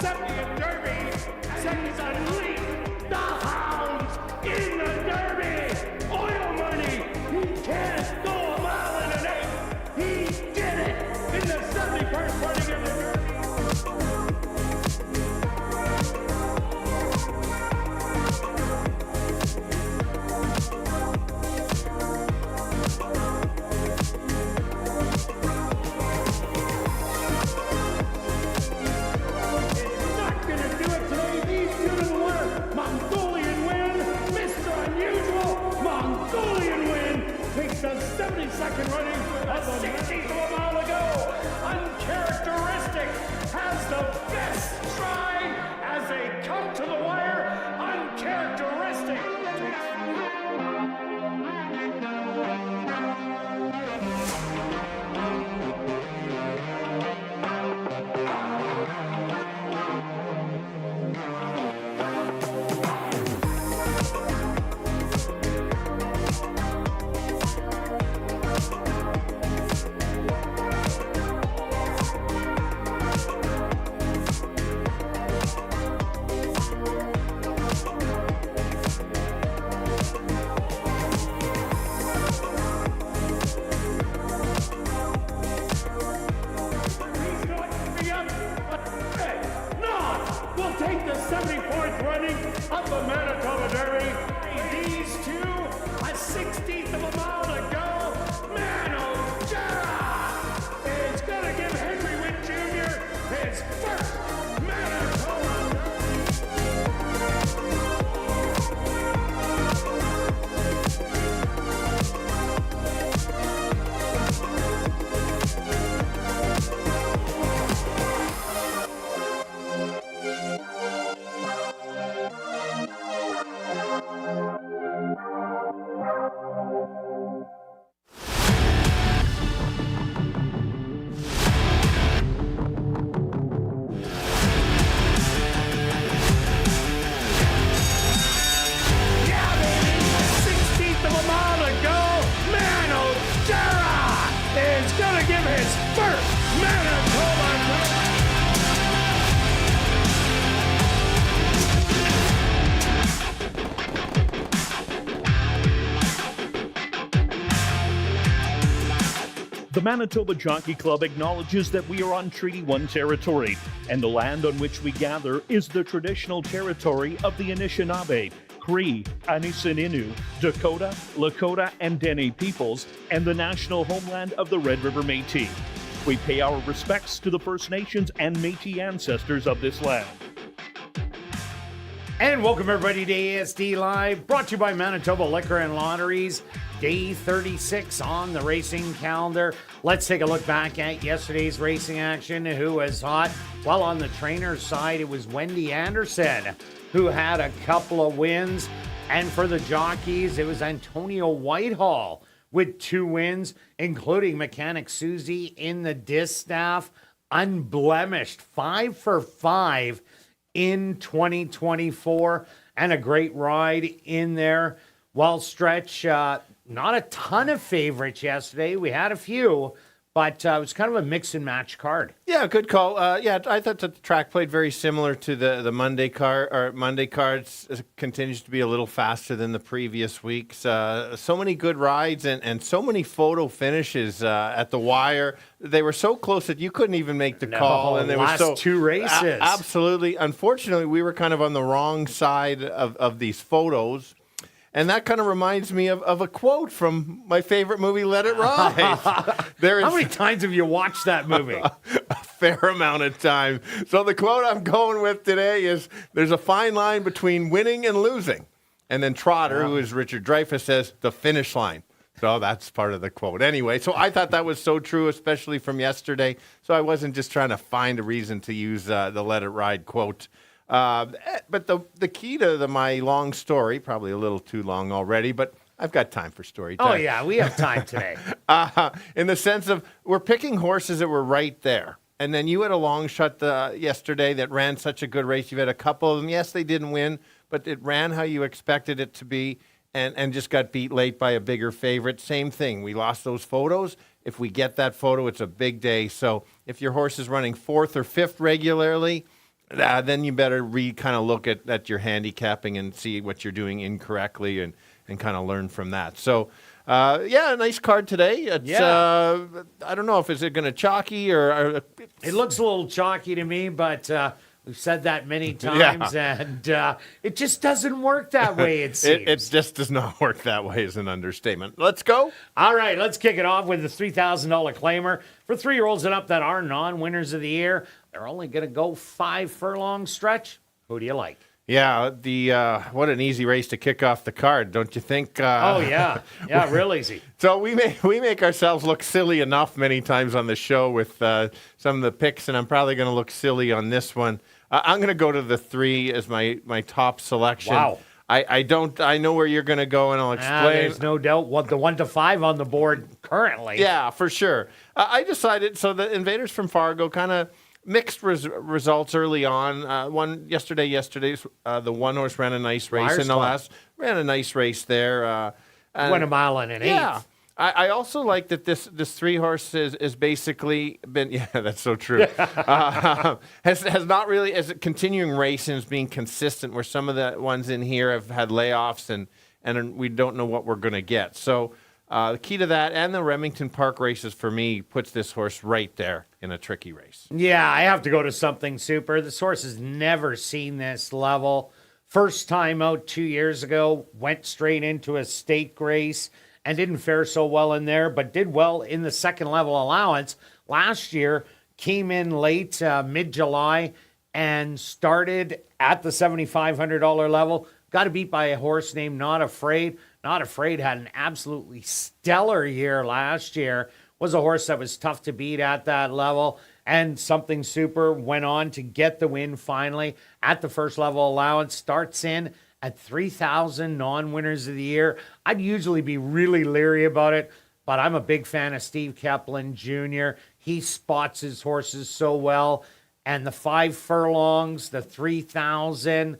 70th Derby, and he's unleashed the hounds in the Derby. Oil money, he can't go a mile and an eighth. He did it in the 71st running of the Derby. The 72nd running of the 16th of a mile ago. Uncharacteristic has the best stride as they come to the wire. Uncharacteristic. Take the 74th running of the Manitoba Derby. These two, a 16th of a mile to go. Manitoba is going to give Henry Witt Jr. his first Manitoba Derby. The Manitoba Jockey Club acknowledges that we are on Treaty 1 territory, and the land on which we gather is the traditional territory of the Anishinaabe, Cree, Anisininew, Dakota, Lakota, and Dene peoples, and the national homeland of the Red River Métis. We pay our respects to the First Nations and Métis ancestors of this land. And welcome everybody to ASD Live, brought to you by Manitoba Liquor and Lotteries. Day 36 on the racing calendar. Let's take a look back at yesterday's racing action. Who was hot? Well, on the trainer's side, it was Wendy Anderson who had a couple of wins. And for the jockeys, it was Antonio Whitehall with 2 wins, including mechanic Susie in the distaff. Unblemished, 5 for 5 in 2024, and a great ride in there. Well, Stretch, not a ton of favorites yesterday. We had a few, but it was kind of a mix and match card. Yeah, good call. I thought the track played very similar to the Monday card. Or Monday cards continues to be a little faster than the previous weeks. So many good rides and so many photo finishes at the wire. They were so close that you couldn't even make the call. And they last were so 2 races. Absolutely. Unfortunately, we were kind of on the wrong side of these photos. And that kind of reminds me of a quote from my favorite movie, Let It Ride. How many times have you watched that movie? A fair amount of time. So the quote I'm going with today is, there's a fine line between winning and losing. And then Trotter, who is Richard Dreyfuss, says, the finish line. So that's part of the quote. Anyway, so I thought that was so true, especially from yesterday. So I wasn't just trying to find a reason to use the Let It Ride quote. But the key to my long story, probably a little too long already, but I've got time for story time. Oh, yeah, we have time today. In the sense of, we're picking horses that were right there. And then you had a long shot yesterday that ran such a good race. You had a couple of them. Yes, they didn't win, but it ran how you expected it to be and just got beat late by a bigger favorite. Same thing. We lost those photos. If we get that photo, it's a big day. So if your horse is running 4th or 5th regularly, then you better kind of look at your handicapping and see what you're doing incorrectly and kind of learn from that. So, a nice card today. It's, I don't know if is it going to chalky or it looks a little chalky to me, but we've said that many times, and it just doesn't work that way, it seems. It just does not work that way is an understatement. Let's go. All right, let's kick it off with the $3,000 claimer. For 3-year-olds and up that are non-winners of the year, they're only going to go 5 furlong stretch. Who do you like? Yeah, what an easy race to kick off the card, don't you think? Yeah, real easy. So we make ourselves look silly enough many times on the show with some of the picks, and I'm probably going to look silly on this one. I'm going to go to the 3 as my top selection. Wow. I know where you're going to go, and I'll explain. There's no doubt what the 1 to 5 on the board currently. Yeah, for sure. I decided, so the Invaders from Fargo kind of mixed results early on. Yesterday's the one horse ran a nice race in the last, ran a nice race there. Went a mile and an eighth. Yeah. I also like that this 3 horse is basically been, yeah, that's so true. Has not really, as a continuing race and is being consistent, where some of the ones in here have had layoffs and we don't know what we're going to get. So the key to that and the Remington Park races for me puts this horse right there in a tricky race. Yeah, I have to go to something super. This horse has never seen this level. First time out 2 years ago, went straight into a stake race and didn't fare so well in there, but did well in the second level allowance. Last year, came in late, mid-July, and started at the $7,500 level. Got beat by a horse named Not Afraid. Not Afraid had an absolutely stellar year last year. Was a horse that was tough to beat at that level. And Something Super went on to get the win finally at the first level allowance. Starts in at 3,000 non-winners of the year. I'd usually be really leery about it, but I'm a big fan of Steve Kaplan Jr. He spots his horses so well. And the 5 furlongs, the 3,000,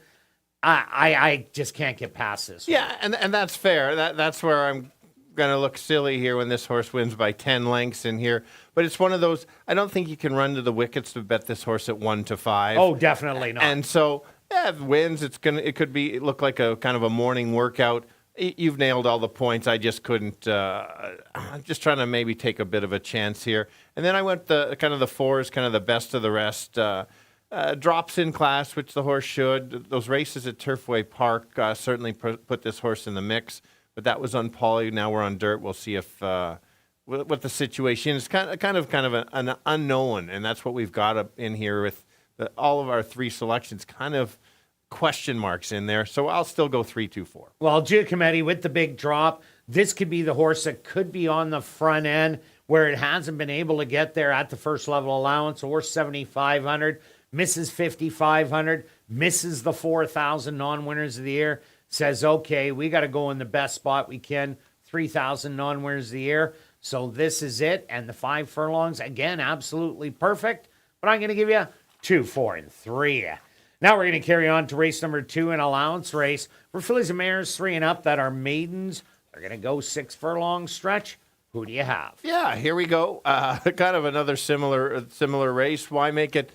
I just can't get past this one. Yeah, and that's fair. That's where I'm going to look silly here when this horse wins by 10 lengths in here. But it's one of those, I don't think you can run to the wickets to bet this horse at 1 to 5. Oh, definitely not. And so, yeah, if it wins, it could look like a kind of a morning workout. You've nailed all the points. I just couldn't. I'm just trying to maybe take a bit of a chance here. And then I went the 4 is kind of the best of the rest. Drops in class, which the horse should. Those races at Turfway Park certainly put this horse in the mix. But that was on poly. Now we're on dirt. We'll see if what the situation is. Kind of an unknown, and that's what we've got up in here with all of our 3 selections. Kind of question marks in there. So I'll still go 3, 2, 4. Well, Giacometti with the big drop. This could be the horse that could be on the front end where it hasn't been able to get there at the first level allowance. Horse 7,500, misses 5,500, misses the 4,000 non-winners of the year. Says, okay, we got to go in the best spot we can. 3,000 non-winners of the year. So this is it. And the 5 furlongs, again, absolutely perfect. But I'm going to give you 2, 4, and 3. Now we're going to carry on to race number 2, an allowance race. For fillies and mares 3 and up that are maidens, they're going to go 6 furlong stretch. Who do you have? Yeah, here we go. Kind of another similar race. Why make it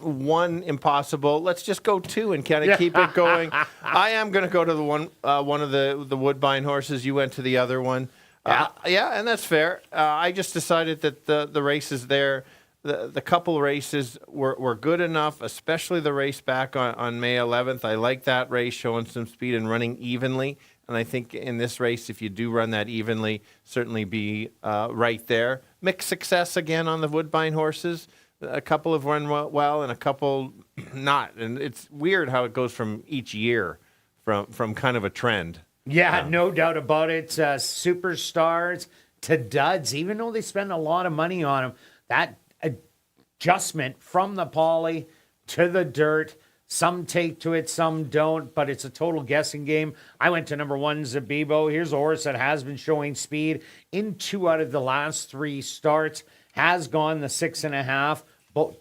1 impossible? Let's just go 2 and kind of keep it going. I am going to go to the one of the Woodbine horses. You went to the other one. Yeah, and that's fair. I just decided that the races there, the couple races were good enough, especially the race back on May 11th. I like that race, showing some speed and running evenly. And I think in this race, if you do run that evenly, certainly be right there. Mixed success again on the Woodbine horses. A couple have run well and a couple not. And it's weird how it goes from each year from kind of a trend. Yeah, no doubt about it. Superstars to duds, even though they spend a lot of money on them, that adjustment from the poly to the dirt, some take to it, some don't, but it's a total guessing game. I went to number 1, Zabibo. Here's a horse that has been showing speed in 2 out of the last 3 starts, has gone the 6.5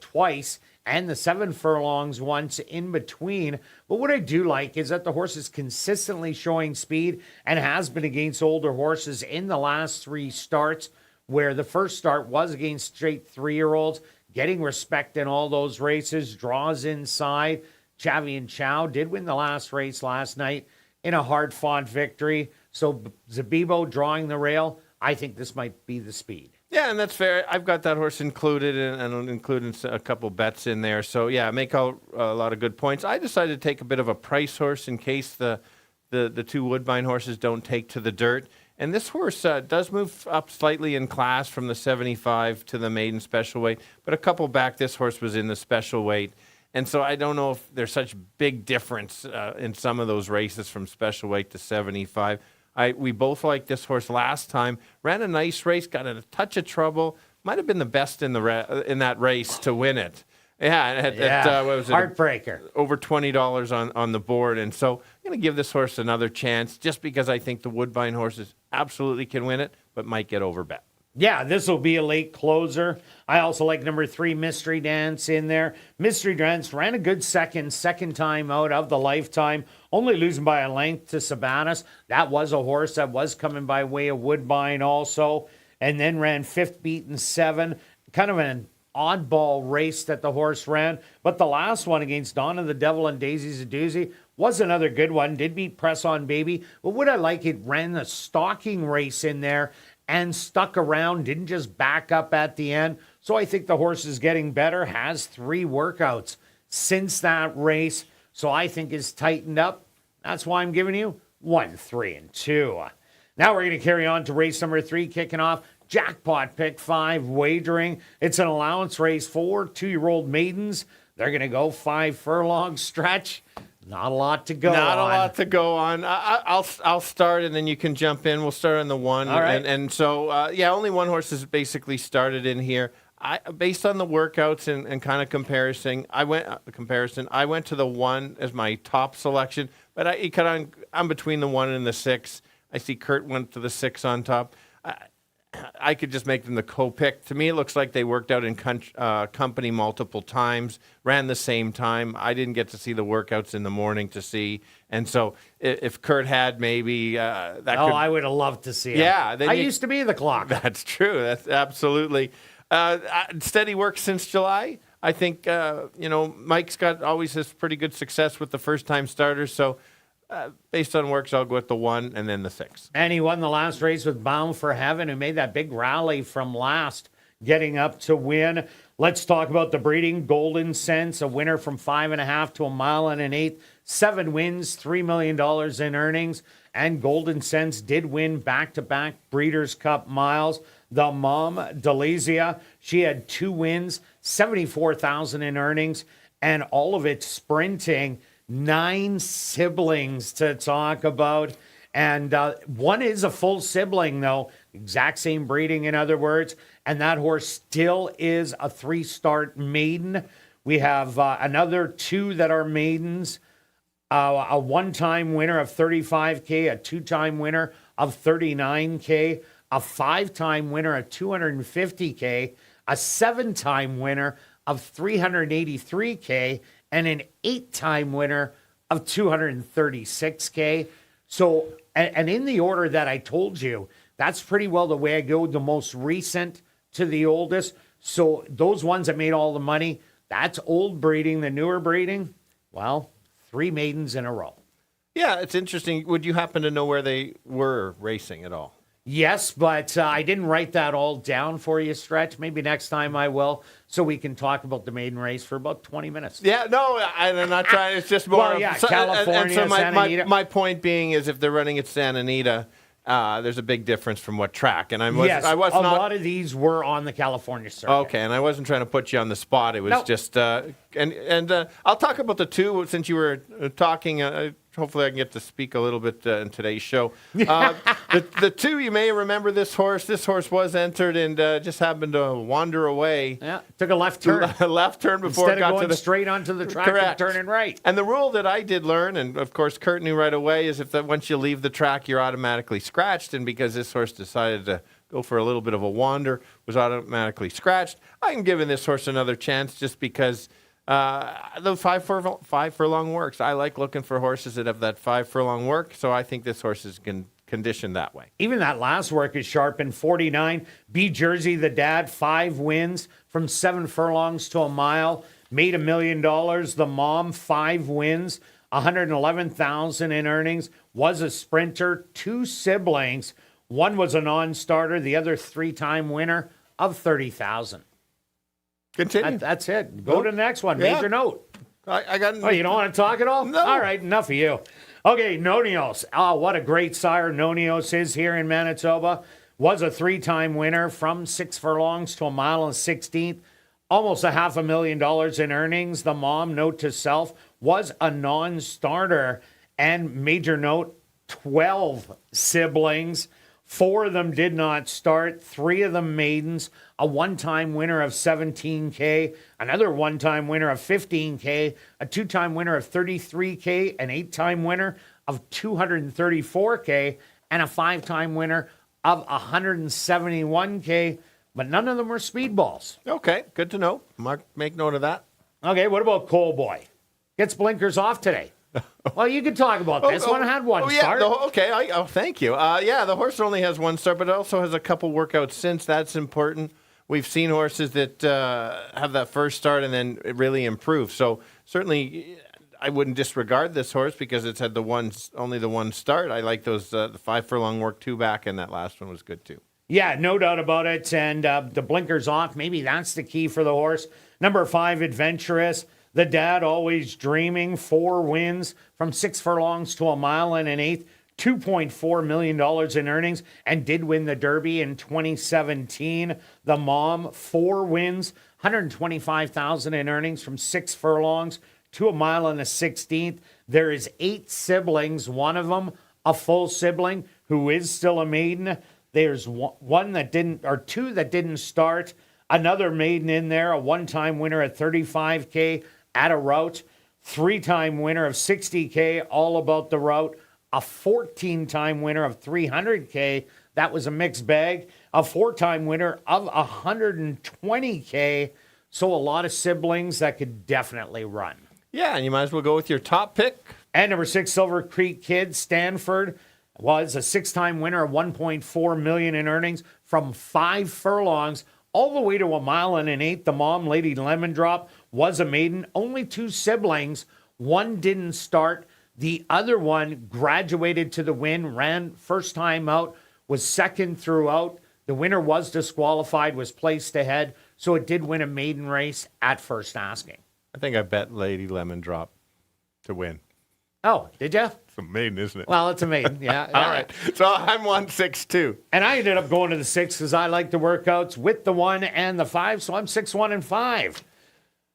twice, and the 7 furlongs once in between. But what I do like is that the horse is consistently showing speed and has been against older horses in the last 3 starts, where the first start was against straight 3-year-olds. getting respect in all those races, draws inside. Chavi and Chow did win the last race last night in a hard-fought victory. So Zabibo drawing the rail, I think this might be the speed. Yeah, and that's fair. I've got that horse included and including a couple bets in there. So, yeah, make out a lot of good points. I decided to take a bit of a price horse in case the two Woodbine horses don't take to the dirt. And this horse does move up slightly in class from the 75 to the maiden special weight. But a couple back, this horse was in the special weight. And so I don't know if there's such big difference in some of those races from special weight to 75. We both liked this horse last time. Ran a nice race, got in a touch of trouble. Might have been the best in that race to win it. Yeah, what was it? Heartbreaker. Over $20 on the board. And so I'm going to give this horse another chance just because I think the Woodbine horses absolutely can win it, but might get overbet. Yeah, this will be a late closer. I also like number 3, Mystery Dance in there. Mystery Dance ran a good second time out of the lifetime, only losing by a length to Sabanas. That was a horse that was coming by way of Woodbine also, and then ran 5th beaten 7. Kind of an oddball race that the horse ran, but the last one against Donna the Devil and Daisy Zadoozy was another good one. Did beat Press On Baby, but would I like it? Ran the stalking race in there and stuck around, didn't just back up at the end. So I think the horse is getting better, has 3 workouts since that race. So I think is tightened up. That's why I'm giving you 1, 3, and 2. Now we're going to carry on to race number 3, kicking off Jackpot Pick 5 wagering. It's an allowance race for 2-year-old maidens. They're going to go 5 furlong stretch. Not a lot to go on. Not a lot to go on. I'll start, and then you can jump in. We'll start on the 1. All right. And so, only one horse has basically started in here. Based on the workouts and kind of comparison, I went to the 1 as my top selection, but I'm between the 1 and the 6. I see Kirt went to the 6 on top. I could just make them the co-pick. To me, it looks like they worked out in company multiple times, ran the same time. I didn't get to see the workouts in the morning to see. And so if Kirt had maybe that could... I would have loved to see it. Yeah. I used to be the clock. That's true. That's absolutely. Steady work since July. I think, Mike's always has pretty good success with the first-time starters. So based on works, I'll go with the 1 and then the 6. And he won the last race with Bound for Heaven, who made that big rally from last, getting up to win. Let's talk about the breeding. Golden Sense, a winner from 5.5 to 1 mile and an 1/8. 7 wins, $3 million in earnings. And Golden Sense did win back-to-back Breeders' Cup miles. The mom, Delizia, she had 2 wins, $74,000 in earnings, and all of it sprinting. 9 siblings to talk about. And one is a full sibling, though. Exact same breeding, in other words. And that horse still is a 3-start maiden. We have another 2 that are maidens. A 1-time winner of $35K, a 2-time winner of $39K, a 5-time winner of $250K, a 7-time winner of $383K, and an 8-time winner of $236K. So, and in the order that I told you, that's pretty well the way I go, the most recent to the oldest. So those ones that made all the money, that's old breeding. The newer breeding, well, 3 maidens in a row. Yeah, it's interesting. Would you happen to know where they were racing at all? Yes, but I didn't write that all down for you, Stretch. Maybe next time I will, so we can talk about the maiden race for about 20 minutes. Yeah, no, I'm not trying. It's just more. Well, yeah, California, so Santa Anita. my point being is if they're running at Santa Anita, there's a big difference from what track. And I was a not, lot of these were on the California circuit. Okay, and I wasn't trying to put you on the spot. It was just, and I'll talk about the 2 since you were talking. Hopefully I can get to speak a little bit in today's show. The 2, you may remember this horse. This horse was entered and just happened to wander away. Yeah, took a left turn. A left turn before Instead it got of going to the straight onto the track Correct. and turning right. And the rule that I did learn, and of course Kirt knew right away, is if once you leave the track, you're automatically scratched. And because this horse decided to go for a little bit of a wander, was automatically scratched, I'm giving this horse another chance just because the 5 furlong works. I like looking for horses that have that 5 furlong work, so I think this horse is going conditioned that way. Even that last work is sharp in 49. B Jersey, the dad, 5 wins from 7 furlongs to a mile, made $1 million. The mom, 5 wins, 111,000 in earnings, was a sprinter, 2 siblings. One was a non-starter, the other 3-time winner of 30,000. Continue. That's it. Go to the next one. Major note. I got. Oh, you don't want to talk at all? No. All right, enough of you. Okay, Nonios. Oh, what a great sire Nonios is here in Manitoba. Was a 3-time winner from 6 furlongs to a mile and 16th. Almost $500,000 in earnings. The mom, note to self, was a non-starter. And major note, 12 siblings. 4 of them did not start. 3 of them maidens. A 1-time winner of $17K. Another 1-time winner of $15K. A 2-time winner of $33K. An 8-time winner of $234K. And a 5-time winner of $171K. But none of them were speedballs. Okay, good to know. Mark, make note of that. Okay, what about Cole Boy? Gets blinkers off today. Well, you could talk about this one. Had one start. Okay, thank you. The horse only has 1 start, but it also has a couple workouts since. That's important. We've seen horses that have that first start and then it really improve. So certainly I wouldn't disregard this horse because it's had only the 1 start. I like those the 5 furlong work 2 back, and that last one was good too. Yeah, no doubt about it. And the blinkers off, maybe that's the key for the horse. Number 5, Adventurous. The dad, always dreaming, 4 wins from 6 furlongs to a mile and an eighth, $2.4 million in earnings, and did win the Derby in 2017. The mom, 4 wins, $125,000 in earnings from 6 furlongs to a mile and a 16th. There is 8 siblings, one of them a full sibling who is still a maiden. There's 1 that didn't, or 2 that didn't start. Another maiden in there, a 1-time winner at $35K at a route, 3-time winner of $60K, all about the route, a 14-time winner of $300K, that was a mixed bag, a 4-time winner of $120K, so a lot of siblings that could definitely run. Yeah, and you might as well go with your top pick. And number 6, Silver Creek Kid, Stanford, was a 6-time winner of $1.4 million in earnings from 5 furlongs, all the way to a mile and an eighth. The mom, Lady Lemon Drop, was a maiden. Only 2 siblings. 1 didn't start. The other one graduated to the win, ran first time out, was second throughout. The winner was disqualified, was placed ahead. So it did win a maiden race at first asking. I think I bet Lady Lemon Drop to win. Oh, did you? It's a maiden, isn't it? Well, it's a maiden, yeah. All right. So I'm 1-6-2. And I ended up going to the 6 because I like the workouts with the 1 and the 5. So I'm 6-1-5.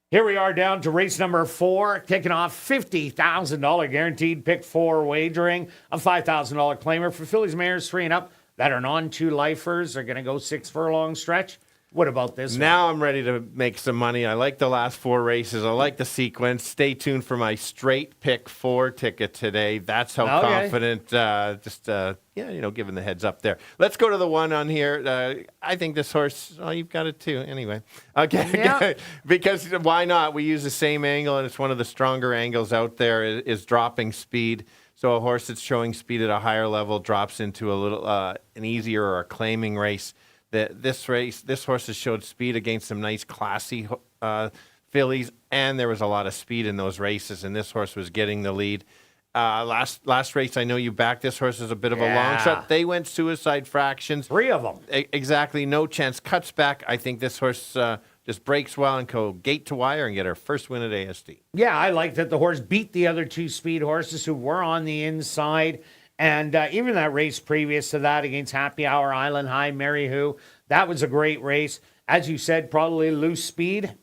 Here we are down to race number 4, kicking off $50,000 guaranteed pick 4 wagering, a $5,000 claimer for fillies, mares 3 and up that are non-2 lifers. Are going to go 6 furlong stretch. What about this Now I'm ready to make some money. I like the last 4 races. I like the sequence. Stay tuned for my straight pick 4 ticket today. That's how confident, giving the heads up there. Let's go to the 1 on here. I think this horse, you've got it too. Anyway. Okay. Yeah. Because why not? We use the same angle, and it's one of the stronger angles out there is dropping speed. So a horse that's showing speed at a higher level drops into a little an easier or a claiming race. This horse has showed speed against some nice, classy fillies, and there was a lot of speed in those races, and this horse was getting the lead. Last race, I know you backed this horse as a bit of a long shot. They went suicide fractions. 3 of them. Exactly, no chance. Cuts back. I think this horse just breaks well and go gate to wire and get her first win at ASD. Yeah, I like that the horse beat the other 2 speed horses who were on the inside. And even that race previous to that against Happy Hour, Island High, Mary Who, that was a great race. As you said, probably loose speed.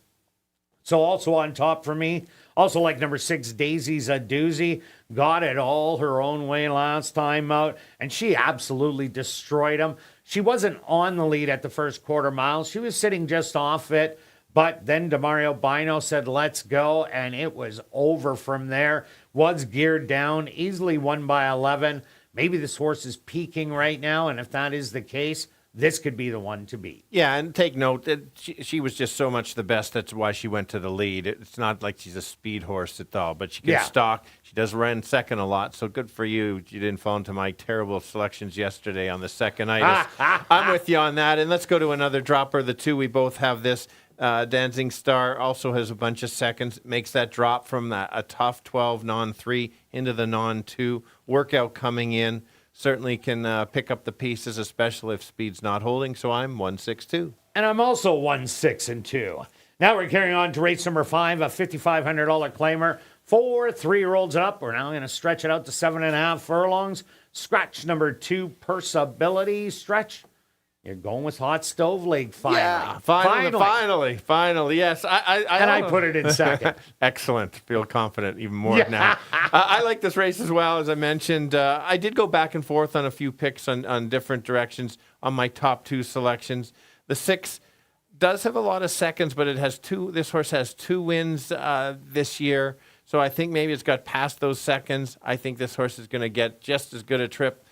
So also on top for me, also like number 6, Daisy's a doozy. Got it all her own way last time out, and she absolutely destroyed him. She wasn't on the lead at the first quarter mile. She was sitting just off it. But then Demario Bino said, let's go, and it was over from there. Was geared down, easily won by 11. Maybe this horse is peaking right now, and if that is the case, this could be the one to beat. Yeah, and take note that she was just so much the best. That's why she went to the lead. It's not like she's a speed horse at all, but she can stalk. She does run second a lot, so good for you. You didn't fall into my terrible selections yesterday on the second-itis. I'm with you on that. And let's go to another dropper. The two, we both have this. Dancing Star also has a bunch of seconds. Makes that drop from a tough 12 non-3 into the non-2. Workout coming in. Certainly can pick up the pieces, especially if speed's not holding. So I'm 1-6-2. And I'm also 1-6-2. Now we're carrying on to race number 5, a $5,500 claimer for 3-year-olds and up. We're now going to stretch it out to 7.5 furlongs. Scratch number 2, Persability. Stretch. You're going with Hot Stove League finally. Yeah, finally. Yes, I put it in second. Excellent. Feel confident even more now. I like this race as well. As I mentioned, I did go back and forth on a few picks on different directions on my top 2 selections. The 6 does have a lot of seconds, but it has 2. This horse has 2 wins this year, so I think maybe it's got past those seconds. I think this horse is going to get just as good a trip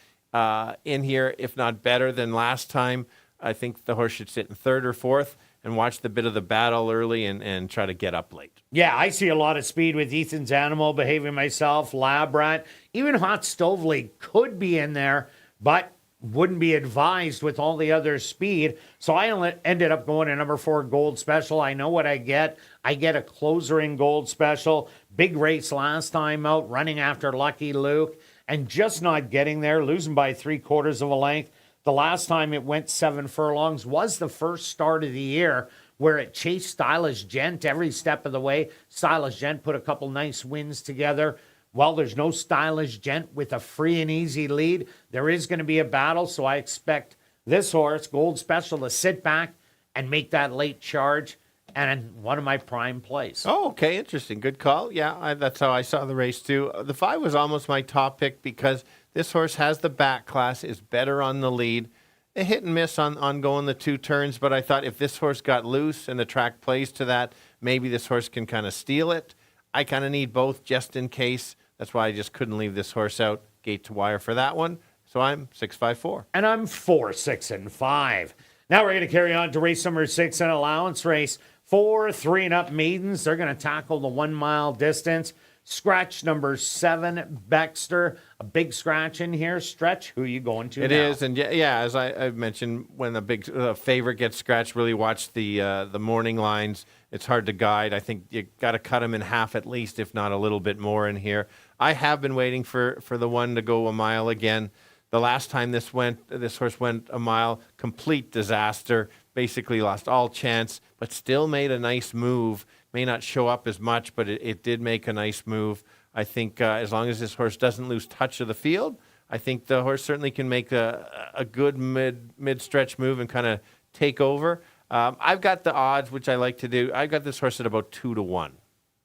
in here, if not better than last time. I think the horse should sit in 3rd or 4th and watch the bit of the battle early and try to get up late. Yeah, I see a lot of speed with Ethan's Animal, Behaving Myself, Lab Rat. Even Hot Stove League could be in there, but wouldn't be advised with all the other speed. So I ended up going to number 4, Gold Special. I know what I get. I get a closer in Gold Special. Big race last time out, running after Lucky Luke. And just not getting there, losing by 3/4 of a length. The last time it went 7 furlongs was the first start of the year where it chased Stylish Gent every step of the way. Stylish Gent put a couple nice wins together. Well, there's no Stylish Gent with a free and easy lead. There is going to be a battle, so I expect this horse, Gold Special, to sit back and make that late charge. And one of my prime plays. Oh, okay, interesting. Good call. Yeah, that's how I saw the race too. The 5 was almost my top pick because this horse has the back class, is better on the lead. A hit and miss on going the 2 turns, but I thought if this horse got loose and the track plays to that, maybe this horse can kind of steal it. I kind of need both just in case. That's why I just couldn't leave this horse out gate to wire for that one. So I'm 6-5-4. And I'm 4-6-5. Now we're going to carry on to race number 6, an allowance race. 4 3 and up maidens. They're going to tackle the 1 mile distance. Scratch number 7, Baxter. A big scratch in here. Stretch, who are you going to It now? is, and yeah, as I mentioned, when a big favorite gets scratched, really watch the morning lines. It's hard to guide. I think you got to cut them in half at least, if not a little bit more in here. I have been waiting for the one to go a mile again. The last time this horse went a mile, complete disaster. Basically lost all chance, but still made a nice move. May not show up as much, but it did make a nice move. I think as long as this horse doesn't lose touch of the field, I think the horse certainly can make a good mid-stretch move and kind of take over. I've got the odds, which I like to do. I've got this horse at about 2-1.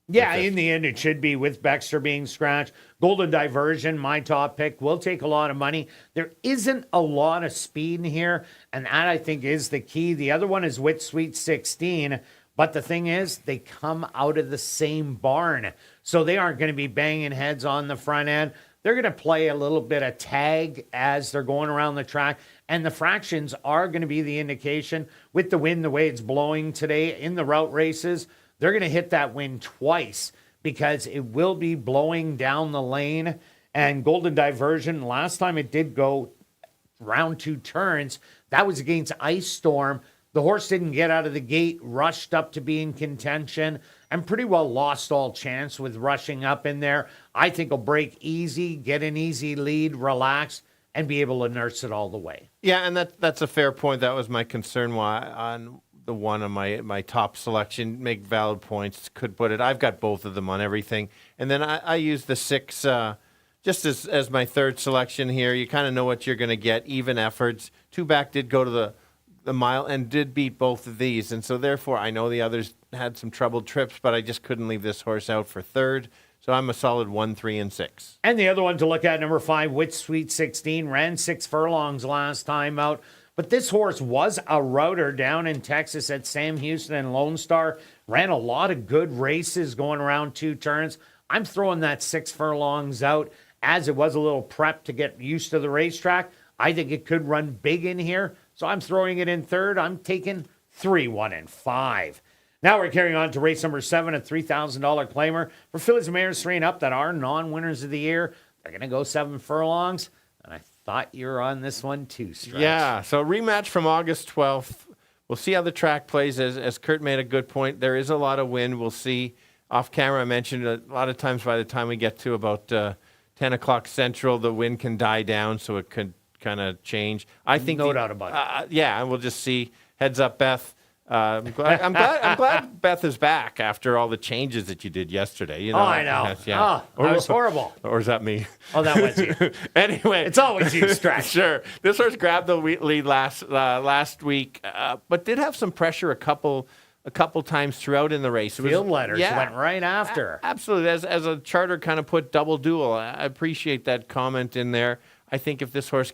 Yeah, in the end, it should be with Baxter being scratched. Golden Diversion, my top pick, will take a lot of money. There isn't a lot of speed in here, and that, I think, is the key. The other one is Wit Sweet 16, but the thing is, they come out of the same barn, so they aren't going to be banging heads on the front end. They're going to play a little bit of tag as they're going around the track, and the fractions are going to be the indication. With the wind, the way it's blowing today in the route races, they're going to hit that wind twice because it will be blowing down the lane. And Golden Diversion, last time it did go round 2 turns, that was against Ice Storm. The horse didn't get out of the gate, rushed up to be in contention, and pretty well lost all chance with rushing up in there. I think he'll break easy, get an easy lead, relax, and be able to nurse it all the way. Yeah, and that's a fair point. That was my concern on the one on my top selection. Make valid points, could put it. I've got both of them on everything. And then I use the 6 just as my third selection here. You kind of know what you're going to get. Even efforts. 2 back did go to the mile and did beat both of these. And so therefore, I know the others had some troubled trips, but I just couldn't leave this horse out for third. So I'm a solid 1, 3, and 6. And the other one to look at, number 5, Wit Sweet 16, ran 6 furlongs last time out. But this horse was a router down in Texas at Sam Houston and Lone Star. Ran a lot of good races going around 2 turns. I'm throwing that 6 furlongs out as it was a little prep to get used to the racetrack. I think it could run big in here. So I'm throwing it in third. I'm taking 3, 1, and 5. Now we're carrying on to race number 7, a $3,000 claimer for fillies and mares 3 and up that are non-winners of the year. They're going to go 7 furlongs, and I thought you were on this one too, Stretch. Yeah, so rematch from August 12th. We'll see how the track plays. As Kirt made a good point, there is a lot of wind. We'll see. Off camera, I mentioned a lot of times by the time we get to about 10 o'clock Central, the wind can die down, so it could kind of change. I think no doubt about it. Yeah, and we'll just see. Heads up, Beth. I'm glad Beth is back after all the changes that you did yesterday. You know, I know. Yeah. That was horrible. Or is that me? Oh, that was you. Anyway. It's always you, Stretch. Sure. This horse grabbed the lead last week, but did have some pressure a couple times throughout in the race. Field letters went right after. Absolutely. As a charter kind of put double duel, I appreciate that comment in there. I think if this horse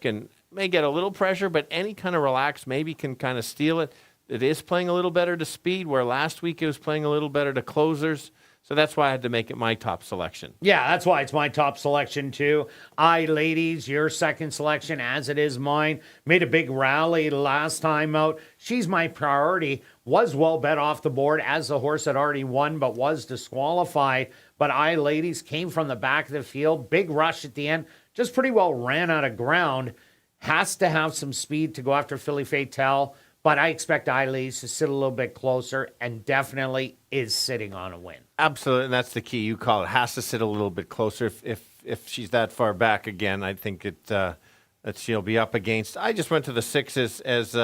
may get a little pressure, but any kind of relax maybe can kind of steal it. It is playing a little better to speed, where last week it was playing a little better to closers. So that's why I had to make it my top selection. Yeah, that's why it's my top selection, too. Ladies, your second selection, as it is mine. Made a big rally last time out. She's my priority. Was well bet off the board as the horse had already won, but was disqualified. But Ladies came from the back of the field. Big rush at the end. Just pretty well ran out of ground. Has to have some speed to go after Filly Fatale. But I expect Ladies to sit a little bit closer and definitely is sitting on a win. Absolutely, and that's the key. You call it. Has to sit a little bit closer. If she's that far back again, I think that she'll be up against. I just went to the 6s as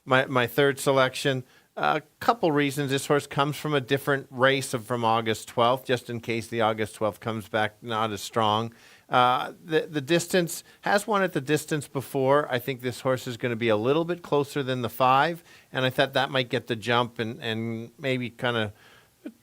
my third selection. A couple reasons. This horse comes from a different race from August 12th, just in case the August 12th comes back not as strong. The distance, has won at the distance before. I think this horse is going to be a little bit closer than the 5, and I thought that might get the jump and maybe kind of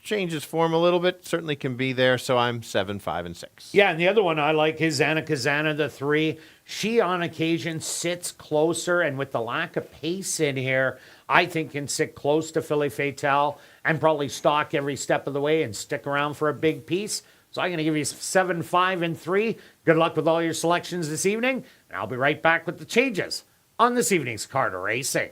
change his form a little bit. Certainly can be there, so I'm 7, 5, and 6. Yeah, and the other one I like is Anna Kazana, the 3. She, on occasion, sits closer, and with the lack of pace in here, I think can sit close to Filly Fatale and probably stalk every step of the way and stick around for a big piece. So I'm going to give you 7, 5, and 3. Good luck with all your selections this evening, and I'll be right back with the changes on this evening's Card of Racing.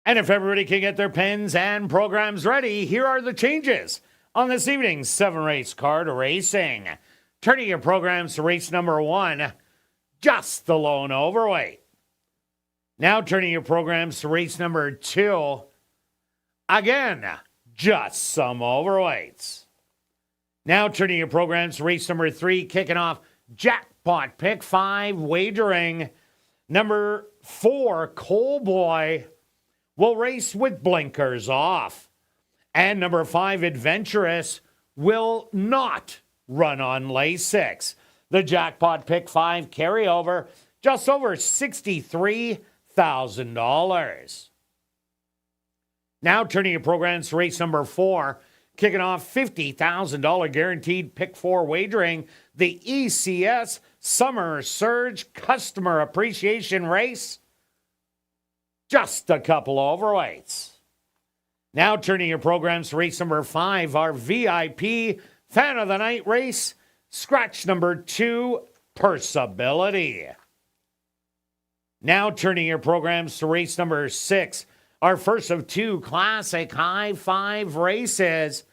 And if everybody can get their pens and programs ready, here are the changes on this evening's 7-race Card of Racing. Turning your programs to race number 1, just the lone overweight. Now turning your programs to race number 2, again, just some overweights. Now turning your programs to race number 3, kicking off Jackpot Pick 5 wagering. Number 4, Coal Boy, will race with blinkers off. And number 5, Adventurous, will not run on lay 6. The Jackpot Pick 5 carryover, just over $63,000. Now turning your programs to race number 4, kicking off $50,000 guaranteed Pick 4 wagering, the ECS Summer Surge Customer Appreciation Race. Just a couple of overweights. Now turning your programs to race number 5, our VIP Fan of the Night race, scratch number 2, Persability. Now turning your programs to race number 6, our first of 2 classic high 5 races,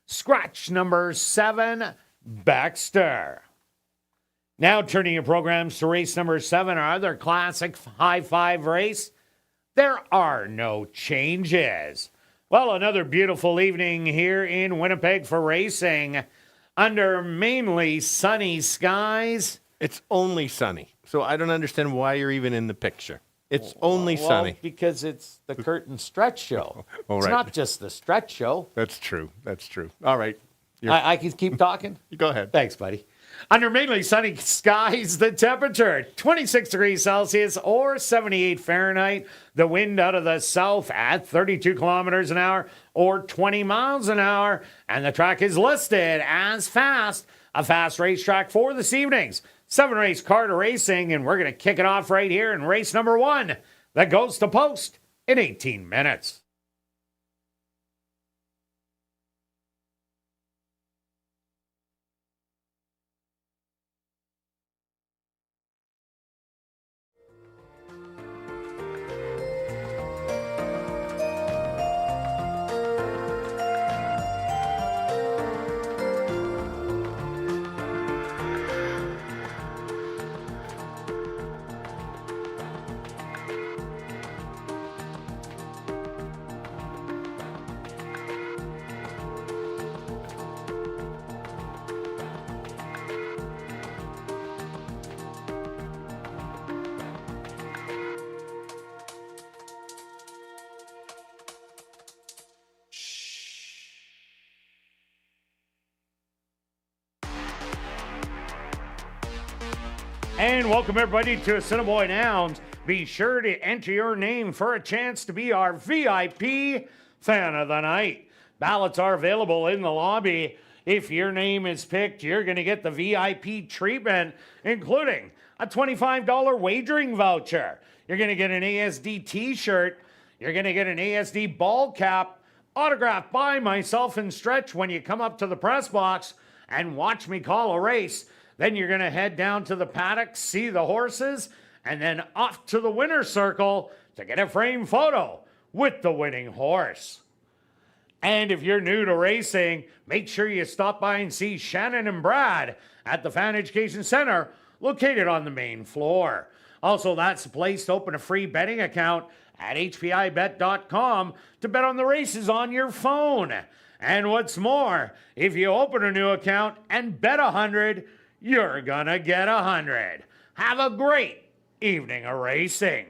scratch number 7, Baxter. Now turning your programs to race number 7, our other classic high 5 race, there are no changes. Well, another beautiful evening here in Winnipeg for racing under mainly sunny skies. It's only sunny, so I don't understand why you're even in the picture. It's only sunny. Because it's the Kirt and Stretch show. Oh, it's right. not just the Stretch show. That's true. That's true. All right. I can keep talking? You go ahead. Thanks, buddy. Under mainly sunny skies, the temperature 26 degrees Celsius or 78 Fahrenheit. The wind out of the south at 32 kilometers an hour or 20 miles an hour. And the track is listed as fast. A fast racetrack for this evening's 7-race Carter Racing. And we're going to kick it off right here in race number 1 that goes to post in 18 minutes. And welcome everybody to Assiniboia Downs. Be sure to enter your name for a chance to be our VIP Fan of the Night. Ballots are available in the lobby. If your name is picked, you're going to get the VIP treatment, including a $25 wagering voucher. You're going to get an ASD t-shirt. You're going to get an ASD ball cap, autographed by myself and Stretch when you come up to the press box and watch me call a race. Then you're going to head down to the paddock, see the horses, and then off to the winner's circle to get a framed photo with the winning horse. And if you're new to racing, make sure you stop by and see Shannon and Brad at the Fan Education Center, located on the main floor. Also, that's the place to open a free betting account at hpibet.com to bet on the races on your phone. And what's more, if you open a new account and bet 100, you're gonna get 100. Have a great evening of racing.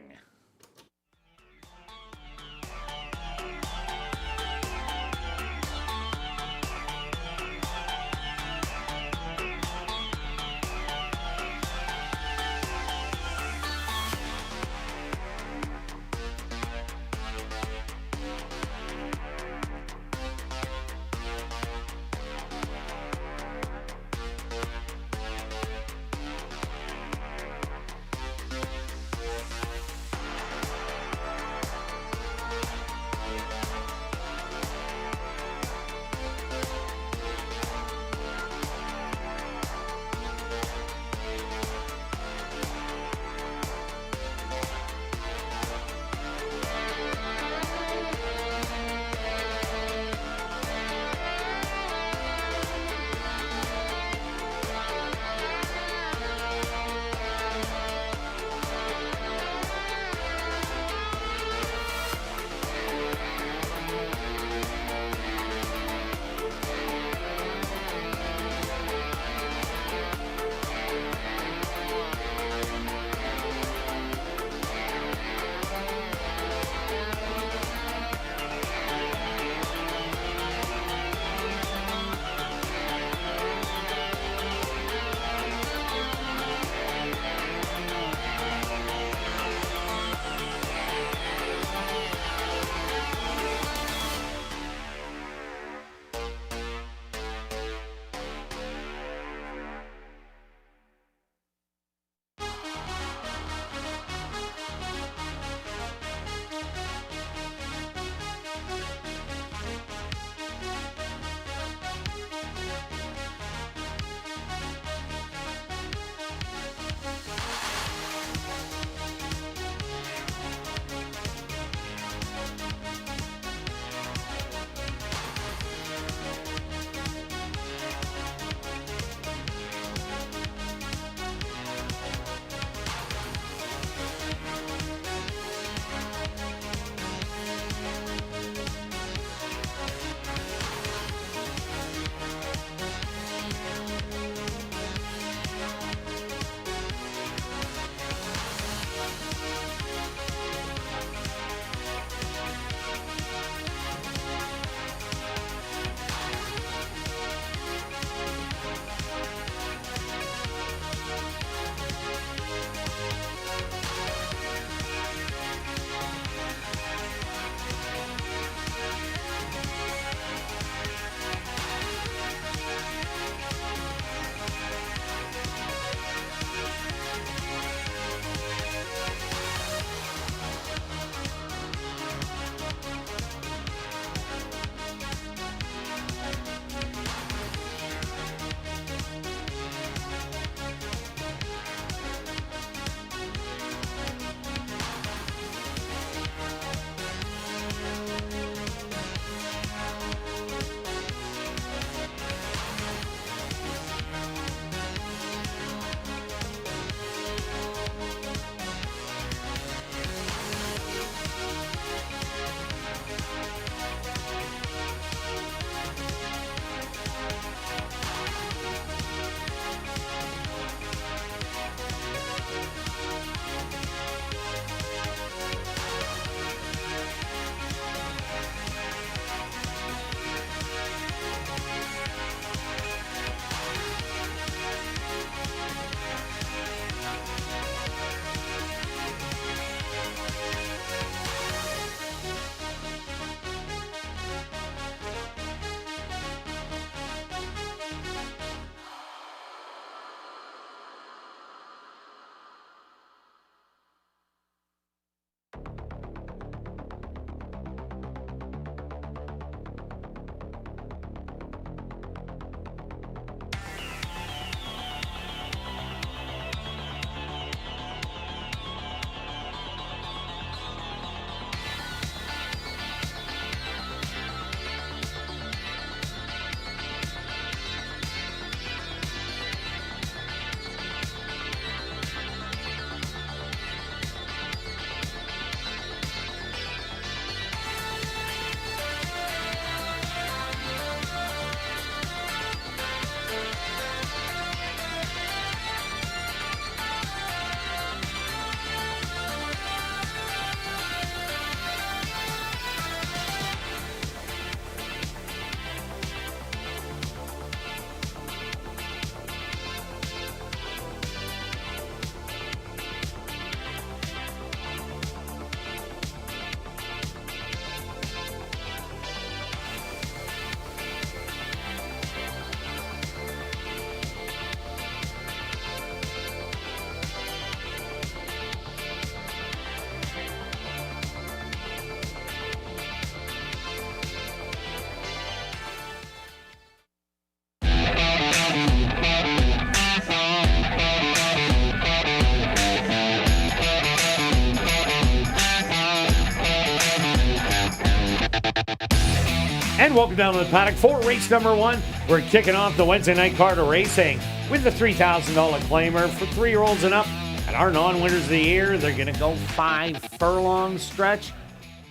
And welcome down to the paddock for race number 1. We're kicking off the Wednesday night card of racing with the $3,000 claimer for 3-year-olds and up. And our non-winners of the year, they're going to go 5 furlong stretch.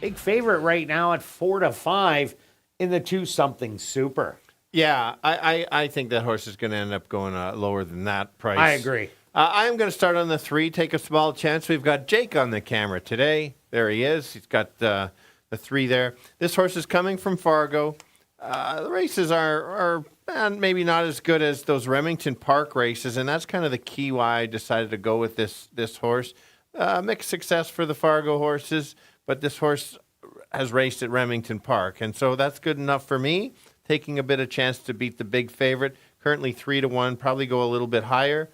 Big favorite right now at 4-5 in the 2-something super. Yeah, I think that horse is going to end up going lower than that price. I agree. I'm going to start on the 3, take a small chance. We've got Jake on the camera today. There he is. He's got the 3 there. This horse is coming from Fargo. The races are maybe not as good as those Remington Park races, and that's kind of the key why I decided to go with this horse. Mixed success for the Fargo horses, but this horse has raced at Remington Park, and so that's good enough for me. Taking a bit of chance to beat the big favorite, currently 3-1, probably go a little bit higher.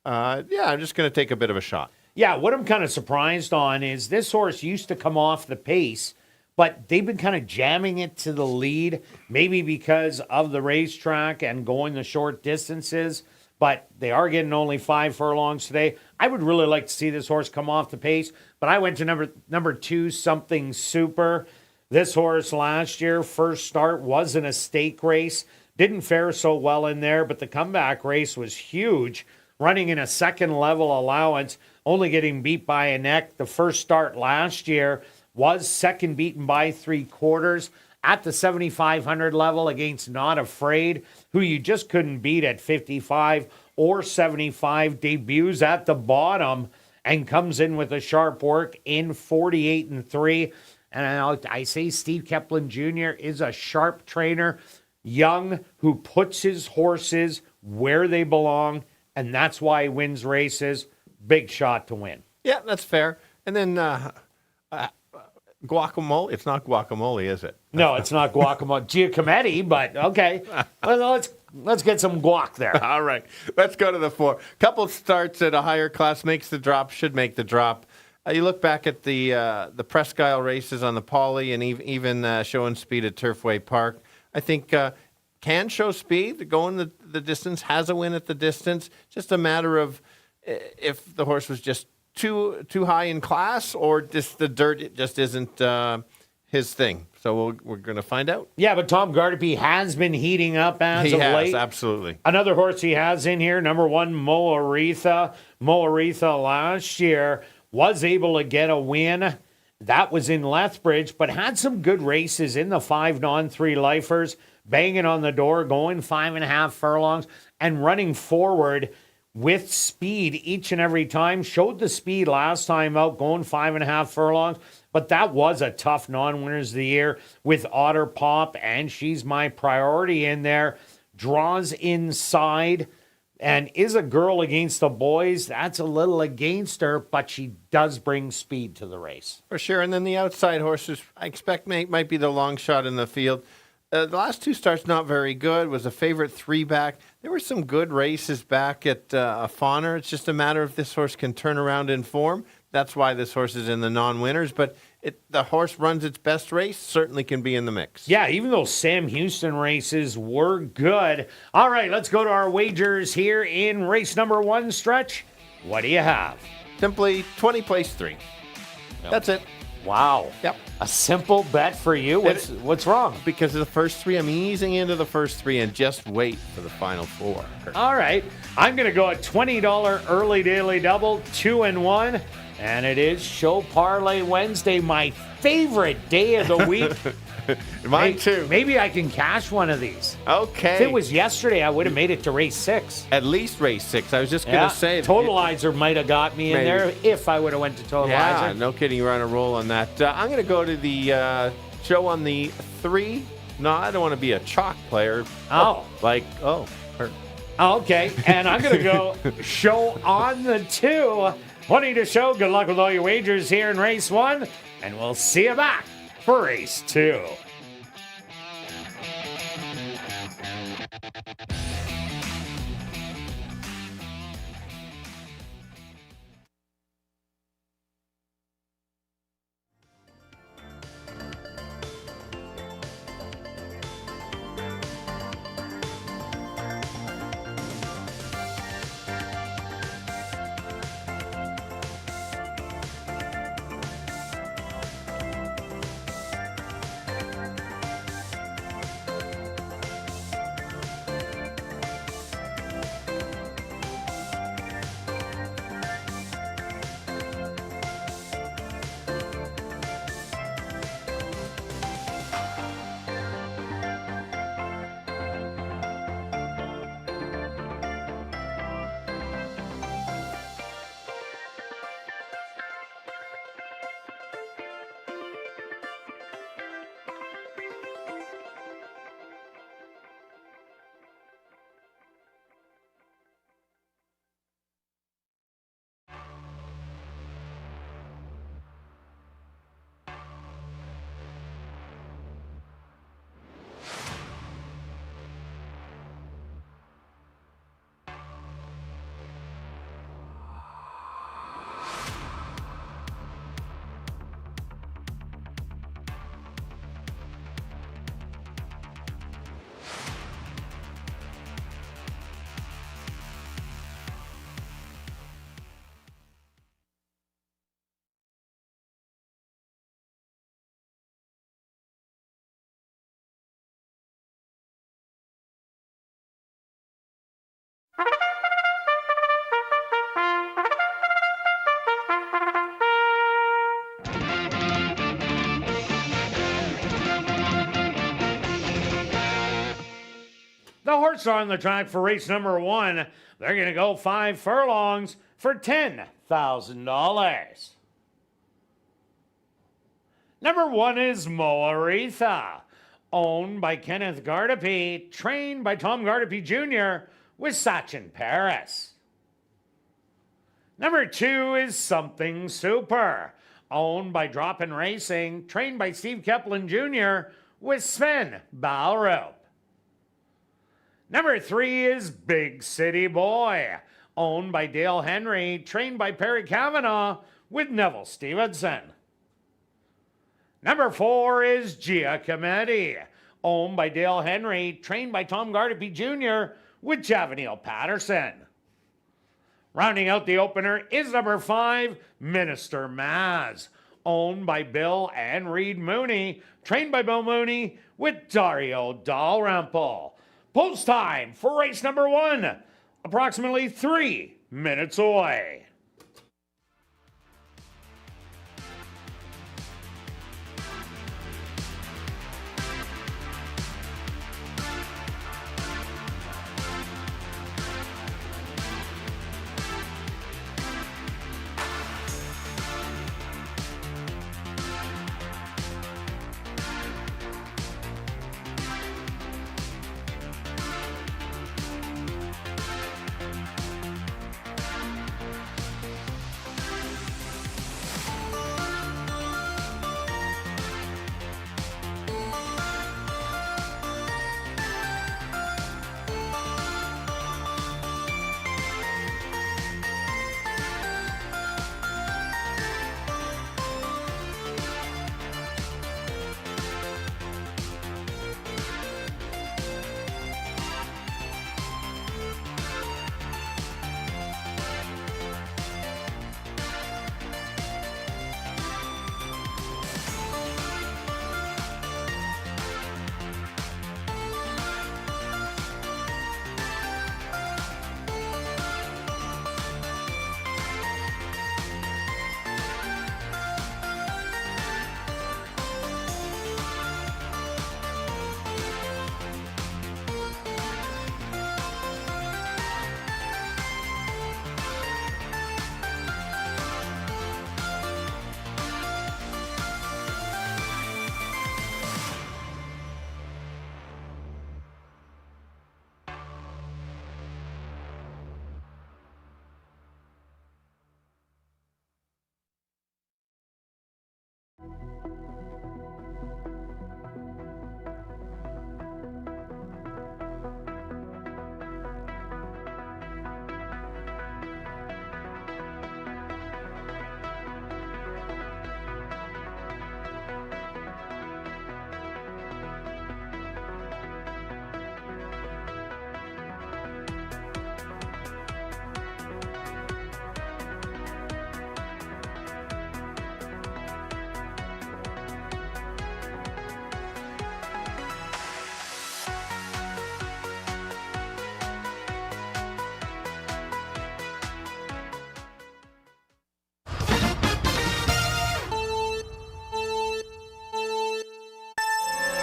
I'm just going to take a bit of a shot. Yeah, what I'm kind of surprised on is this horse used to come off the pace, but they've been kind of jamming it to the lead, maybe because of the racetrack and going the short distances, but they are getting only 5 furlongs today. I would really like to see this horse come off the pace, but I went to number 2, Something Super. This horse last year, first start, was in a stake race. Didn't fare so well in there, but the comeback race was huge, running in a second level allowance, only getting beat by a neck. The first start last year was second beaten by 3/4 at the 7,500 level against Not Afraid, who you just couldn't beat at 55 or 75. Debuts at the bottom and comes in with a sharp work in 48-3. And I say Steve Keplin Jr. is a sharp trainer, young, who puts his horses where they belong, and that's why he wins races. Big shot to win. Yeah, that's fair. And then guacamole. It's not guacamole, is it? No, it's not guacamole. Giacometti, but okay. Well, let's get some guac there. All right. Let's go to the 4. Couple starts at a higher class makes the drop, should make the drop. You look back at the Presque Isle races on the Poly and even showing speed at Turfway Park. I think can show speed, going the distance, has a win at the distance. Just a matter of if the horse was just too high in class or just the dirt it just isn't his thing. So we're going to find out. Yeah, but Tom Gardapi has been heating up as of late. Absolutely. Another horse he has in here, number 1, Mo Aretha. Mo Aretha last year was able to get a win. That was in Lethbridge, but had some good races in the 5 non-3 lifers, banging on the door, going 5.5 furlongs, and running forward with speed each and every time. Showed the speed last time out, going 5.5 furlongs, but that was a tough non-winners of the year with Otter Pop, and She's My Priority in there. Draws inside and is a girl against the boys. That's a little against her, but she does bring speed to the race. For sure. And then the outside horses, I expect might be the long shot in the field. The last 2 starts not very good. Was a favorite 3 back. There were some good races back at Fauner. It's just a matter of this horse can turn around in form. That's why this horse is in the non-winners. But the horse runs its best race, certainly can be in the mix. Yeah, even though Sam Houston races were good. All right, let's go to our wagers here in race number 1 stretch. What do you have? Simply 20 place 3. Nope. That's it. Wow. Yep. A simple bet for you. What's wrong? Because of the first 3, I'm easing into the first 3 and just wait for the final 4. All right. I'm going to go a $20 early daily double, 2-1. And it is Show Parlay Wednesday, my favorite day of the week. Mine too. Maybe I can cash one of these. Okay. If it was yesterday, I would have made it to race 6. At least race 6. I was just going to say. Totalizer might have got me in there if I would have went to Totalizer. Yeah, no kidding. You're on a roll on that. I'm going to go to the show on the 3. No, I don't want to be a chalk player. Oh. Hurt. Okay. And I'm going to go show on the 2. 20 to show. Good luck with all your wagers here in race 1. And we'll see you back for race 2. The horses are on the track for race number 1. They're going to go 5 furlongs for $10,000. Number 1 is Moaretha, owned by Kenneth Gardepy, trained by Tom Gardepy Jr. with Sachin Paris. Number 2 is Something Super, owned by Drop-In Racing, trained by Steve Keplin Jr. with Sven Balrup. Number 3 is Big City Boy, owned by Dale Henry, trained by Perry Cavanaugh with Neville Stevenson. Number 4 is Giacometti, owned by Dale Henry, trained by Tom Gardepy Jr. with Javanil Patterson. Rounding out the opener is number 5, Minister Maz, owned by Bill and Reed Mooney, trained by Bill Mooney with Dario Dalrymple. Post time for race number 1, approximately 3 minutes away.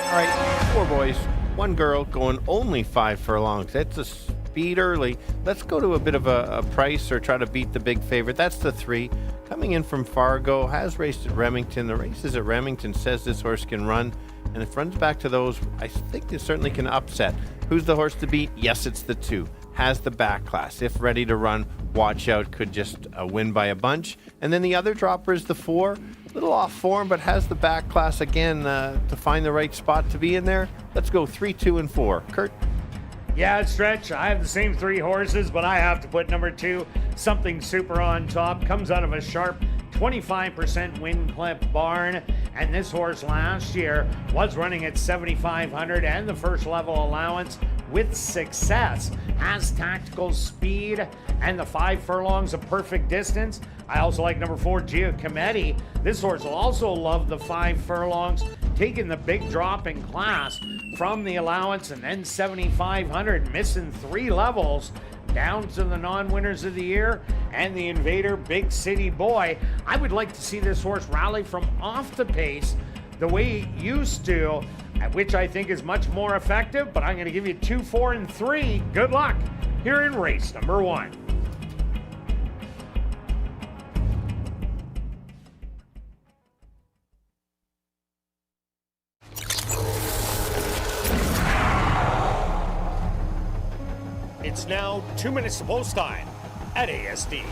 All right, 4 boys, 1 girl, going only 5 furlongs. That's a speed early. Let's go to a bit of a price or try to beat the big favorite. That's the 3. Coming in from Fargo, has raced at Remington. The races at Remington says this horse can run, and if runs back to those, I think they certainly can upset. Who's the horse to beat? Yes, it's the 2. Has the back class. If ready to run, watch out, could just win by a bunch. And then the other dropper is the 4. Little off form, but has the back class again to find the right spot to be in there. Let's go 3, 2, and 4. Kirt? Yeah, Stretch, I have the same 3 horses, but I have to put number 2, Something Super, on top. Comes out of a sharp 25% wind clip barn, and this horse last year was running at 7,500 and the first level allowance with success. Has tactical speed and the 5 furlongs a perfect distance. I also like number 4, Giacometti. This horse will also love the 5 furlongs, taking the big drop in class from the allowance and then 7,500, missing 3 levels. down to the non-winners of the year and the Invader Big City Boy. I would like to see this horse rally from off the pace the way he used to, which I think is much more effective, but I'm going to give you 2, 4, and 3. Good luck here in race number 1. It's now 2 minutes to post time at ASD.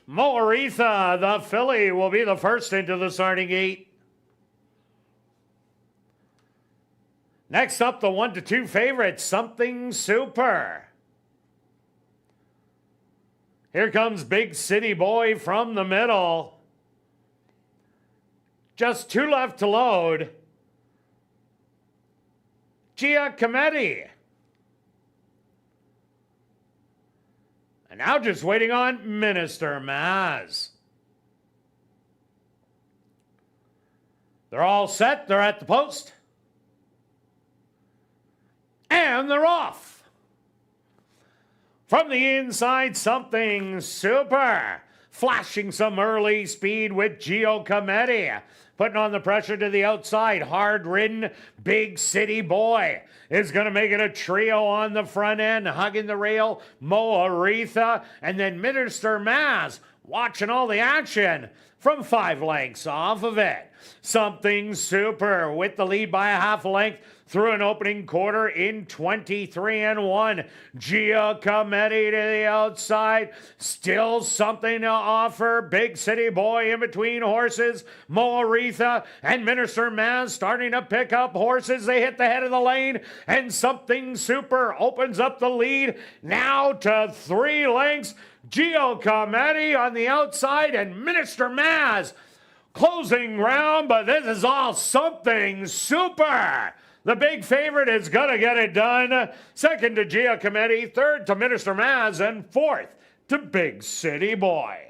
Moaritha, the filly, will be the first into the starting gate. Next up, the 1 to 2 favorite, Something Super. Here comes Big City Boy from the middle. Just 2 left to load. Giacometti. And now just waiting on Minister Maz. They're all set. They're at the post. And they're off. From the inside, Something Super. Flashing some early speed with Giacometti. Putting on the pressure to the outside. Hard-ridden Big City Boy is going to make it a trio on the front end. Hugging the rail, Moaritha. And then Minister Maz watching all the action from 5 lengths off of it. Something Super with the lead by a half length through an opening quarter in 23-1. Giacometti to the outside. Still something to offer. Big City Boy in between horses. Moaritha and Minister Maz starting to pick up horses. They hit the head of the lane. And Something Super opens up the lead. Now to 3 lengths. Giacometti on the outside and Minister Maz closing round. But this is all Something Super. The big favorite is going to get it done. Second to Giacometti, third to Minister Maz, and fourth to Big City Boy.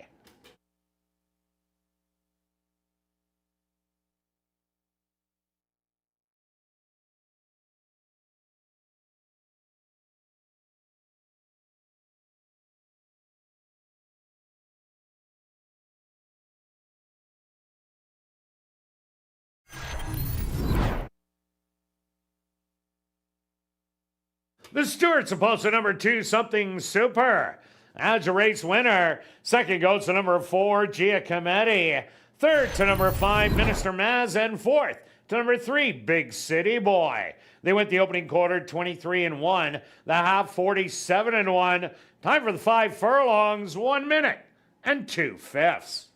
The Stewart's opposed to number 2, Something Super. As a race winner. Second goes to number 4, Giacometti. Third to number 5, Minister Maz. And fourth to number 3, Big City Boy. They went the opening quarter 23-1. The half 47-1. Time for the 5 furlongs, 1 minute and 2/5.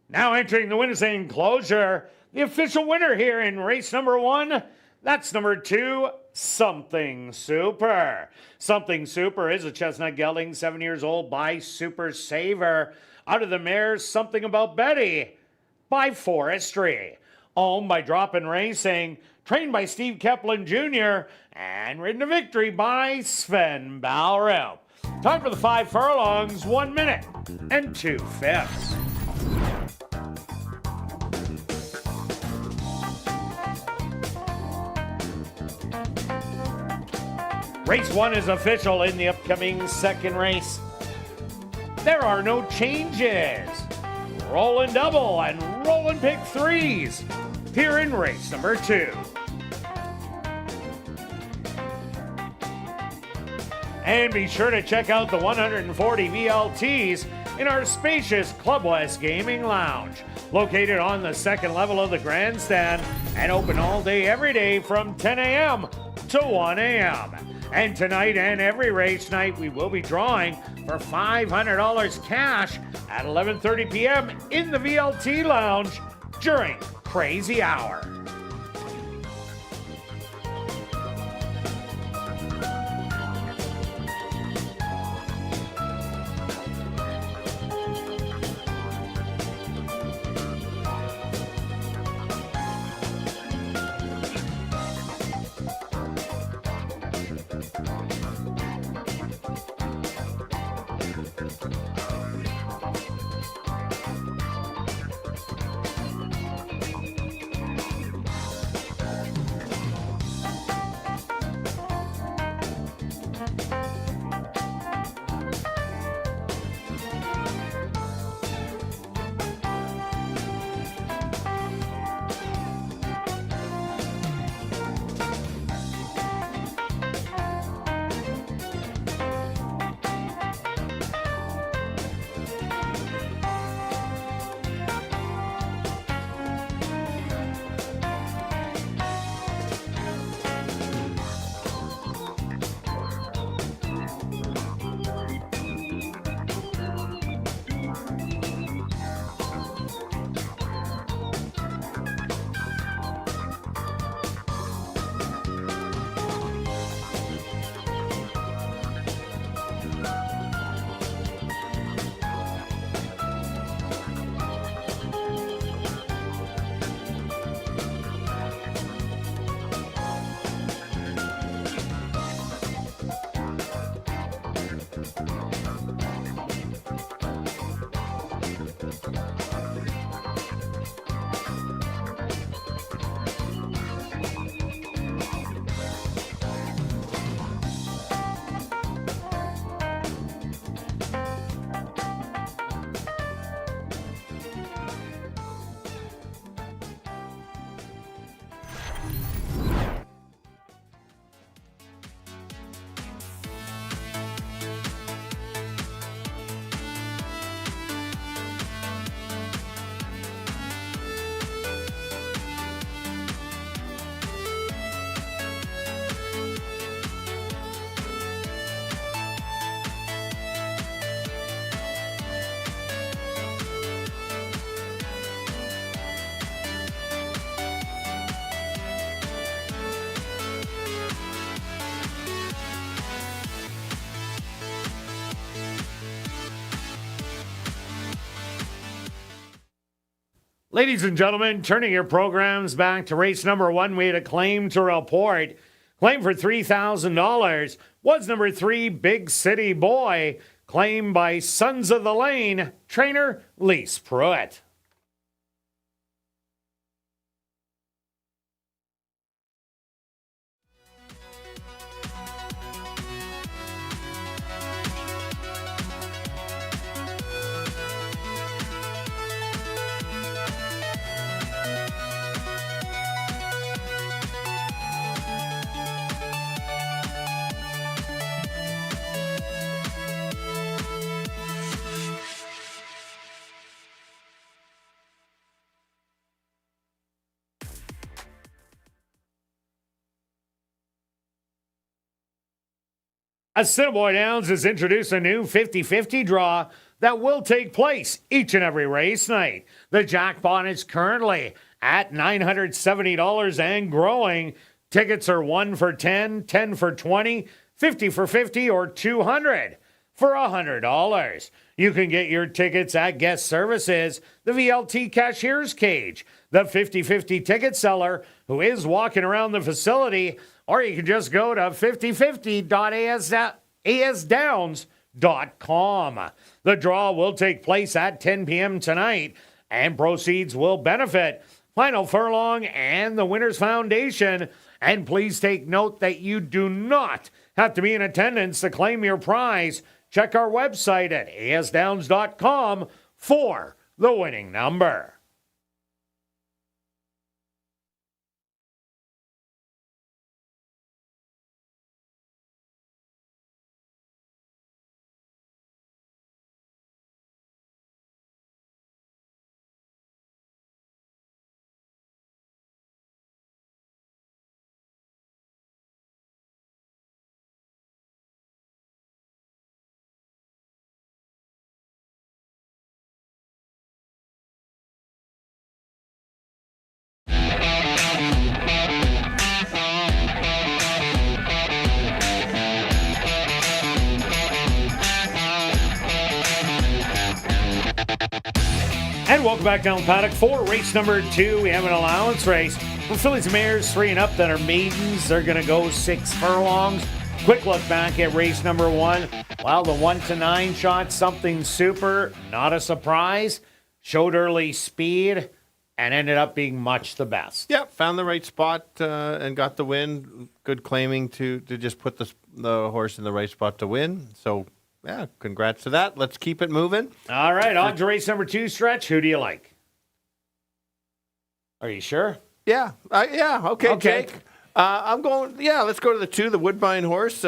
Now entering the winner's enclosure, the official winner here in race number 1, that's number 2, Something Super. Something Super is a chestnut gelding, 7 years old, by Super Saver. Out of the mares, Something About Betty by Forestry. Owned by Drop-In Racing, trained by Steve Keplin Jr., and ridden to victory by Sven Balrem. Time for the 5 furlongs, 1 minute and 2/5. Race 1 is official in the upcoming second race. There are no changes. Rolling double and rolling pick 3s here in race number 2. And be sure to check out the 140 VLTs in our spacious Club West Gaming Lounge, located on the second level of the grandstand and open all day every day from 10 a.m. to 1 a.m. And tonight and every race night, we will be drawing for $500 cash at 11:30 p.m. in the VLT Lounge during Crazy Hour. Ladies and gentlemen, turning your programs back to race number 1, we had a claim to report. Claim for $3,000 was number 3, Big City Boy, claimed by Sons of the Lane, trainer Lise Pruitt. Assiniboia Downs has introduced a new 50-50 draw that will take place each and every race night. The jackpot is currently at $970 and growing. Tickets are 1 for 10, 10 for 20, 50 for 50, or 200 for $100. You can get your tickets at Guest Services, the VLT Cashier's Cage, the 50-50 ticket seller who is walking around the facility, or you can just go to 5050.asdowns.com. The draw will take place at 10 p.m. tonight, and proceeds will benefit Final Furlong and the Winners Foundation. And please take note that you do not have to be in attendance to claim your prize. Check our website at asdowns.com for the winning number. And welcome back down the paddock for race number 2. We have an allowance race for fillies and mares 3 and up that are maidens. They're going to go 6 furlongs. Quick look back at race number 1. Well, the 1 to 9 shot, something super, not a surprise. Showed early speed and ended up being much the best. Yeah, found the right spot and got the win. Good claiming to just put the horse in the right spot to win. So, yeah, congrats to that. Let's keep it moving. All right, on to race number 2, Stretch. Who do you like? Are you sure? Yeah, okay, Jake. I'm going, let's go to the 2, the Woodbine horse.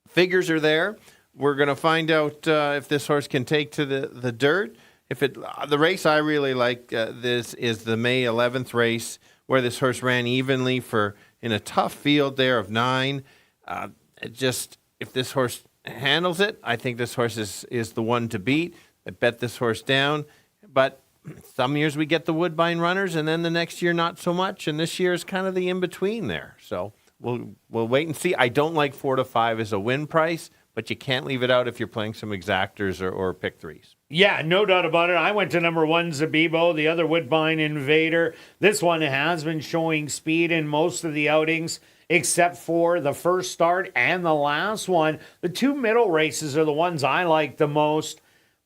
Figures are there. We're going to find out if this horse can take to the dirt. The race I really like, this is the May 11th race where this horse ran evenly in a tough field there of 9. If this horse handles it, I think this horse is the one to beat. I bet this horse down, but some years we get the Woodbine runners, and then the next year not so much, and this year is kind of the in-between there. So we'll wait and see. I don't like 4 to 5 as a win price, but you can't leave it out if you're playing some exactors or pick 3s. Yeah, no doubt about it. I went to number 1, Zabibo, the other Woodbine Invader. This one has been showing speed in most of the outings, except for the first start and the last one. The 2 middle races are the ones I like the most.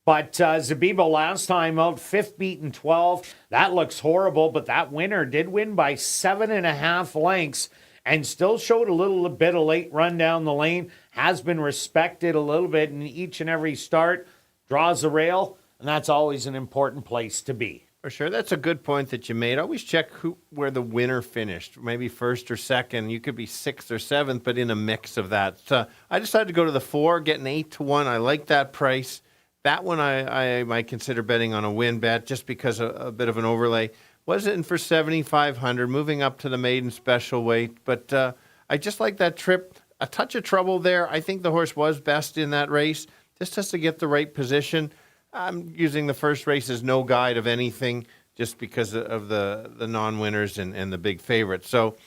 But Zabibo last time out, 5th beaten 12. That looks horrible, but that winner did win by 7.5 lengths and still showed a little bit of late run down the lane. Has been respected a little bit in each and every start. Draws the rail, and that's always an important place to be. For sure. That's a good point that you made. Always check where the winner finished. Maybe 1st or 2nd. You could be 6th or 7th, but in a mix of that. So I decided to go to the 4, getting 8 to 1. I like that price. That one I might consider betting on a win bet just because a bit of an overlay. Was it in for 7,500, moving up to the maiden special weight. But I just like that trip. A touch of trouble there. I think the horse was best in that race. Just has to get the right position. I'm using the first race as no guide of anything just because of the non-winners and the big favorites. So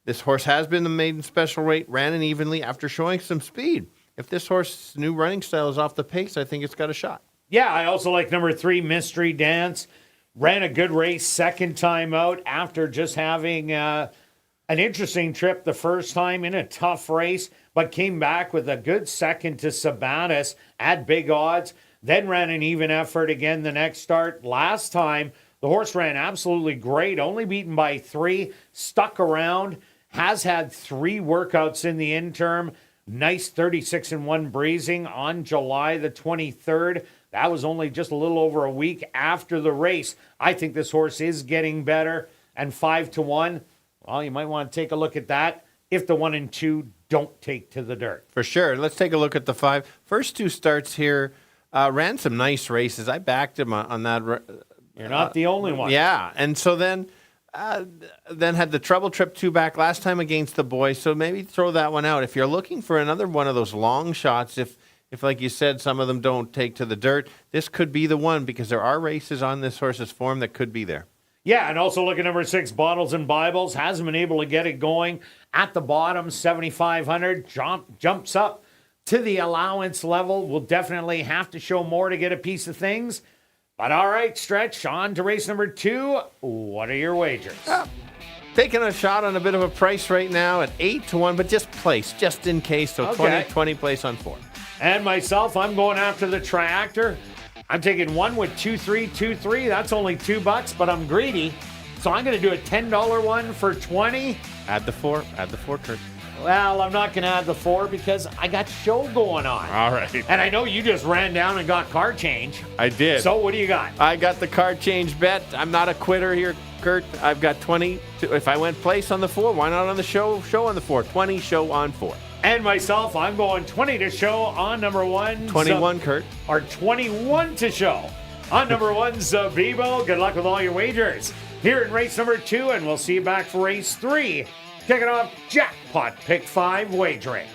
this horse has been the maiden special weight, ran it evenly after showing some speed. If this horse's new running style is off the pace, I think it's got a shot. Yeah, I also like number 3, Mystery Dance. Ran a good race second time out after just having an interesting trip the first time in a tough race, but came back with a good second to Sabatis at big odds. Then ran an even effort again the next start. Last time, the horse ran absolutely great, only beaten by 3, stuck around, has had 3 workouts in the interim. Nice 36-1 breezing on July the 23rd. That was only just a little over a week after the race. I think this horse is getting better. And 5 to 1, well, you might want to take a look at that if the 1 and 2 don't take to the dirt. For sure. Let's take a look at the 5. First 2 starts here. Ran some nice races. I backed him on that. You're not the only one. Yeah. And so then had the trouble trip 2 back last time against the boys. So maybe throw that one out. If you're looking for another one of those long shots, if like you said, some of them don't take to the dirt, this could be the one because there are races on this horse's form that could be there. Yeah, and also look at number 6, Bottles and Bibles. Hasn't been able to get it going. At the bottom, 7,500. Jumps up to the allowance level. Will definitely have to show more to get a piece of things. But all right, Stretch, on to race number 2. What are your wagers? Taking a shot on a bit of a price right now at 8 to 1, but just place, just in case. So Okay. 20 place on 4. And myself, I'm going after the Triactor. I'm taking 1 with 2-3-2-3. That's only $2, but I'm greedy. So I'm going to do a $10 one for 20. Add the 4, Kurt. Well, I'm not going to add the 4 because I got show going on. All right. And I know you just ran down and got car change. I did. So what do you got? I got the card change bet. I'm not a quitter here, Kurt. I've got 20. If I went place on the 4, why not on the show on the 4? 20 show on 4. And myself, I'm going 20 to show on number 1. 21, Kurt. Or 21 to show on number 1, Zabibo. Good luck with all your wagers here in race number 2, and we'll see you back for race 3. Kicking off Jackpot Pick 5 wagering.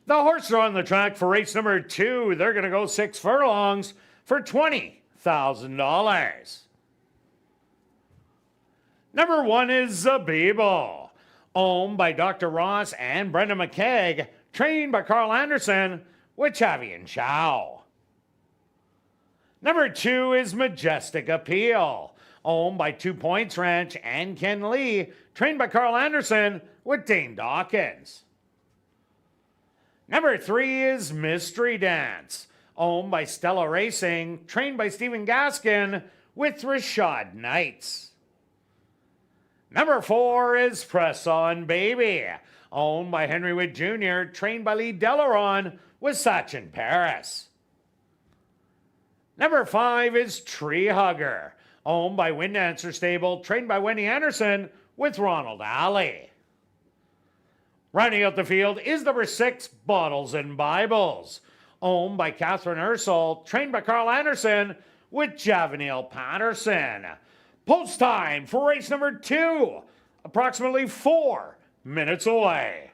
The horses are on the track for race number 2. They're going to go 6 furlongs for $20,000. Number 1 is Zabibo, owned by Dr. Ross and Brenda McKeag, trained by Carl Anderson with Chavi and Chow. Number 2 is Majestic Appeal, owned by 2 Points Ranch and Ken Lee, trained by Carl Anderson with Dane Dawkins. Number 3 is Mystery Dance, owned by Stella Racing, trained by Stephen Gaskin with Rashad Knights. Number 4 is Press On Baby, owned by Henry Witt Jr., trained by Lee Delaron with Sachin Paris. Number 5 is Tree Hugger, owned by Wind Dancer Stable, trained by Wendy Anderson with Ronald Alley. Rounding out the field is number 6, Bottles and Bibles, owned by Catherine Ursel, trained by Carl Anderson with Javanil Patterson. Post time for race number 2, approximately 4 minutes away.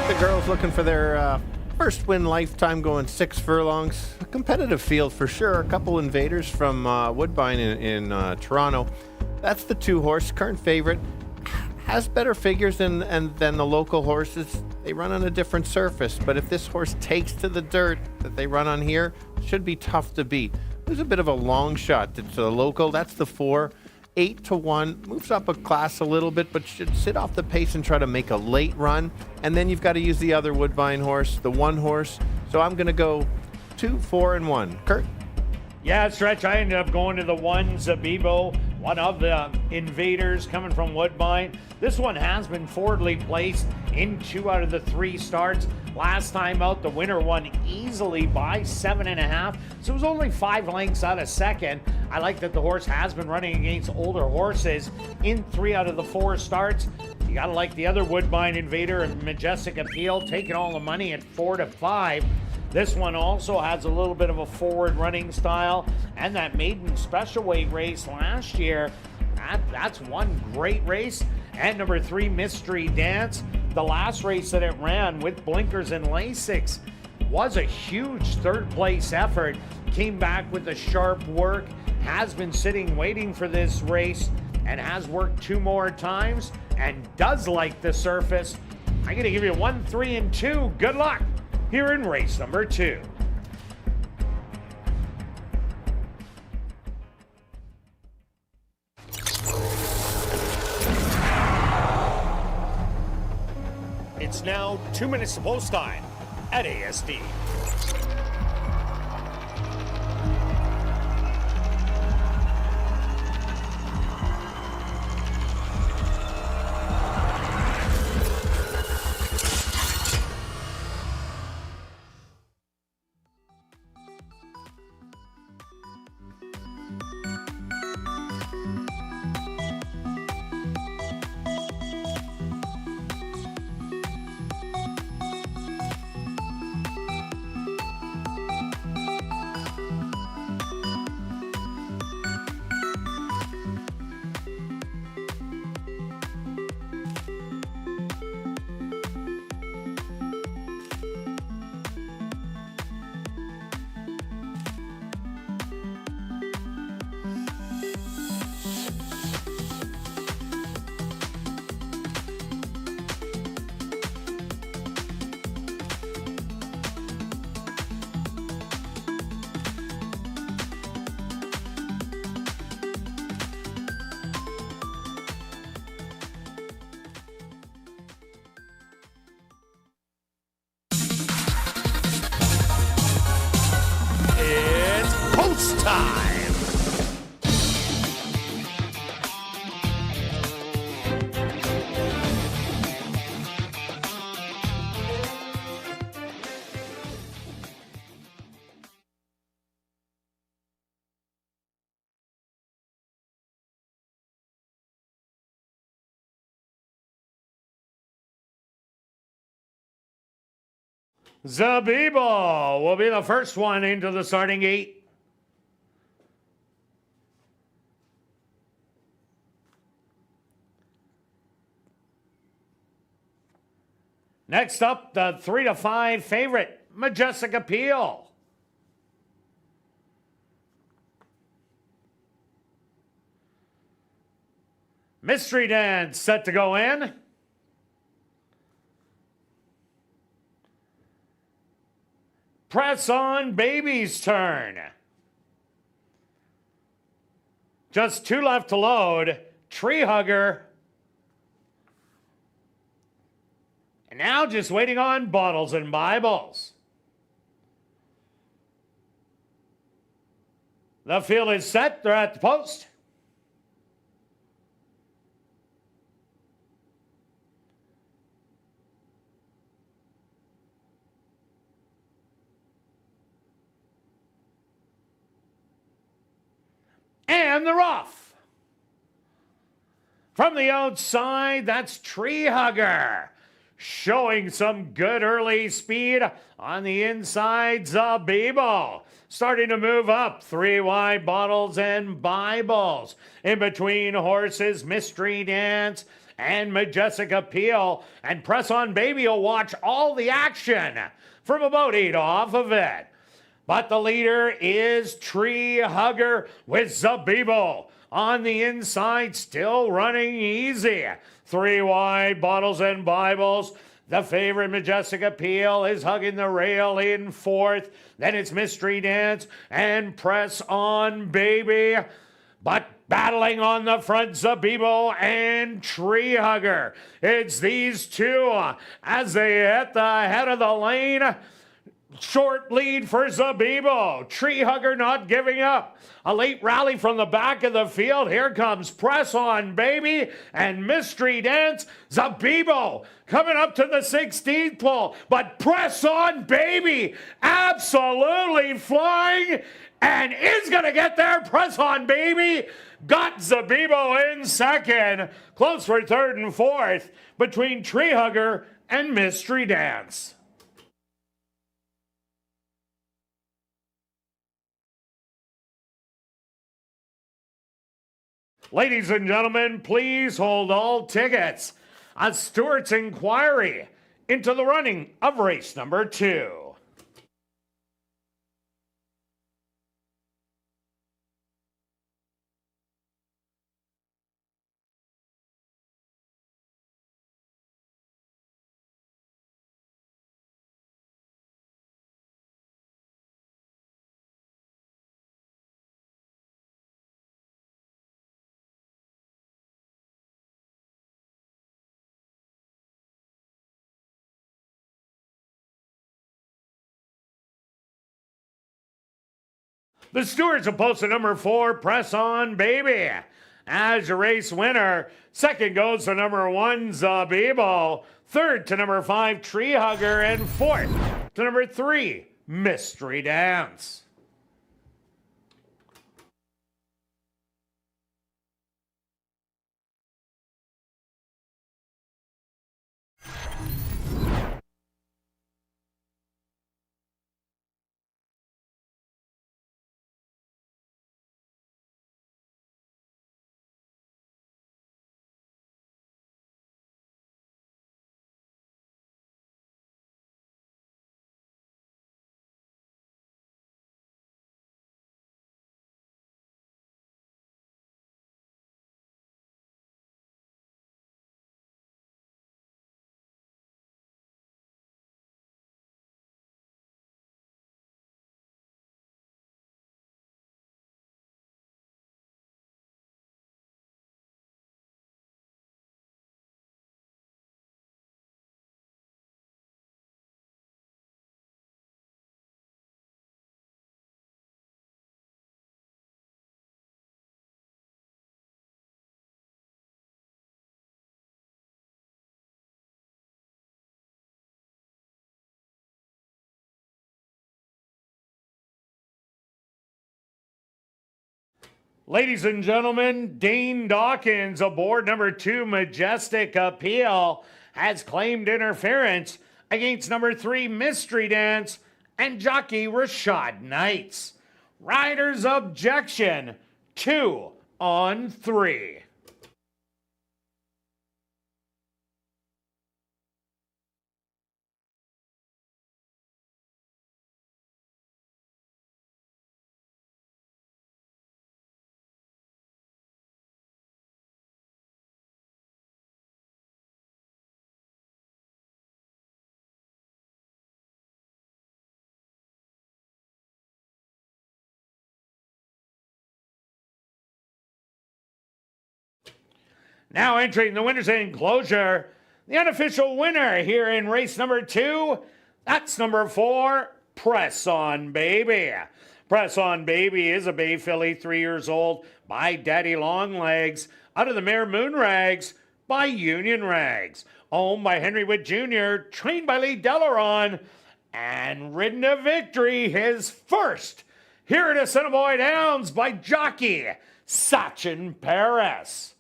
The girls looking for their first win lifetime, going 6 furlongs. A competitive field for sure. A couple invaders from Woodbine in Toronto. That's the 2 horse, current favorite. Has better figures than the local horses. They run on a different surface, but if this horse takes to the dirt that they run on here, it should be tough to beat. There's a bit of a long shot. It's a local. That's the 4. 8-1, moves up a class a little bit, but should sit off the pace and try to make a late run. And then you've got to use the other Woodbine horse, the 1 horse. So I'm going to go 2, 4, and 1. Kirt? Yeah, Stretch, I ended up going to the 1, Zabibo, one of the invaders coming from Woodbine. This one has been forwardly placed in 2 out of the 3 starts. Last time out, the winner won easily by 7.5, so it was only 5 lengths out of second. I like that the horse has been running against older horses in 3 out of the 4 starts. You gotta like the other Woodbine invader and Majestic Appeal, taking all the money at 4-5. This one also has a little bit of a forward running style, and that maiden special weight race last year, that's one great race. And number 3, Mystery Dance. The last race that it ran with blinkers and Lasix was a huge third place effort. Came back with the sharp work, has been sitting waiting for this race, and has worked 2 more times and does like the surface. I'm going to give you 1, 3, and 2. Good luck here in race number 2. It's now 2 minutes to post time at ASD. It's post time. Zabibo will be the first one into the starting gate. Next up, the 3 to 5 favorite, Majestic Appeal. Mystery Dance set to go in. Press on Baby's turn. Just 2 left to load. Tree Hugger. And now just waiting on Bottles and Bibles. The field is set. They're at the post. And they're off. From the outside, that's Tree Hugger. Showing some good early speed on the inside. Zabibo starting to move up. 3 wide, Bottles and Bibles. In between horses, Mystery Dance and Majestic Appeal. And Press on Baby will watch all the action from about 8 off of it. But the leader is Tree Hugger with Zabibo on the inside, still running easy. 3 wide, Bottles and Bibles. The favorite, Majestic Appeal, is hugging the rail in 4th. Then it's Mystery Dance and Press on Baby. But battling on the front, Zabibo and Tree Hugger. It's these two as they hit the head of the lane. Short lead for Zabibo. Tree Hugger not giving up. A late rally from the back of the field. Here comes Press on Baby and Mystery Dance. Zabibo coming up to the 16th pole. But Press on Baby absolutely flying and is going to get there. Press on Baby got Zabibo in second. Close for 3rd and 4th between Tree Hugger and Mystery Dance. Ladies and gentlemen, please hold all tickets. A Stewart's inquiry into the running of race number 2. The Stewards have posted number 4, Press On Baby, as your race winner. Second goes to number 1, Zabibo. Third to number 5, Tree Hugger. And fourth to number 3, Mystery Dance. Ladies and gentlemen, Dane Dawkins aboard number 2, Majestic Appeal, has claimed interference against number 3, Mystery Dance, and jockey Rashad Knights. Riders objection, 2 on 3. Now entering the winner's enclosure, the unofficial winner here in race number 2, that's number 4, Press On Baby. Press On Baby is a bay filly, 3 years old, by Daddy Longlegs, out of the mare Moonrags, by Union Rags, owned by Henry Witt Jr., trained by Lee Delaron, and ridden to victory, his first here at Assiniboia Downs by jockey Sachin Paris.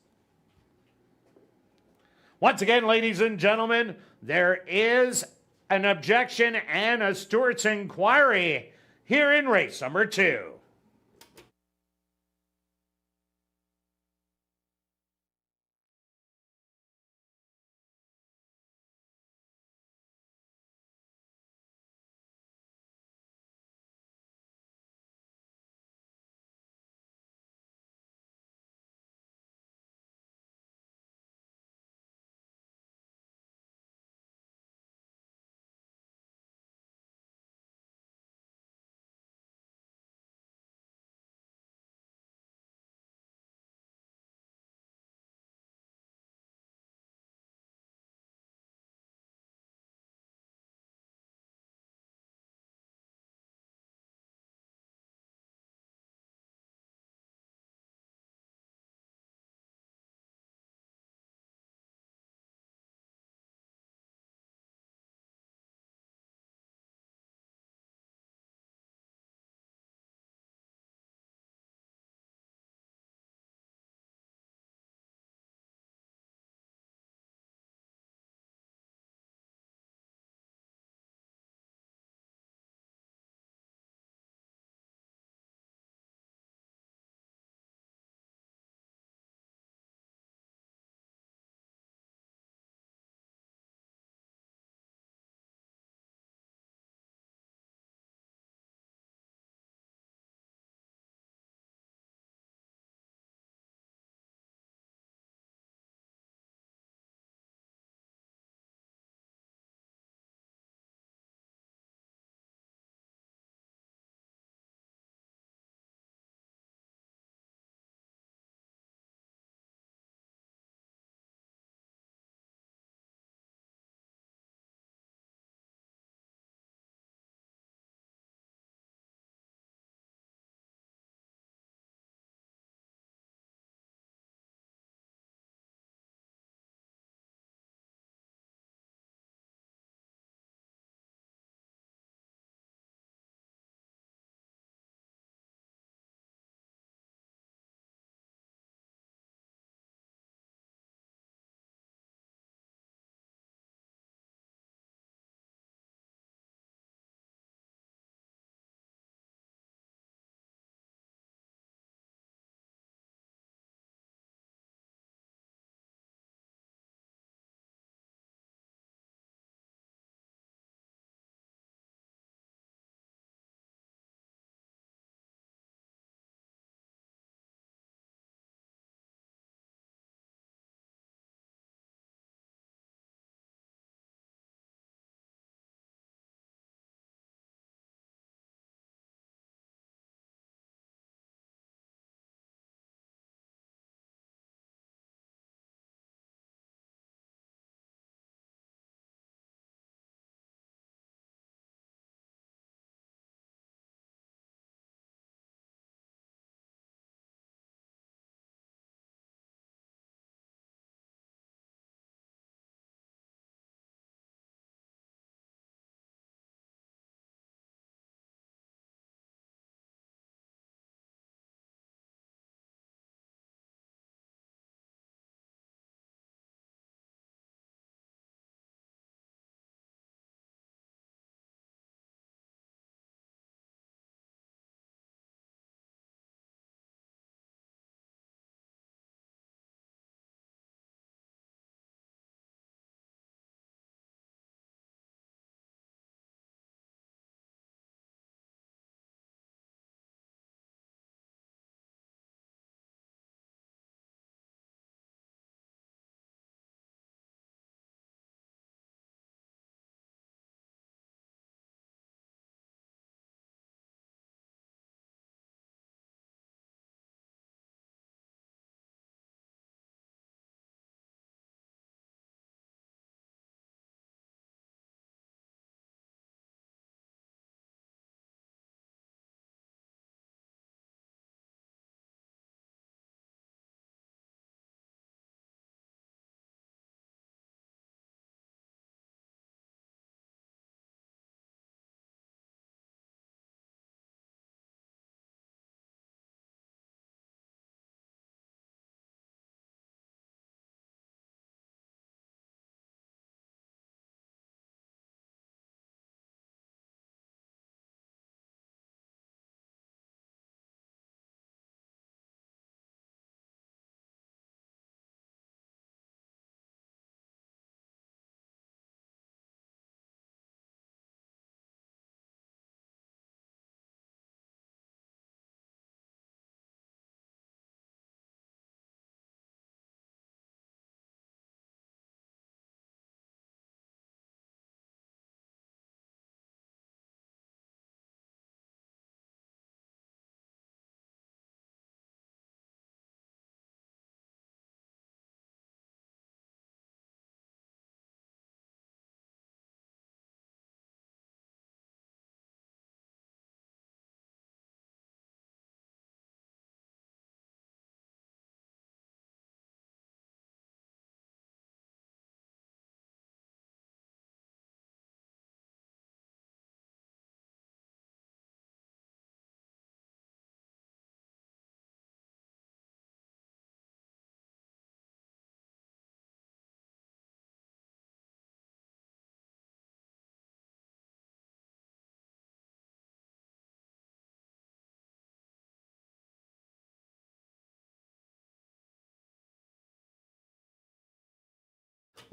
Once again, ladies and gentlemen, there is an objection and a Stewart's inquiry here in race number 2.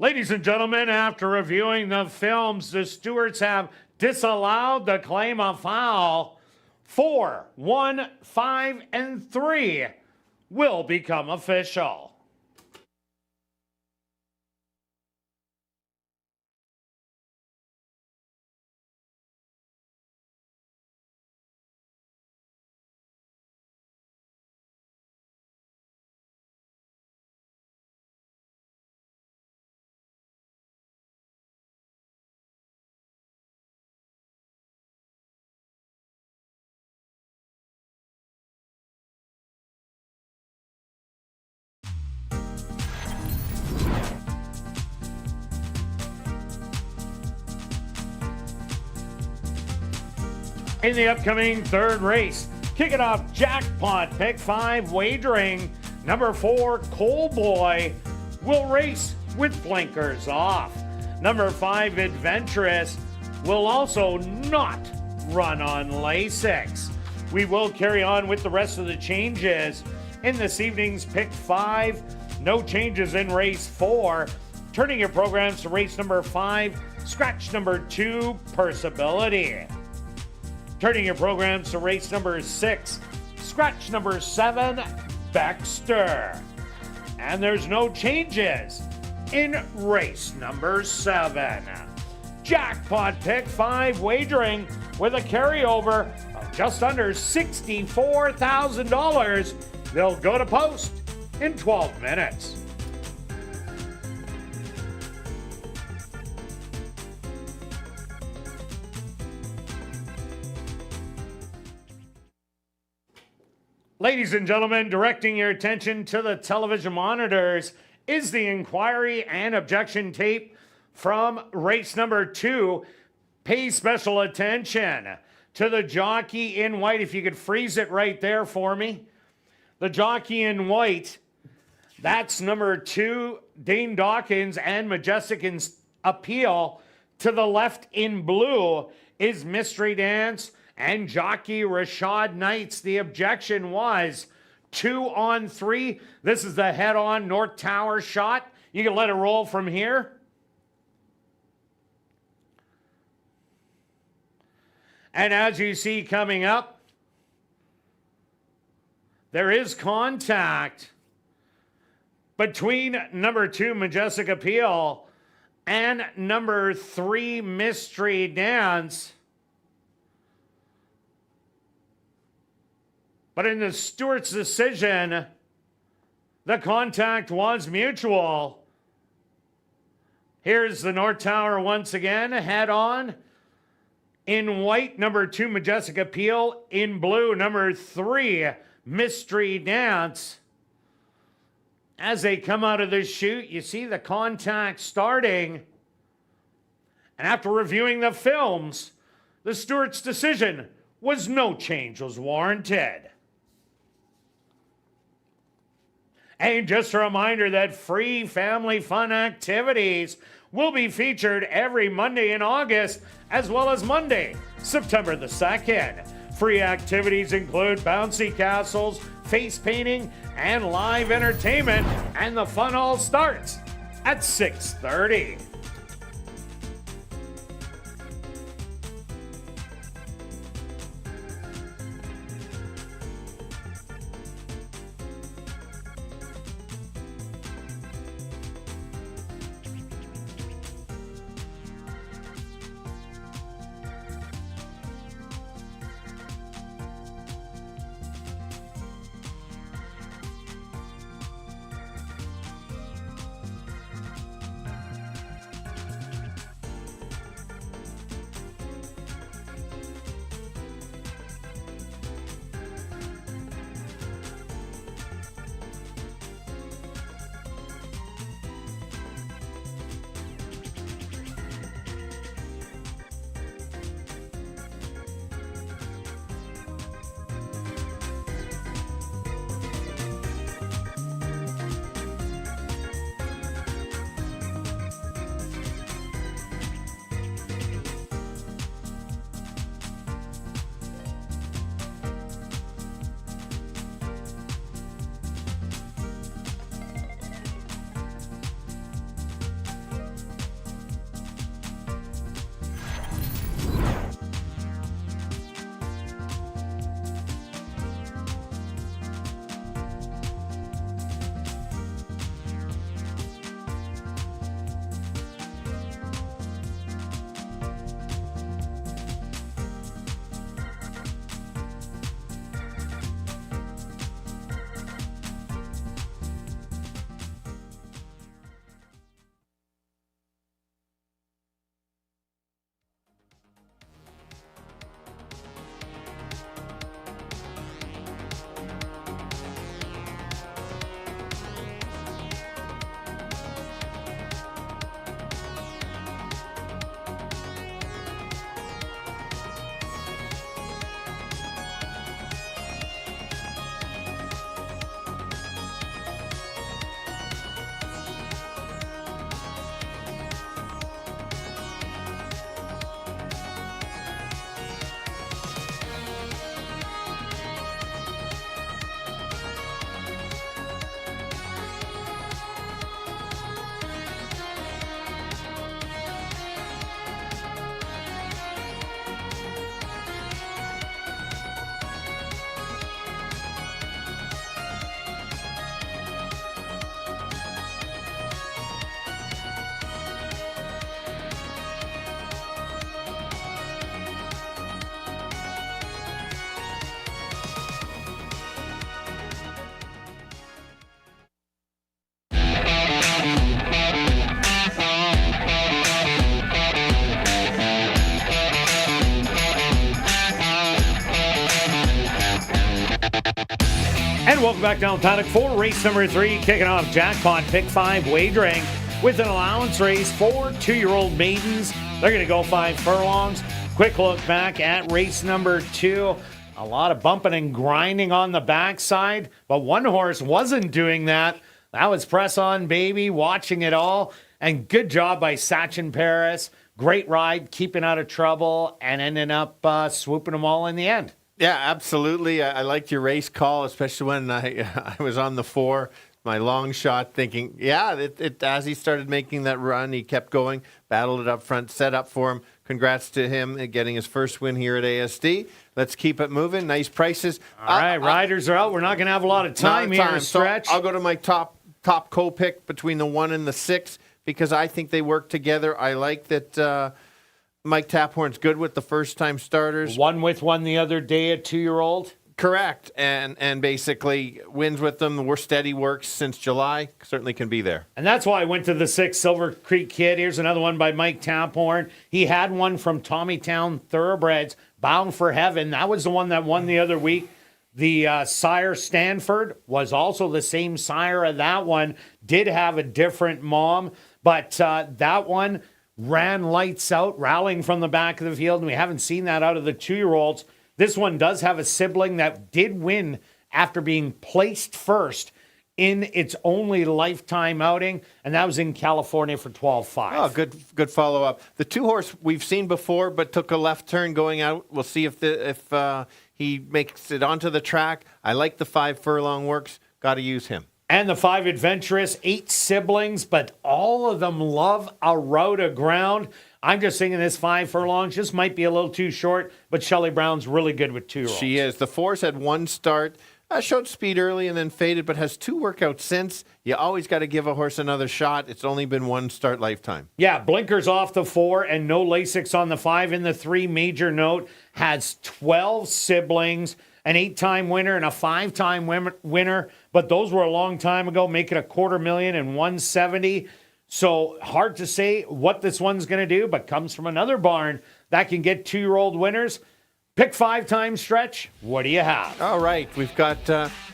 Ladies and gentlemen, after reviewing the films, the stewards have disallowed the claim of foul. 4, 1, 5, and 3 will become official. In the upcoming third race, kick it off jackpot pick 5 wagering. Number 4 Coal Boy will race with blinkers off. Number 5 Adventurous will also not run on Lasix. We will carry on with the rest of the changes in this evening's pick 5. No changes in race 4. Turning your programs to race number 5, scratch number 2 Percibility. Turning your programs to race number 6, scratch number 7, Baxter. And there's no changes in race number 7. Jackpot pick 5 wagering with a carryover of just under $64,000. They'll go to post in 12 minutes. Ladies and gentlemen, directing your attention to the television monitors is the inquiry and objection tape from race number 2. Pay special attention to the jockey in white. If you could freeze it right there for me. The jockey in white, that's number 2, Dane Dawkins, and Majestic Appeal. To the left in blue is Mystery Dance and jockey Rashad Knights. The objection was 2 on 3. This is the head-on North Tower shot. You can let it roll from here. And as you see coming up, there is contact between number 2 Majestic Appeal and number 3 Mystery Dance. But in the stewart's decision, the contact was mutual. Here's the North Tower once again, head on. In white, number 2, Majestic Appeal. In blue, number 3, Mystery Dance. As they come out of the chute, you see the contact starting. And after reviewing the films, the stewart's decision was no change was warranted. And just a reminder that free family fun activities will be featured every Monday in August, as well as Monday, September the 2nd. Free activities include bouncy castles, face painting, and live entertainment, and the fun all starts at 6:30. And welcome back down Paddock 4, race number 3, kicking off jackpot pick 5 wagering with an allowance race for 2-year-old maidens. They're going to go 5 furlongs. Quick look back at race number 2. A lot of bumping and grinding on the backside, but one horse wasn't doing that. That was Press On Baby, watching it all. And good job by Sachin Paris. Great ride, keeping out of trouble, and ending up swooping them all in the end. Yeah, absolutely. I liked your race call, especially when I was on the 4, my long shot, thinking, as he started making that run, he kept going, battled it up front, set up for him. Congrats to him getting his first win here at ASD. Let's keep it moving. Nice prices. All right, riders are out. We're not going to have a lot of time here to stretch. So I'll go to my top co-pick between the 1 and the 6 because I think they work together. I like that Mike Taphorn's good with the first-time starters. One with one the other day, a 2-year-old. Correct, and basically wins with them. The steady works since July. Certainly can be there. And that's why I went to the 6 Silver Creek Kid. Here's another one by Mike Taphorn. He had one from Tommytown Thoroughbreds, Bound for Heaven. That was the one that won the other week. The sire Stanford was also the same sire of that one. Did have a different mom, but that one ran lights out, rallying from the back of the field, and we haven't seen that out of the 2-year-olds. This one does have a sibling that did win after being placed first in its only lifetime outing, and that was in California for 12-5. Oh, good follow-up. The 2-horse we've seen before, but took a left turn going out. We'll see if he makes it onto the track. I like the 5 furlong works. Got to use him. And the 5 Adventurous, 8 siblings, but all of them love a route of ground. I'm just thinking this 5 furlongs just might be a little too short, but Shelley Brown's really good with 2-year-olds. She is. The 4's had 1 start, showed speed early and then faded, but has 2 workouts since. You always got to give a horse another shot. It's only been 1 start lifetime. Yeah, blinkers off the 4 and no Lasix on the 5. In the 3, Major Note has 12 siblings, an 8-time winner and a 5-time winner, but those were a long time ago, making $250,000 and 170. So hard to say what this one's going to do, but comes from another barn that can get 2-year-old winners. Pick 5-time stretch. What do you have? All right. We've got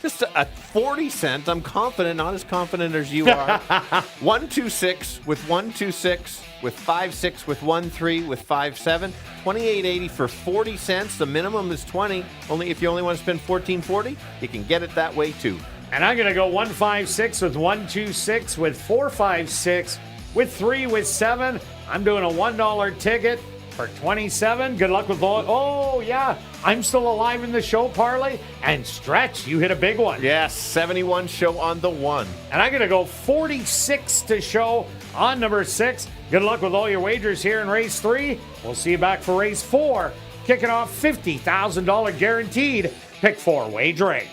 just a 40 cent. I'm confident, not as confident as you are. 1-2-6 with 1-2-6 with 5-6 with 1-3 with 5-7. $28.80 for 40 cents. The minimum is 20. If you only want to spend $14.40, you can get it that way too. And I'm going to go 1-5-6 with 1-2-6 with 4-5-6 with 3 with 7. I'm doing a $1 ticket for 27. Good luck with all. Oh, yeah. I'm still alive in the show parlay. And stretch, you hit a big one. Yes, 71 show on the 1. And I'm going to go 46 to show on number 6. Good luck with all your wagers here in race 3. We'll see you back for race 4. Kicking off $50,000 guaranteed. Pick 4 wagering.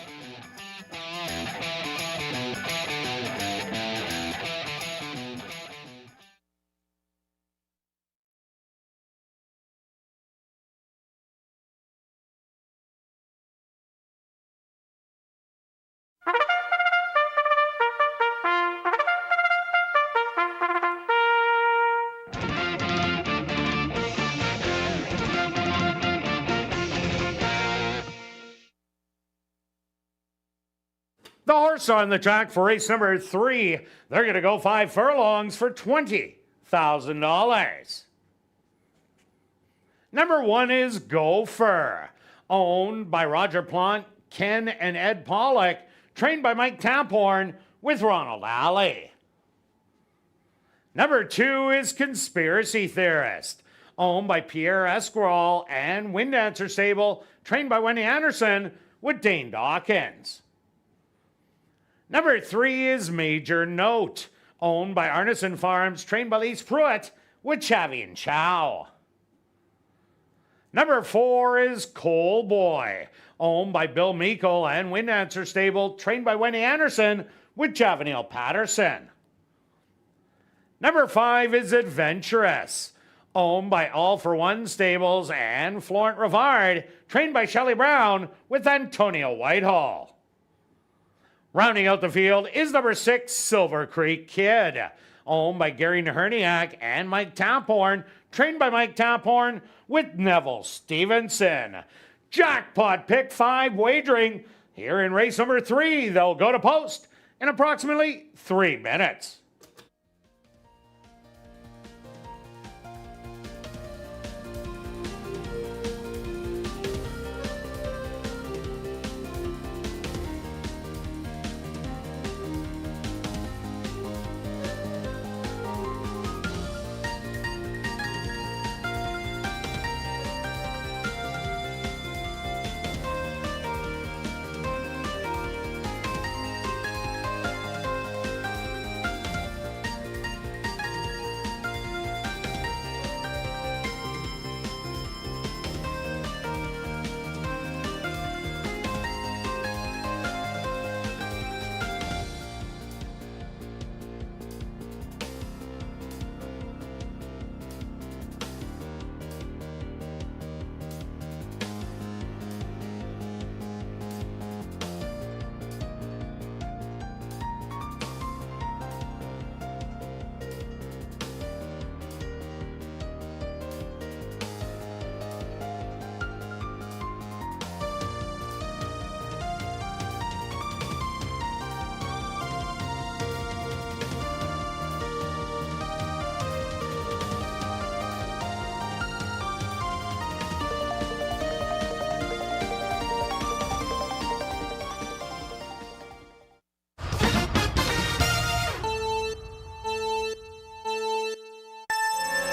The horse on the track for race number 3. They're going to go 5 furlongs for $20,000. Number 1 is Gopher, owned by Roger Plant, Ken and Ed Pollock, trained by Mike Taphorn with Ronald Alley. Number 2 is Conspiracy Theorist, owned by Pierre Esquirol and Wind Dancer Stable, trained by Wendy Anderson with Dane Dawkins. Number 3 is Major Note, owned by Arneson Farms, trained by Lise Pruitt with Chavi and Chow. Number 4 is Coal Boy, owned by Bill Meikle and Wind Dancer Stable, trained by Wendy Anderson with Javanil Patterson. Number 5 is Adventurous, owned by All for One Stables and Florent Rivard, trained by Shelley Brown with Antonio Whitehall. Rounding out the field is number 6, Silver Creek Kid, owned by Gary Naherniak and Mike Taphorn, trained by Mike Taphorn with Neville Stevenson. Jackpot pick 5 wagering. Here in race number 3, they'll go to post in approximately 3 minutes.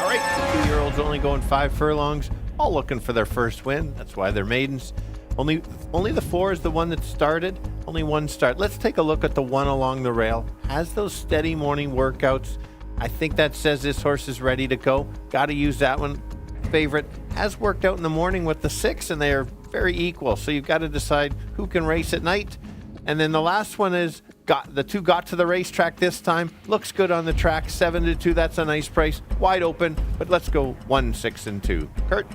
All right, the 2-year-olds only going 5 furlongs, all looking for their first win. That's why they're maidens. Only the 4 is the one that started. Only one start. Let's take a look at the one along the rail. Has those steady morning workouts. I think that says this horse is ready to go. Got to use that one. Favorite has worked out in the morning with the 6, and they are very equal. So you've got to decide who can race at night. And then the last one is the 2 got to the racetrack this time. Looks good on the track. 7-2. That's a nice price. Wide open. But let's go 1, 6, and 2. Kirt.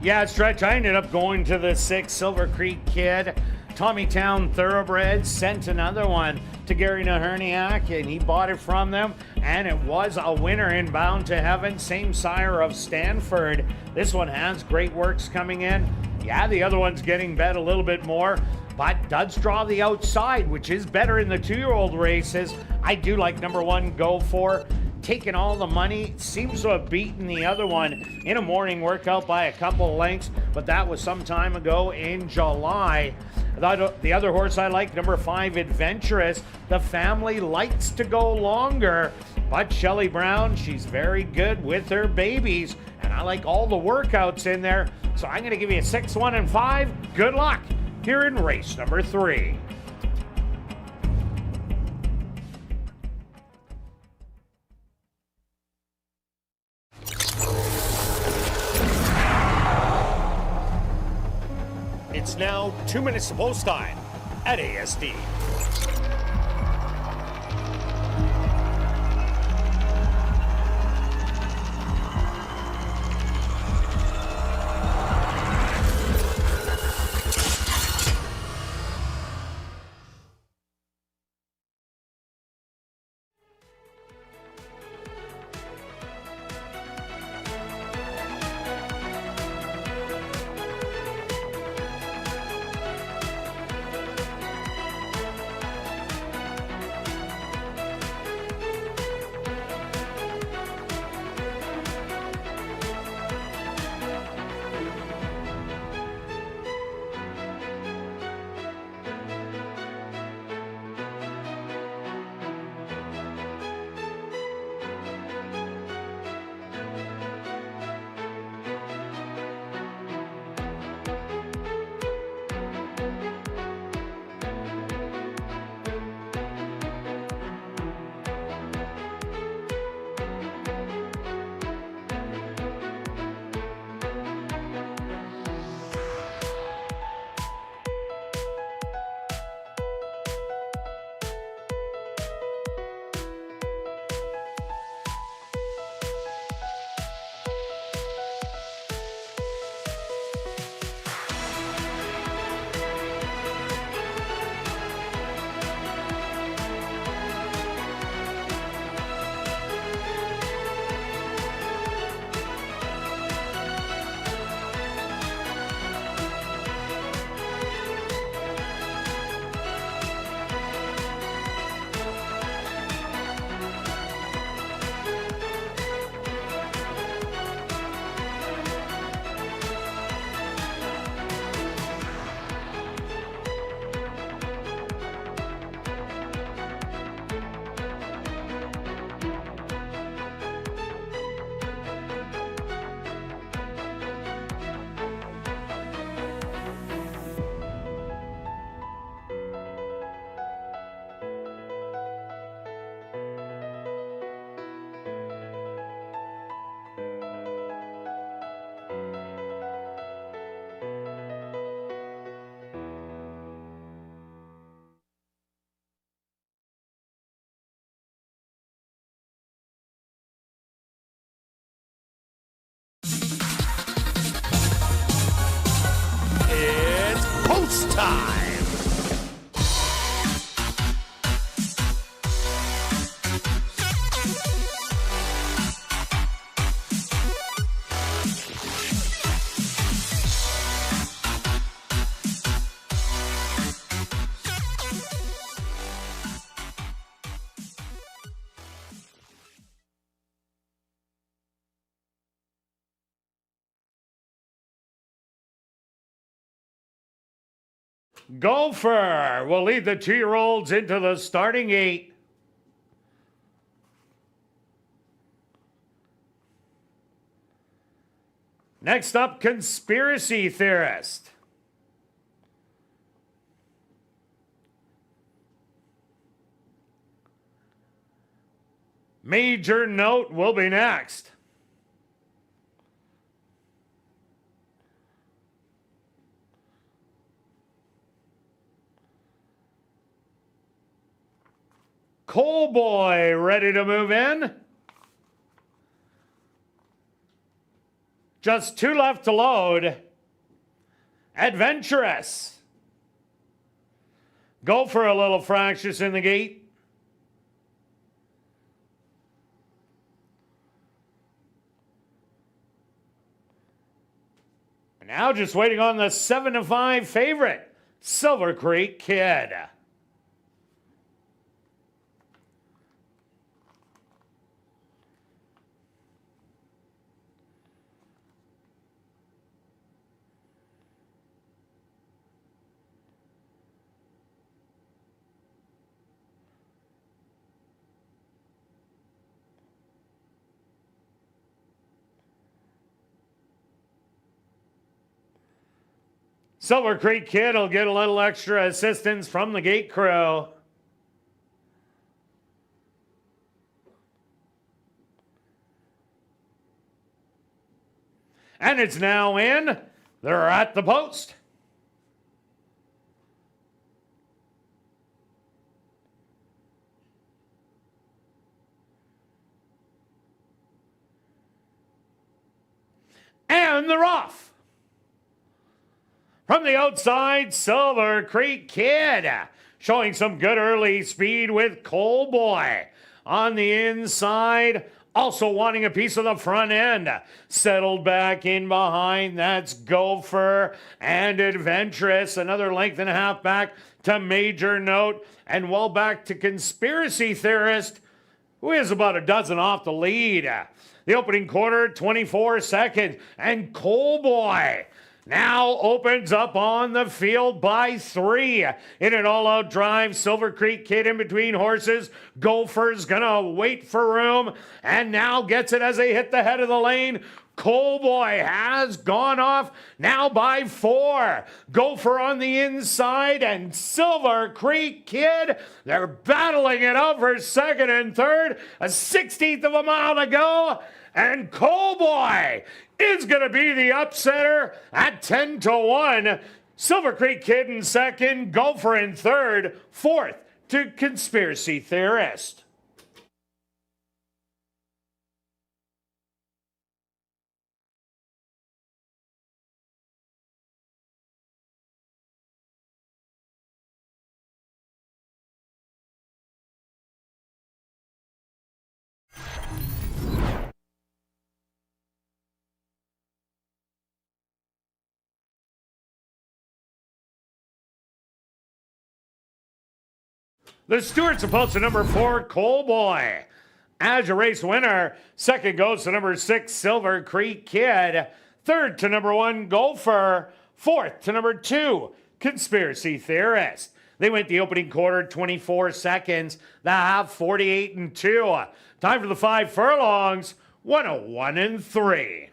Yeah, Stretch, I ended up going to the 6 Silver Creek Kid. Tommytown Thoroughbred sent another one to Gary Naherniak, and he bought it from them, and it was a winner in Bound to Heaven. Same sire of Stanford. This one has great works coming in. Yeah, the other one's getting bet a little bit more, but does draw the outside, which is better in the 2-year-old races. I do like number 1, Go For. Taking all the money, seems to have beaten the other one in a morning workout by a couple of lengths, but that was some time ago in July. The other horse I like, number 5, Adventurous. The family likes to go longer, but Shelley Brown, she's very good with her babies, and I like all the workouts in there, so I'm going to give you a 6, 1, and 5. Good luck here in race number 3. It's now 2 minutes to post time at ASD. Gopher will lead the 2-year-olds into the starting gate. Next up, Conspiracy Theorist. Major Note will be next. Coal Boy ready to move in. Just 2 left to load. Adventurous. Go for a little fractious in the gate. And now just waiting on the 7-5 favorite, Silver Creek Kid. Silver Creek Kid will get a little extra assistance from the gate crew. And it's now in. They're at the post. And they're off. From the outside, Silver Creek Kid showing some good early speed with Coal Boy. On the inside, also wanting a piece of the front end. Settled back in behind, that's Gopher and Adventurous. Another length and a half back to Major Note. And well back to Conspiracy Theorist, who is about a dozen off the lead. The opening quarter, 24 seconds. And Coal Boy now opens up on the field by 3. In an all-out drive, Silver Creek Kid in between horses. Gopher's gonna wait for room and now gets it as they hit the head of the lane. Coal Boy has gone off now by 4. Gopher on the inside and Silver Creek Kid, they're battling it out for second and third. A 16th of a mile to go. And Coal Boy is going to be the upsetter at 10-1. Silver Creek Kid in second, Gopher in third, fourth to Conspiracy Theorist. The Stewart's opposed to number 4, Coal Boy. As your race winner, second goes to number 6, Silver Creek Kid. Third to number 1, Gopher. Fourth to number 2, Conspiracy Theorist. They went the opening quarter, 24 seconds. The half, 48-2. Time for the 5 furlongs, 101-3.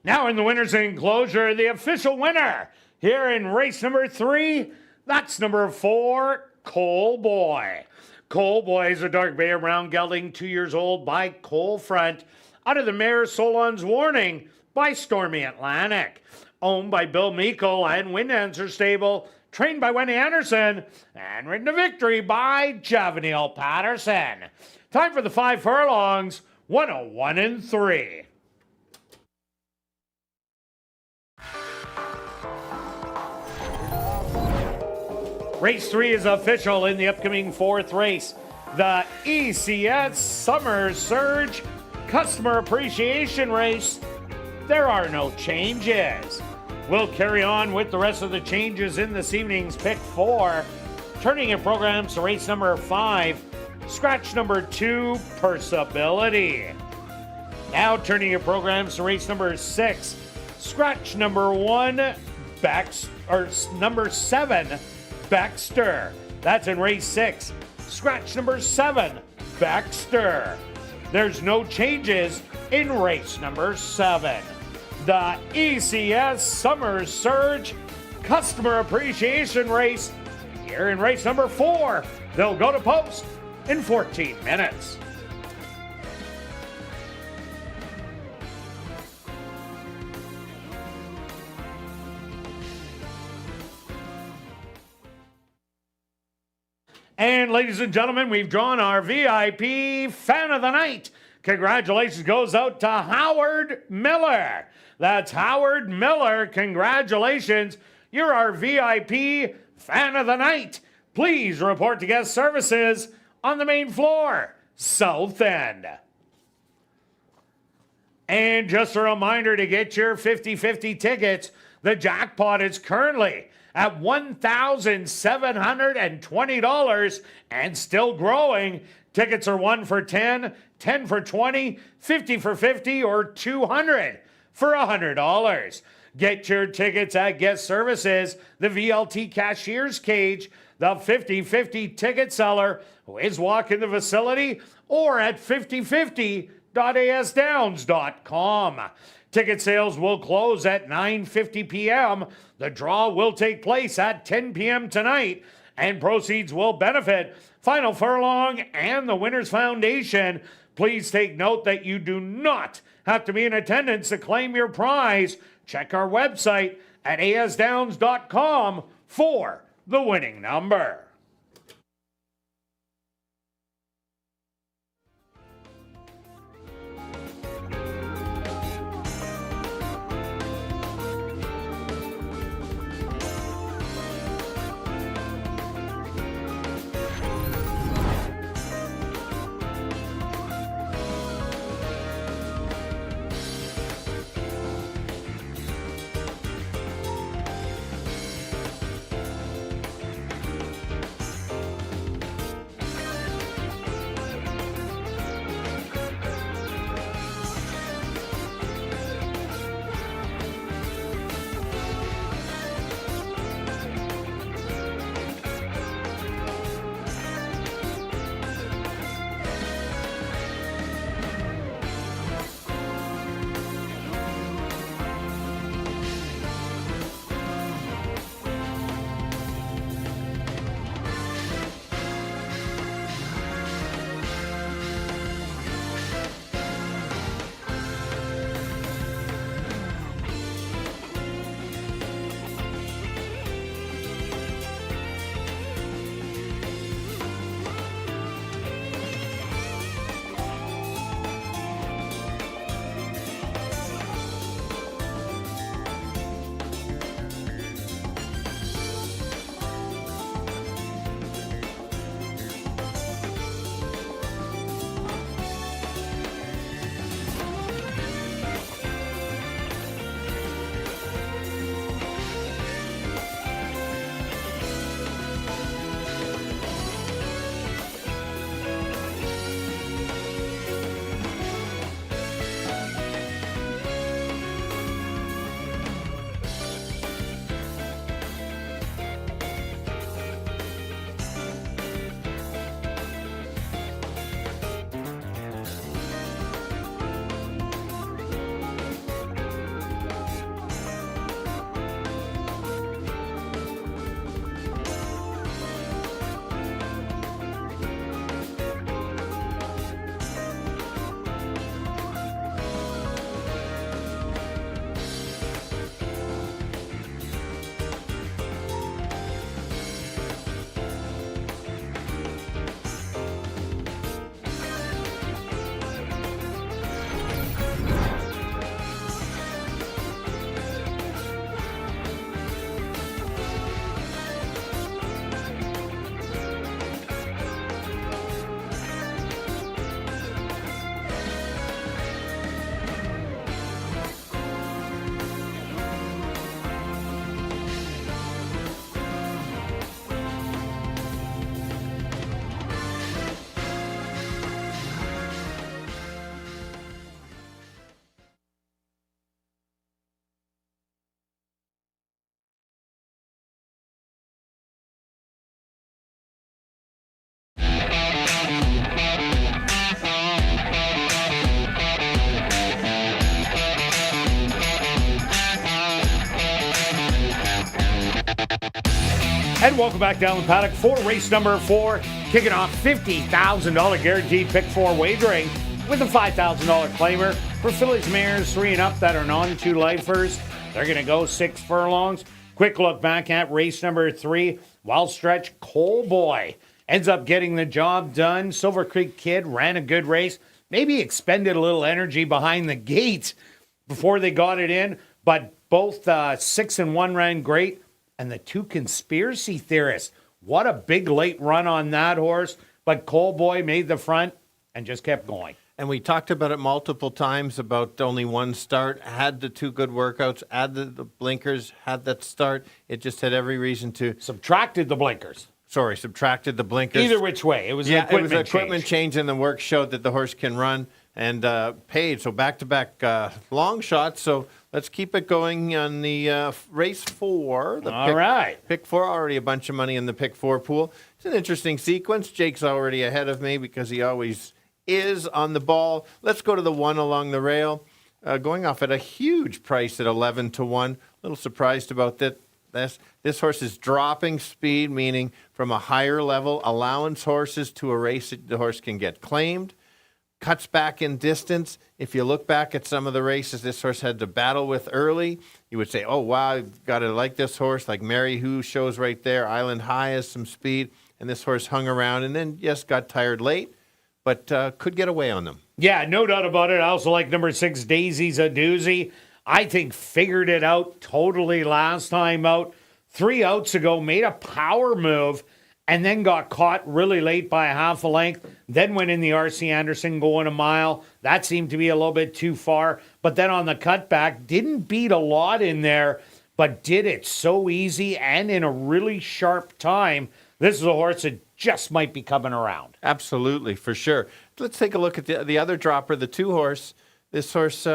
Now in the winner's enclosure, the official winner here in race number 3, that's number 4, Coal Boy. Coal Boy is a dark bay of brown gelding, 2 years old, by Coal Front, out of the mare Solon's Warning by Stormy Atlantic. Owned by Bill Meikle and Wind Answer Stable, trained by Wendy Anderson, and ridden to victory by Javanil Patterson. Time for the 5 furlongs, 101 and 3. Race 3 is official in the upcoming 4th race. The ECS Summer Surge Customer Appreciation Race. There are no changes. We'll carry on with the rest of the changes in this evening's Pick 4. Turning your programs to race number 5, scratch number 2, Persability. Now turning your programs to race number 6, scratch number 1, number 7, Baxter. That's in race 6. Scratch number 7, Baxter. There's no changes in race number 7. The ECS Summer Surge Customer Appreciation Race. Here in race number 4, they'll go to post in 14 minutes. And ladies and gentlemen, we've drawn our VIP Fan of the Night. Congratulations goes out to Howard Miller. That's Howard Miller. Congratulations. You're our VIP Fan of the Night. Please report to guest services on the main floor, South End. And just a reminder to get your 50-50 tickets, the jackpot is currently at $1,720 and still growing. Tickets are 1 for 10, 10 for 20, 50 for 50, or 200 for $100. Get your tickets at guest services, the VLT cashier's cage, the 50-50 ticket seller who is walking the facility, or at 5050.asdowns.com. Ticket sales will close at 9:50 p.m. The draw will take place at 10 p.m. tonight, and proceeds will benefit Final Furlong and the Winners Foundation. Please take note that you do not have to be in attendance to claim your prize. Check our website at asdowns.com for the winning number. And welcome back down the paddock for race number 4, kicking off $50,000 guaranteed pick 4 wagering with a $5,000 claimer for fillies, mares 3 and up that are non-2 lifers. They're going to go 6 furlongs. Quick look back at race number 3. Wild Stretch Coal Boy ends up getting the job done. Silver Creek Kid ran a good race. Maybe expended a little energy behind the gate before they got it in, but both 6 and 1 ran great. And the 2 conspiracy theorists, what a big late run on that horse. But Coal Boy made the front and just kept going. And we talked about it multiple times about only one start, had the 2 good workouts, had the blinkers, had that start. It just had every reason to... Subtracted the blinkers. Subtracted the blinkers. Either which way. It was an equipment change, and the work showed that the horse can run and paid. So back-to-back long shots. So let's keep it going on the race 4. All right. Pick 4, already a bunch of money in the pick 4 pool. It's an interesting sequence. Jake's already ahead of me because he always is on the ball. Let's go to the 1 along the rail. Going off at a huge price at 11 to 1. A little surprised about that. This horse is dropping speed, meaning from a higher level allowance horses to a race that the horse can get claimed. Cuts back in distance. If you look back at some of the races this horse had to battle with early, you would say, oh, wow, I've got to like this horse. Like Mary Who shows right there. Island High has some speed. And this horse hung around and then, yes, got tired late, but could get away on them. Yeah, no doubt about it. I also like number 6, Daisy's a Doozy. I think figured it out totally last time out. 3 outs ago, made a power move, and then got caught really late by a half a length. Then went in the R.C. Anderson going a mile. That seemed to be a little bit too far. But then on the cutback, didn't beat a lot in there, but did it so easy and in a really sharp time. This is a horse that just might be coming around. Absolutely, for sure. Let's take a look at the other dropper, the 2 horse. This horse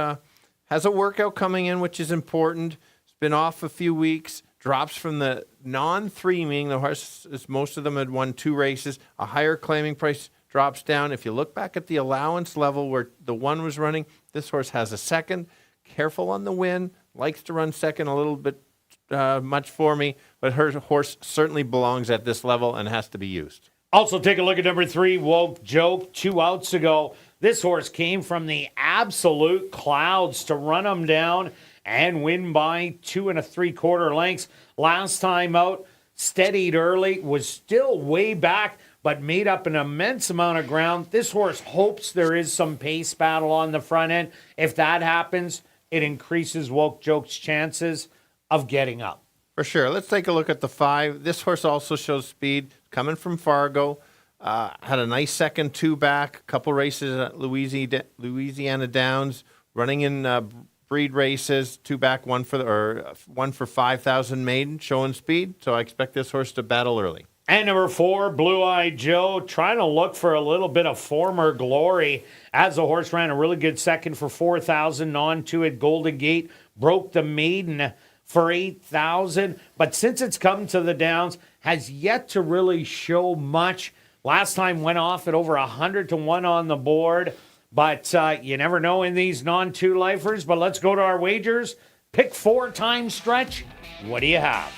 has a workout coming in, which is important. It's been off a few weeks. Drops from the non-3, meaning the horses, most of them had won 2 races. A higher claiming price drops down. If you look back at the allowance level where the 1 was running, this horse has a second. Careful on the win. Likes to run second a little bit much for me, but her horse certainly belongs at this level and has to be used. Also, take a look at number 3, Woke Joke. 2 outs ago, this horse came from the absolute clouds to run him down and win by 2 3/4 lengths. Last time out, steadied early, was still way back, but made up an immense amount of ground. This horse hopes there is some pace battle on the front end. If that happens, it increases Woke Joke's chances of getting up. For sure. Let's take a look at the 5. This horse also shows speed, coming from Fargo. Had a nice second 2 back, a couple races at Louisiana Downs, running in breed races, 2 back, 1 for 5,000 maiden, showing speed. So I expect this horse to battle early. And number 4, Blue Eye Joe, trying to look for a little bit of former glory as the horse ran a really good second for 4,000, non-2 at Golden Gate, broke the maiden for 8,000. But since it's come to the Downs, has yet to really show much. Last time went off at over 100 to 1 on the board. But you never know in these non-2 lifers. But let's go to our wagers. Pick 4 time stretch. What do you have?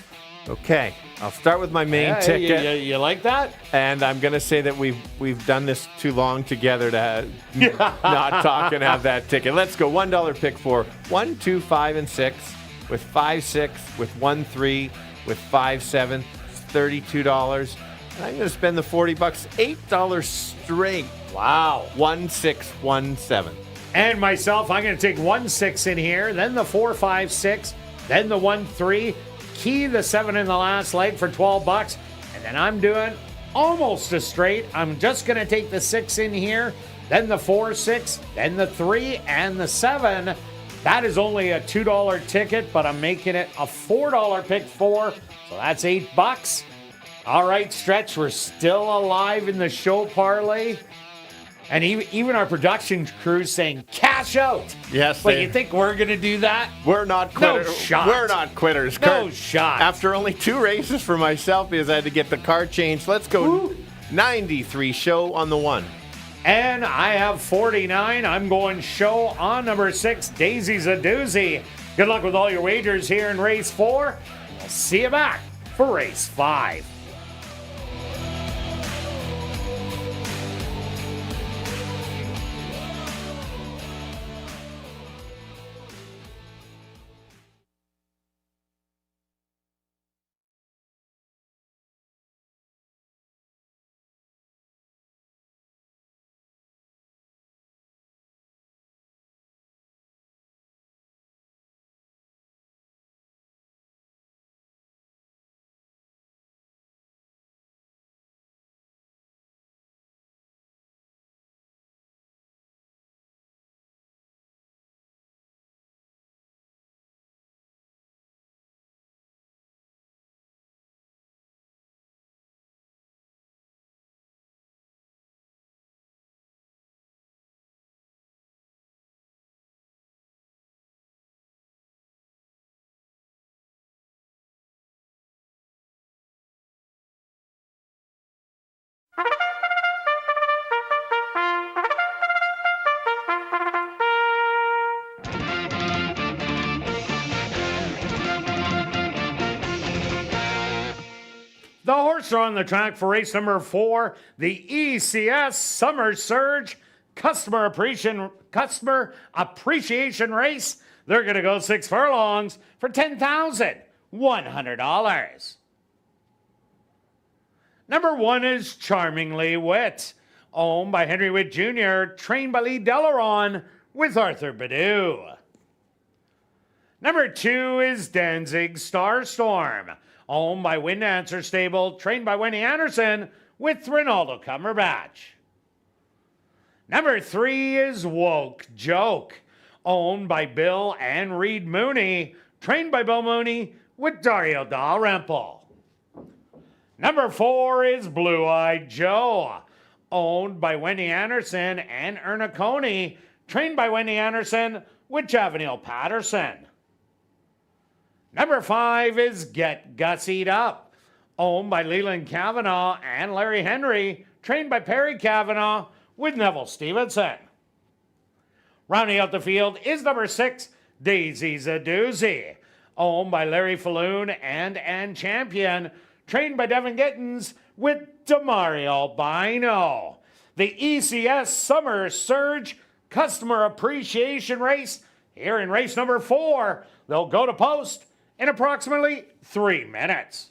Okay, I'll start with my main ticket. You like that? And I'm going to say that we've done this too long together to not talk and have that ticket. Let's go. $1 pick 4. 1, 2, 5, and 6. With 5, 6. With 1, 3. With 5, 7. It's $32. And I'm going to spend the $40. $8 straight. Wow. 1, 6, 1, 7. And myself, I'm going to take 1, 6 in here, then the 4, 5, 6, then the 1, 3, key the 7 in the last leg for $12, and then I'm doing almost a straight. I'm just going to take the 6 in here, then the 4, 6, then the 3, and the 7. That is only a $2 ticket, but I'm making it a $4 pick 4, so that's $8. All right, Stretch, we're still alive in the show parlay. And even our production crew's saying, cash out. Yes. But you think we're going to do that? We're not quitters. No shot. We're not quitters. No Kirt. shot. After only 2 races for myself because I had to get the car changed. Let's go. Woo. 93 show on the 1. And I have 49. I'm going show on number 6, Daisy's a Doozy. Good luck with all your wagers here in race 4. We'll see you back for race 5. The horses are on the track for race number 4, the ECS Summer Surge Customer Appreciation Race. They're going to go 6 furlongs for $10,100. Number 1 is Charmingly Wit, owned by Henry Witt Jr., trained by Lee Delaron with Arthur Badu. Number 2 is Danzig Starstorm, owned by Wind Answer Stable, trained by Wendy Anderson with Ronaldo Cumberbatch. Number 3 is Woke Joke, owned by Bill and Reed Mooney, trained by Bill Mooney with Dario Dalrymple. Number 4 is Blue Eyed Joe, owned by Wendy Anderson and Erna Coney, trained by Wendy Anderson with Javanil Patterson. Number 5 is Get Gussied Up, owned by Leland Kavanaugh and Larry Henry, trained by Perry Kavanaugh with Neville Stevenson. Rounding out the field is number 6, Daisy's a Doozy, owned by Larry Falloon and Ann Champion, trained by Devin Gittins with Demario Bino. The ECS Summer Surge Customer Appreciation Race, here in race number 4. They'll go to post in approximately 3 minutes.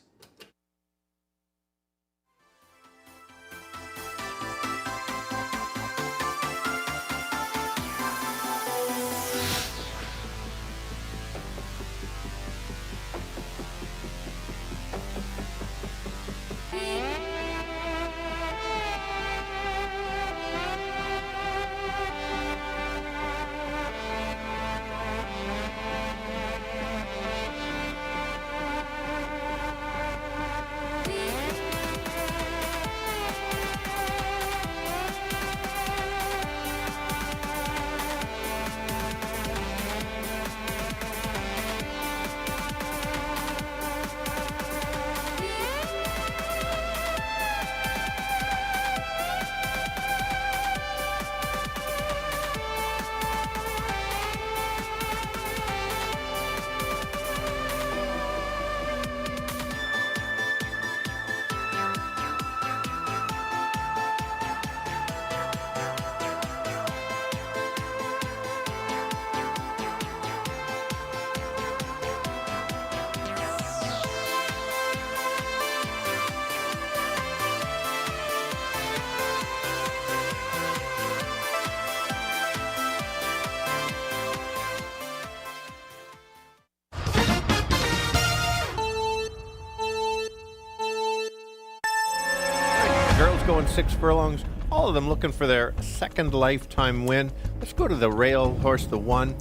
Going 6 furlongs, all of them looking for their second lifetime win. Let's go to the rail horse, the 1.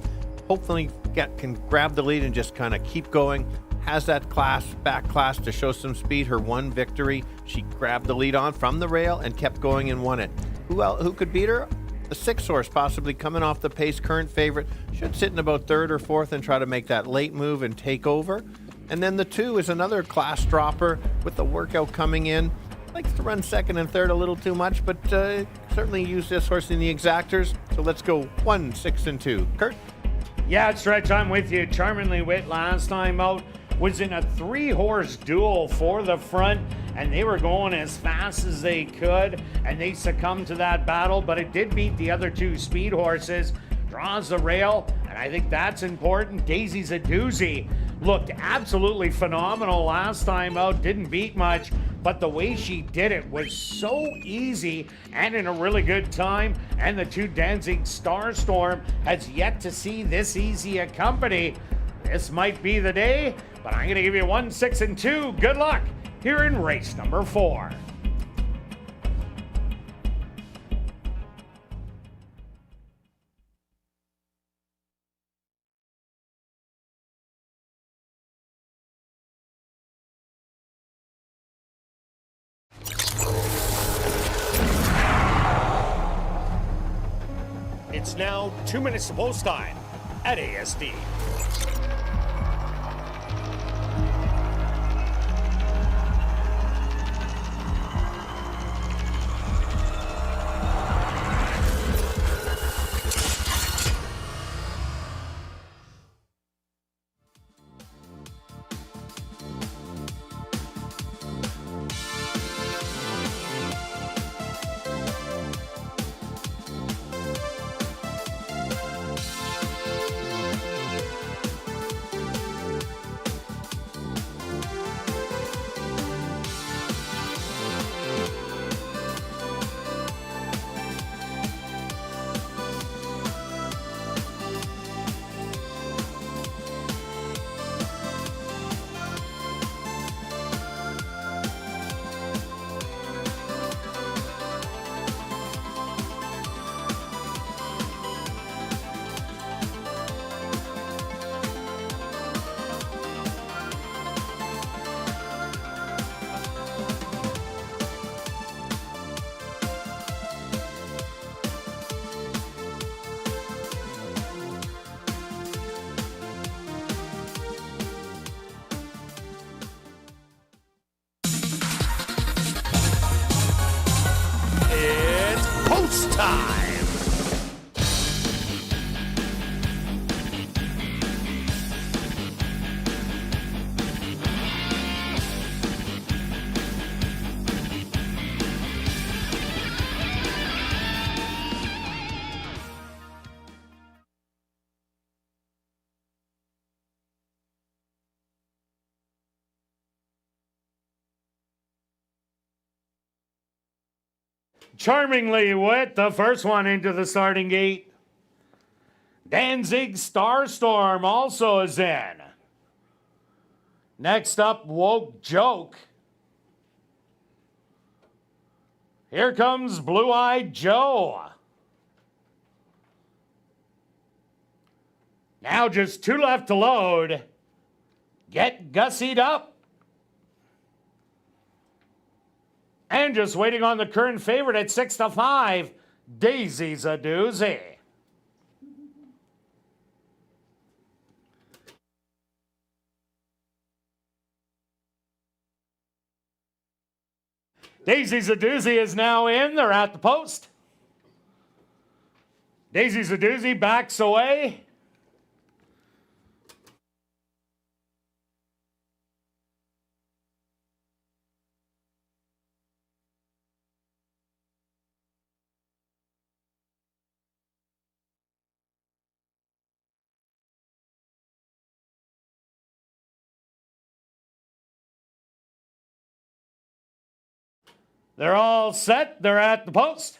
Hopefully can grab the lead and just kind of keep going. Has that back class to show some speed. Her 1 victory, she grabbed the lead on from the rail and kept going and won it. Who could beat her? The 6 horse, possibly coming off the pace, current favorite, should sit in about 3rd or 4th and try to make that late move and take over. And then the 2 is another class dropper with the workout coming in. Likes to run 2nd and 3rd a little too much, but certainly use this horse in the exactors. So let's go 1, 6, and 2. Kirt? Yeah, Stretch, I'm with you. Charmingly Wit last time out was in a 3-horse duel for the front, and they were going as fast as they could, and they succumbed to that battle, but it did beat the other 2 speed horses. Draws the rail, and I think that's important. Daisy's a doozy. Looked absolutely phenomenal last time out, didn't beat much, but the way she did it was so easy and in a really good time. And the 2 Danzig Starstorm has yet to see this easy a company. This might be the day, but I'm going to give you 1, 6, and 2. Good luck here in race number 4. It's now 2 minutes to post time at ASD. Post time! Charmingly wet, the first one into the starting gate. Danzig Starstorm also is in. Next up, Woke Joke. Here comes Blue-Eyed Joe. Now just 2 left to load. Get Gussied Up. And just waiting on the current favorite at 6-5, Daisy's a doozy. Daisy's a doozy is now in. They're at the post. Daisy's a doozy backs away. They're all set. They're at the post.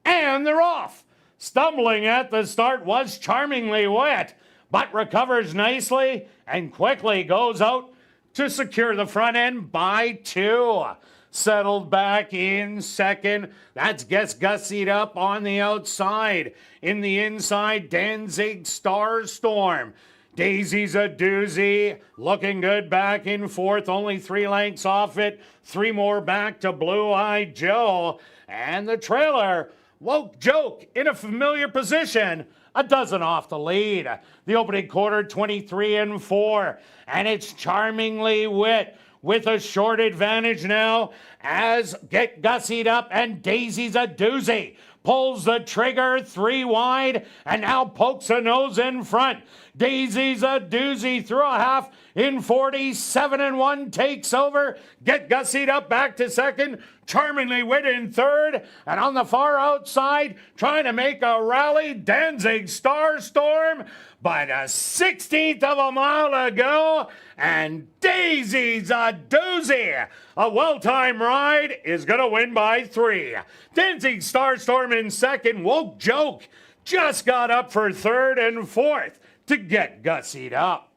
And they're off. Stumbling at the start was Charmingly Wet, but recovers nicely and quickly goes out to secure the front end by 2. Settled back in second. That's Gets Gussied Up on the outside. In the inside, Danzig Starstorm. Daisy's a doozy, looking good back in fourth, only 3 lengths off it. 3 more back to Blue-Eyed Joe. And the trailer, Woke Joke, in a familiar position, a dozen off the lead. The opening quarter, 23-4. And it's Charmingly Wet with a short advantage now as Get Gussied Up and Daisy's a doozy. pulls the trigger 3 wide, and now pokes a nose in front. Daisy's a doozy through a half in 47-1, takes over. Get Gussied up back to second. Charmingly Wit in third. And on the far outside, trying to make a rally, Danzig Starstorm. But a 16th of a mile to go, and Daisy's a doozy. A well-timed ride is going to win by 3. Danzig Starstorm in second. Woke Joke just got up for third and fourth to Get Gussied up.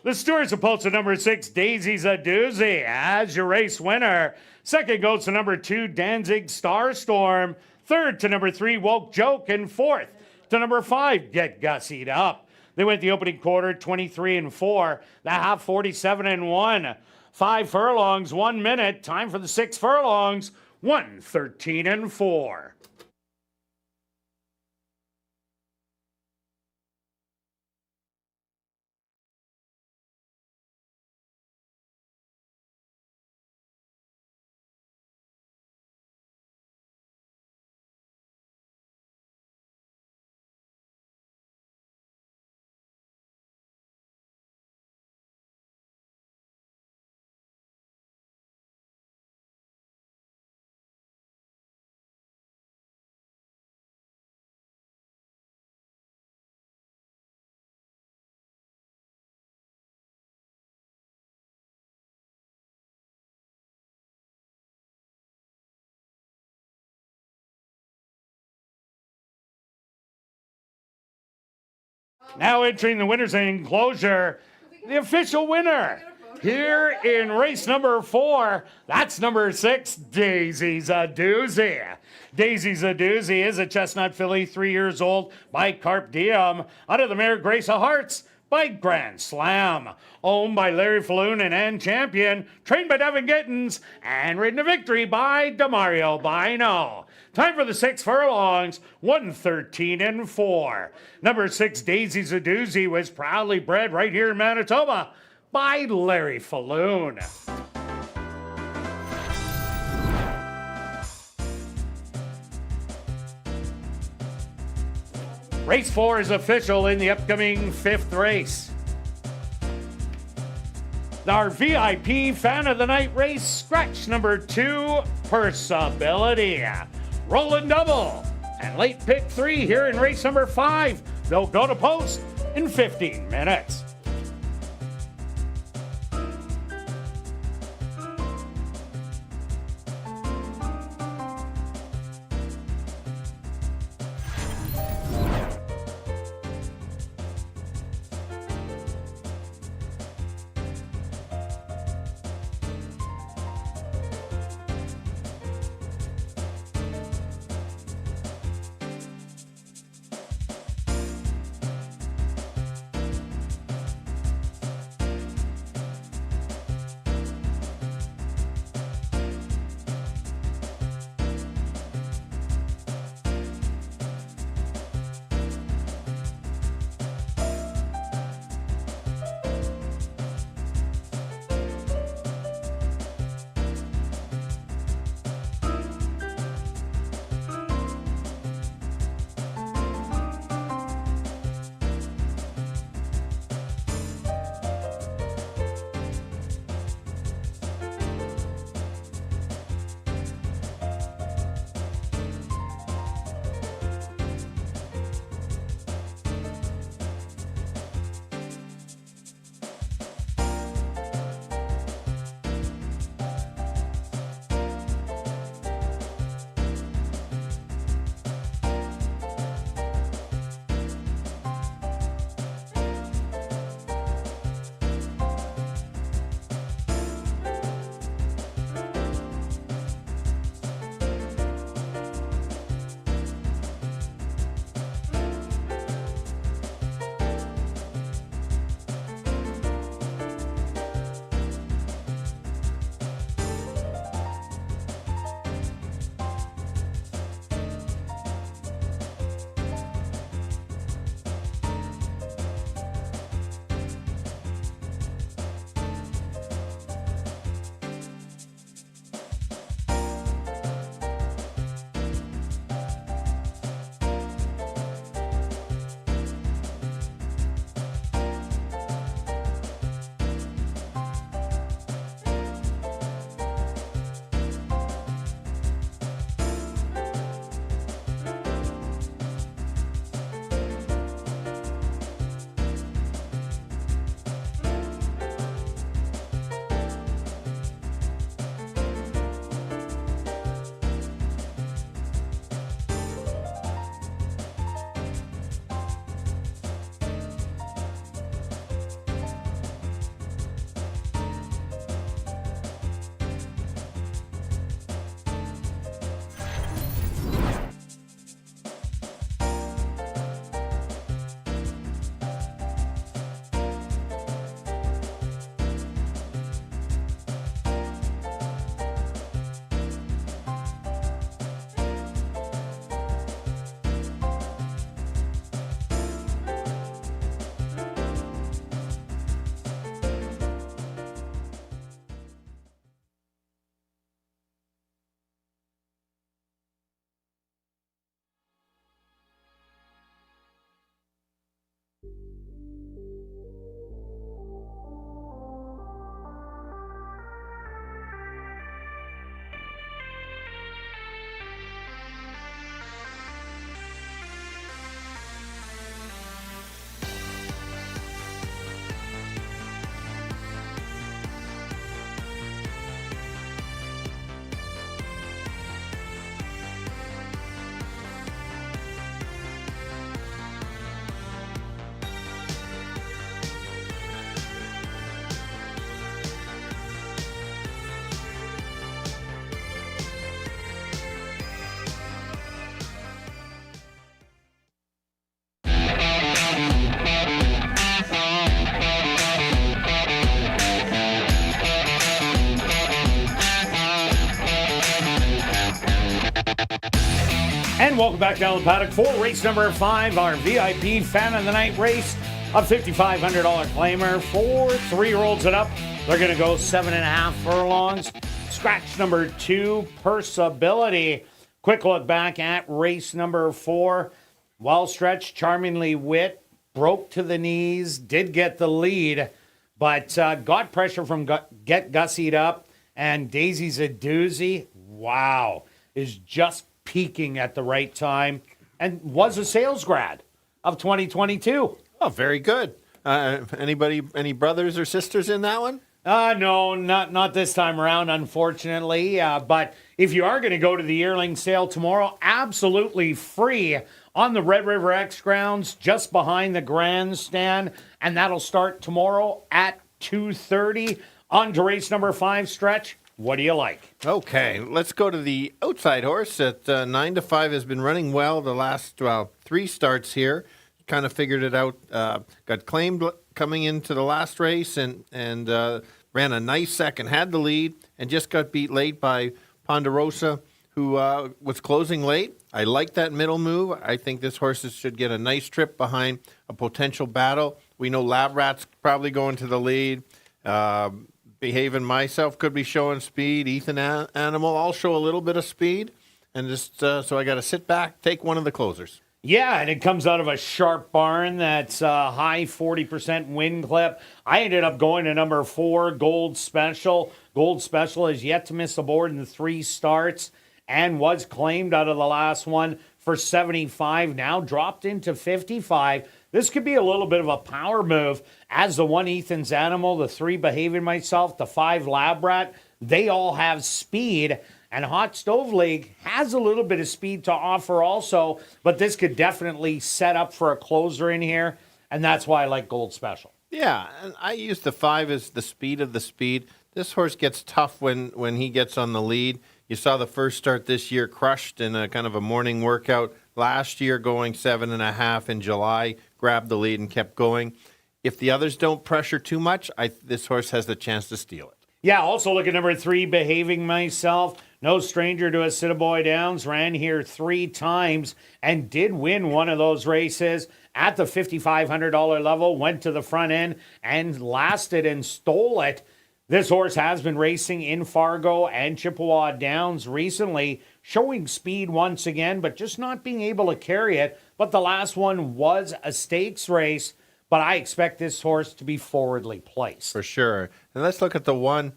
The Stewards of Pulse at number 6, Daisy's a doozy as your race winner. Second goes to number 2, Danzig Starstorm. Third to number 3, Woke Joke. And fourth to number 5, Get Gussied up. They went the opening quarter 23-4, the half 47-1. 5 furlongs, 1 minute. Time for the 6 furlongs, 1:13-4. Now entering the winner's enclosure, the official winner here in race number 4. That's number 6, Daisy's a doozy. Daisy's a doozy is a chestnut filly, 3 years old, by Carp Diem, out of the mare Grace of Hearts by Grand Slam. Owned by Larry Falloon and Ann Champion, trained by Devin Gittins, and ridden to victory by Demario Bino. Time for the 6 furlongs, 1:13-4. Number 6, Daisy's a doozy, was proudly bred right here in Manitoba by Larry Falloon. Race 4 is official in the upcoming 5th race. Our VIP Fan of the Night race, scratch number 2, Persability. Rolling double. And late pick 3 here in race number 5. They'll go to post in 15 minutes. And welcome back down the paddock for race number 5, our VIP Fan of the Night race. A $5,500 claimer for 3-year-olds and up. They're going to go 7.5 furlongs. Scratch number 2, Persability. Quick look back at race number 4. Well stretched, charmingly wit, broke to the knees, did get the lead, but got pressure from Get Gussied Up, and Daisy's a Doozy. Wow, is just peaking at the right time, and was a sales grad of 2022. Oh, very good. Any brothers or sisters in that one? No, not this time around, unfortunately. But if you are going to go to the yearling sale tomorrow, absolutely free on the Red River X grounds, just behind the grandstand, and that'll start tomorrow at 2:30. On to race number 5, Stretch. What do you like? Okay, let's go to the outside horse at 9 to 5. Has been running well the last 3 starts here. Kind of figured it out. Got claimed coming into the last race and ran a nice second. Had the lead and just got beat late by Ponderosa, who was closing late. I like that middle move. I think this horse should get a nice trip behind a potential battle. We know Lab Rat's probably going to the lead. Behaving Myself could be showing speed. Ethan Animal, all show a little bit of speed. And just so I got to sit back, take one of the closers. Yeah, and it comes out of a sharp barn that's a high 40% win clip. I ended up going to number 4, Gold Special. Gold Special has yet to miss the board in the 3 starts and was claimed out of the last one for 75, now dropped into 55. This could be a little bit of a power move as the 1 Ethan's Animal, the 3 Behaving Myself, the 5 Lab Rat, they all have speed. And Hot Stove League has a little bit of speed to offer also, but this could definitely set up for a closer in here, and that's why I like Gold Special. Yeah, and I use the 5 as the speed of the speed. This horse gets tough when he gets on the lead. You saw the first start this year crushed in a kind of a morning workout. Last year going 7.5 in July, grabbed the lead and kept going. If the others don't pressure too much, this horse has the chance to steal it. Yeah, also look at number 3, Behaving Myself. No stranger to Assiniboia Downs, ran here 3 times and did win one of those races at the $5,500 level, went to the front end and lasted and stole it. This horse has been racing in Fargo and Chippewa Downs recently, showing speed once again, but just not being able to carry it. But the last one was a stakes race, but I expect this horse to be forwardly placed. For sure. And let's look at the one.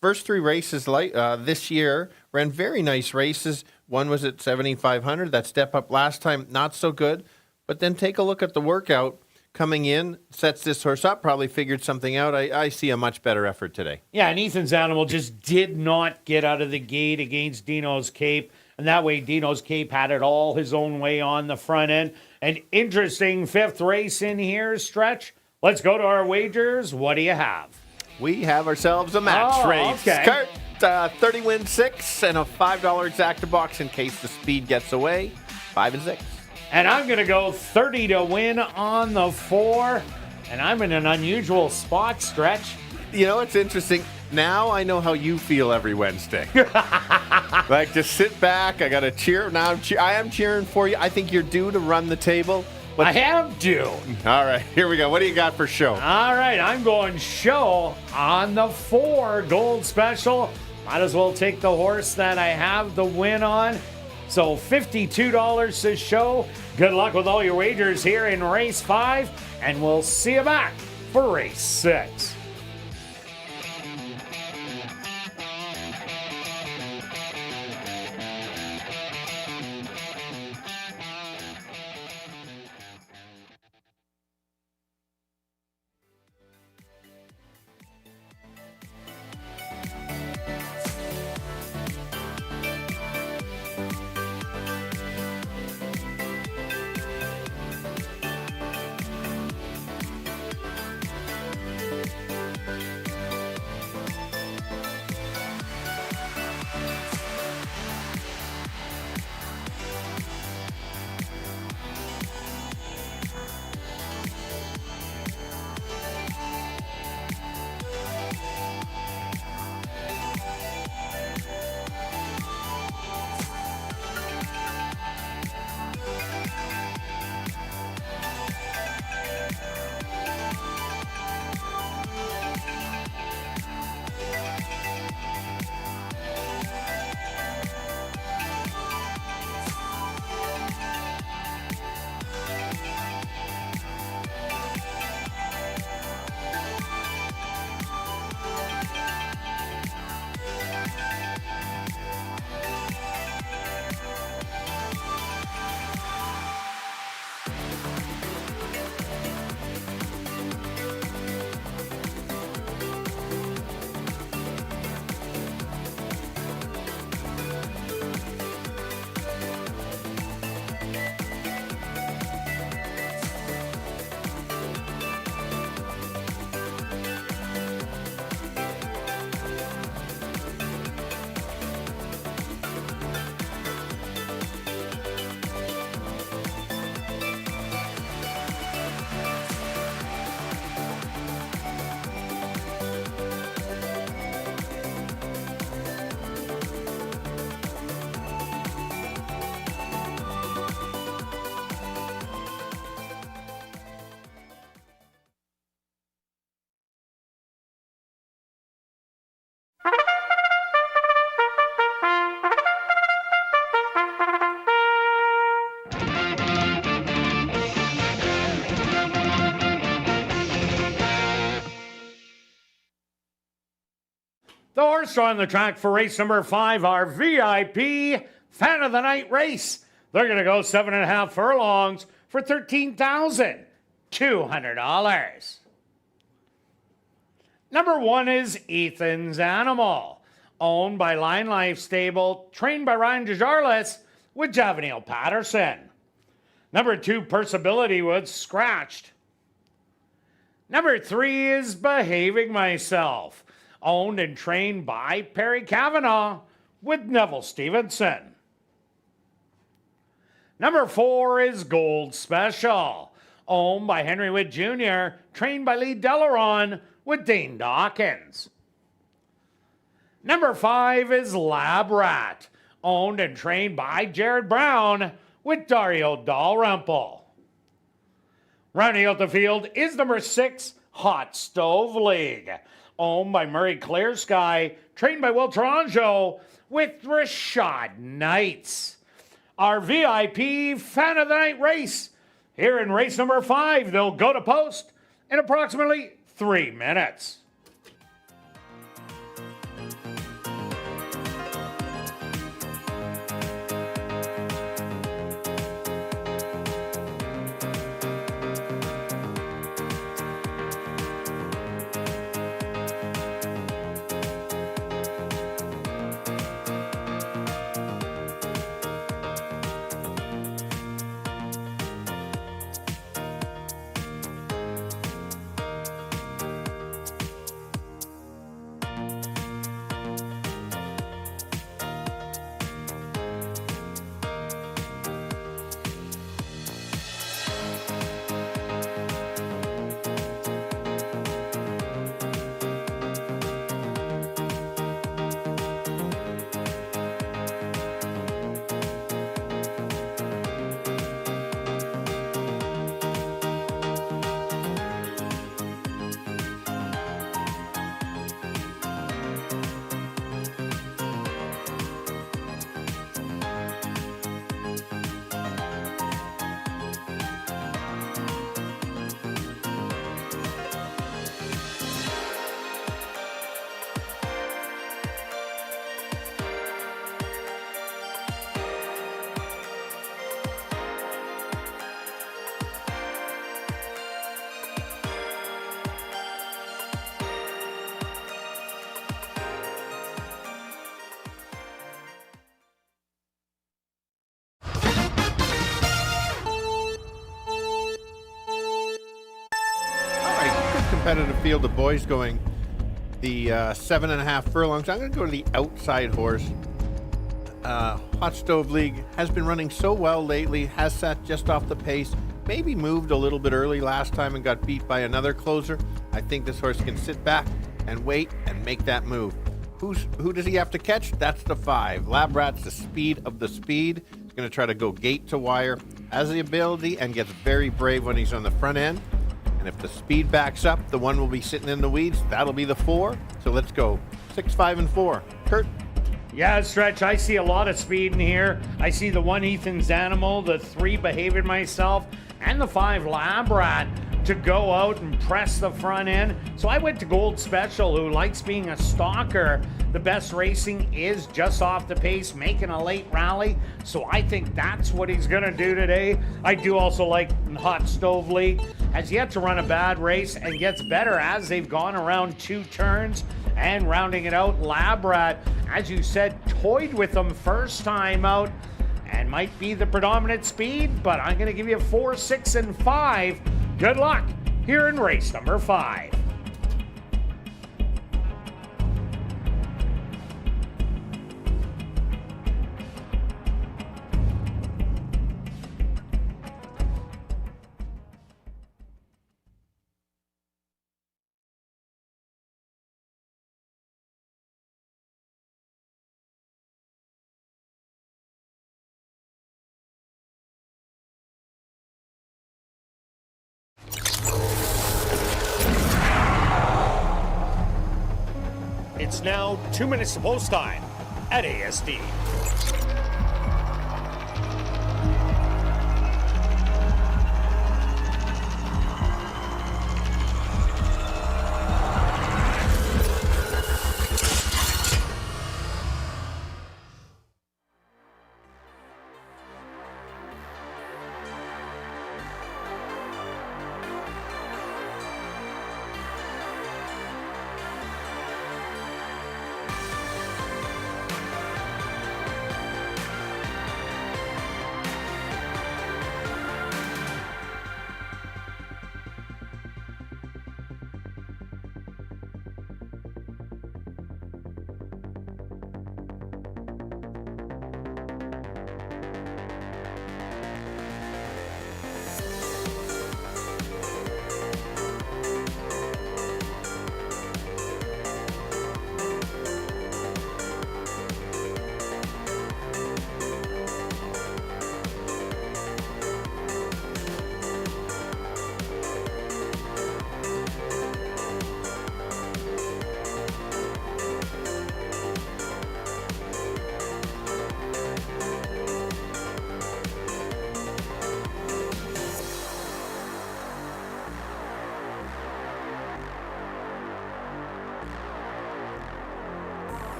First 3 races this year ran very nice races. One was at 7,500. That step up last time, not so good. But then take a look at the workout coming in, sets this horse up, probably figured something out. I see a much better effort today. Yeah, and Ethan's Animal just did not get out of the gate against Dino's Cape. And that way, Dino's Cape had it all his own way on the front end. An interesting 5th race in here, Stretch. Let's go to our wagers. What do you have? We have ourselves a match race. Okay. Kirt, 30 win 6 and a $5 exacta box in case the speed gets away. 5 and 6. And I'm going to go 30 to win on the 4. And I'm in an unusual spot, Stretch. You know, it's interesting. Now I know how you feel every Wednesday. Like, just sit back. I got to cheer. Now I am cheering for you. I think you're due to run the table. I have due. All right, here we go. What do you got for show? All right, I'm going show on the 4, Gold Special. Might as well take the horse that I have the win on. So $52 to show. Good luck with all your wagers here in race 5, and we'll see you back for race 6. The horse on the track for race number 5, our VIP Fan of the Night race. They're going to go 7.5 furlongs for $13,200. Number 1 is Ethan's Animal, owned by Line Life Stable, trained by Ryan DeJarlis with Javanil Patterson. Number 2, Perciability was Scratched. Number 3 is Behaving Myself, owned and trained by Perry Cavanaugh with Neville Stevenson. Number 4 is Gold Special, owned by Henry Witt Jr., trained by Lee Delaron with Dane Dawkins. Number 5 is Lab Rat, owned and trained by Jared Brown with Dario Dalrymple. Rounding out the field is number 6, Hot Stove League, owned by Murray Clear Sky, trained by Will Taranjo with Rashad Knights. Our VIP Fan of the Night race. Here in race number 5, they'll go to post in approximately 3 minutes. Competitive field of boys going the 7.5 furlongs. I'm going to go to the outside horse. Hot Stove League has been running so well lately, has sat just off the pace, maybe moved a little bit early last time and got beat by another closer. I think this horse can sit back and wait and make that move. Who does he have to catch? That's the 5. Lab Rat's the speed of the speed. He's going to try to go gate to wire, has the ability, and gets very brave when he's on the front end. And if the speed backs up, the one will be sitting in the weeds. That'll be the 4. So let's go 6, 5, and 4. Kirt? Yeah, Stretch, I see a lot of speed in here. I see the 1 Ethan's Animal, the 3 Behaving Myself, and the 5 Lab Rat to go out and press the front end. So I went to Gold Special, who likes being a stalker. The best racing is just off the pace, making a late rally. So I think that's what he's going to do today. I do also like Hot Stove League. Has yet to run a bad race and gets better as they've gone around 2 turns. And rounding it out, Lab Rat, as you said, toyed with them first time out and might be the predominant speed, but I'm going to give you 4, 6, and 5. Good luck here in race number 5. It's now 2 minutes to post time at ASD.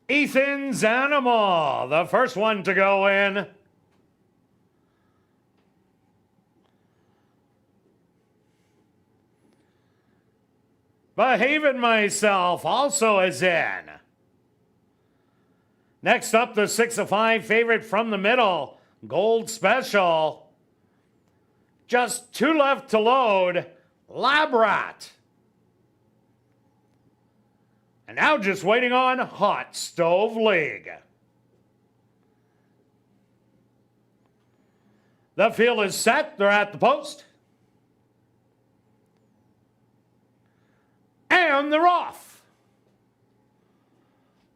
Ethan's Animal, the first one to go in. Behaving Myself also is in. Next up, the 6-5 favorite from the middle, Gold Special. Just 2 left to load, Lab Rat. And now just waiting on Hot Stove League. The field is set. They're at the post. And they're off.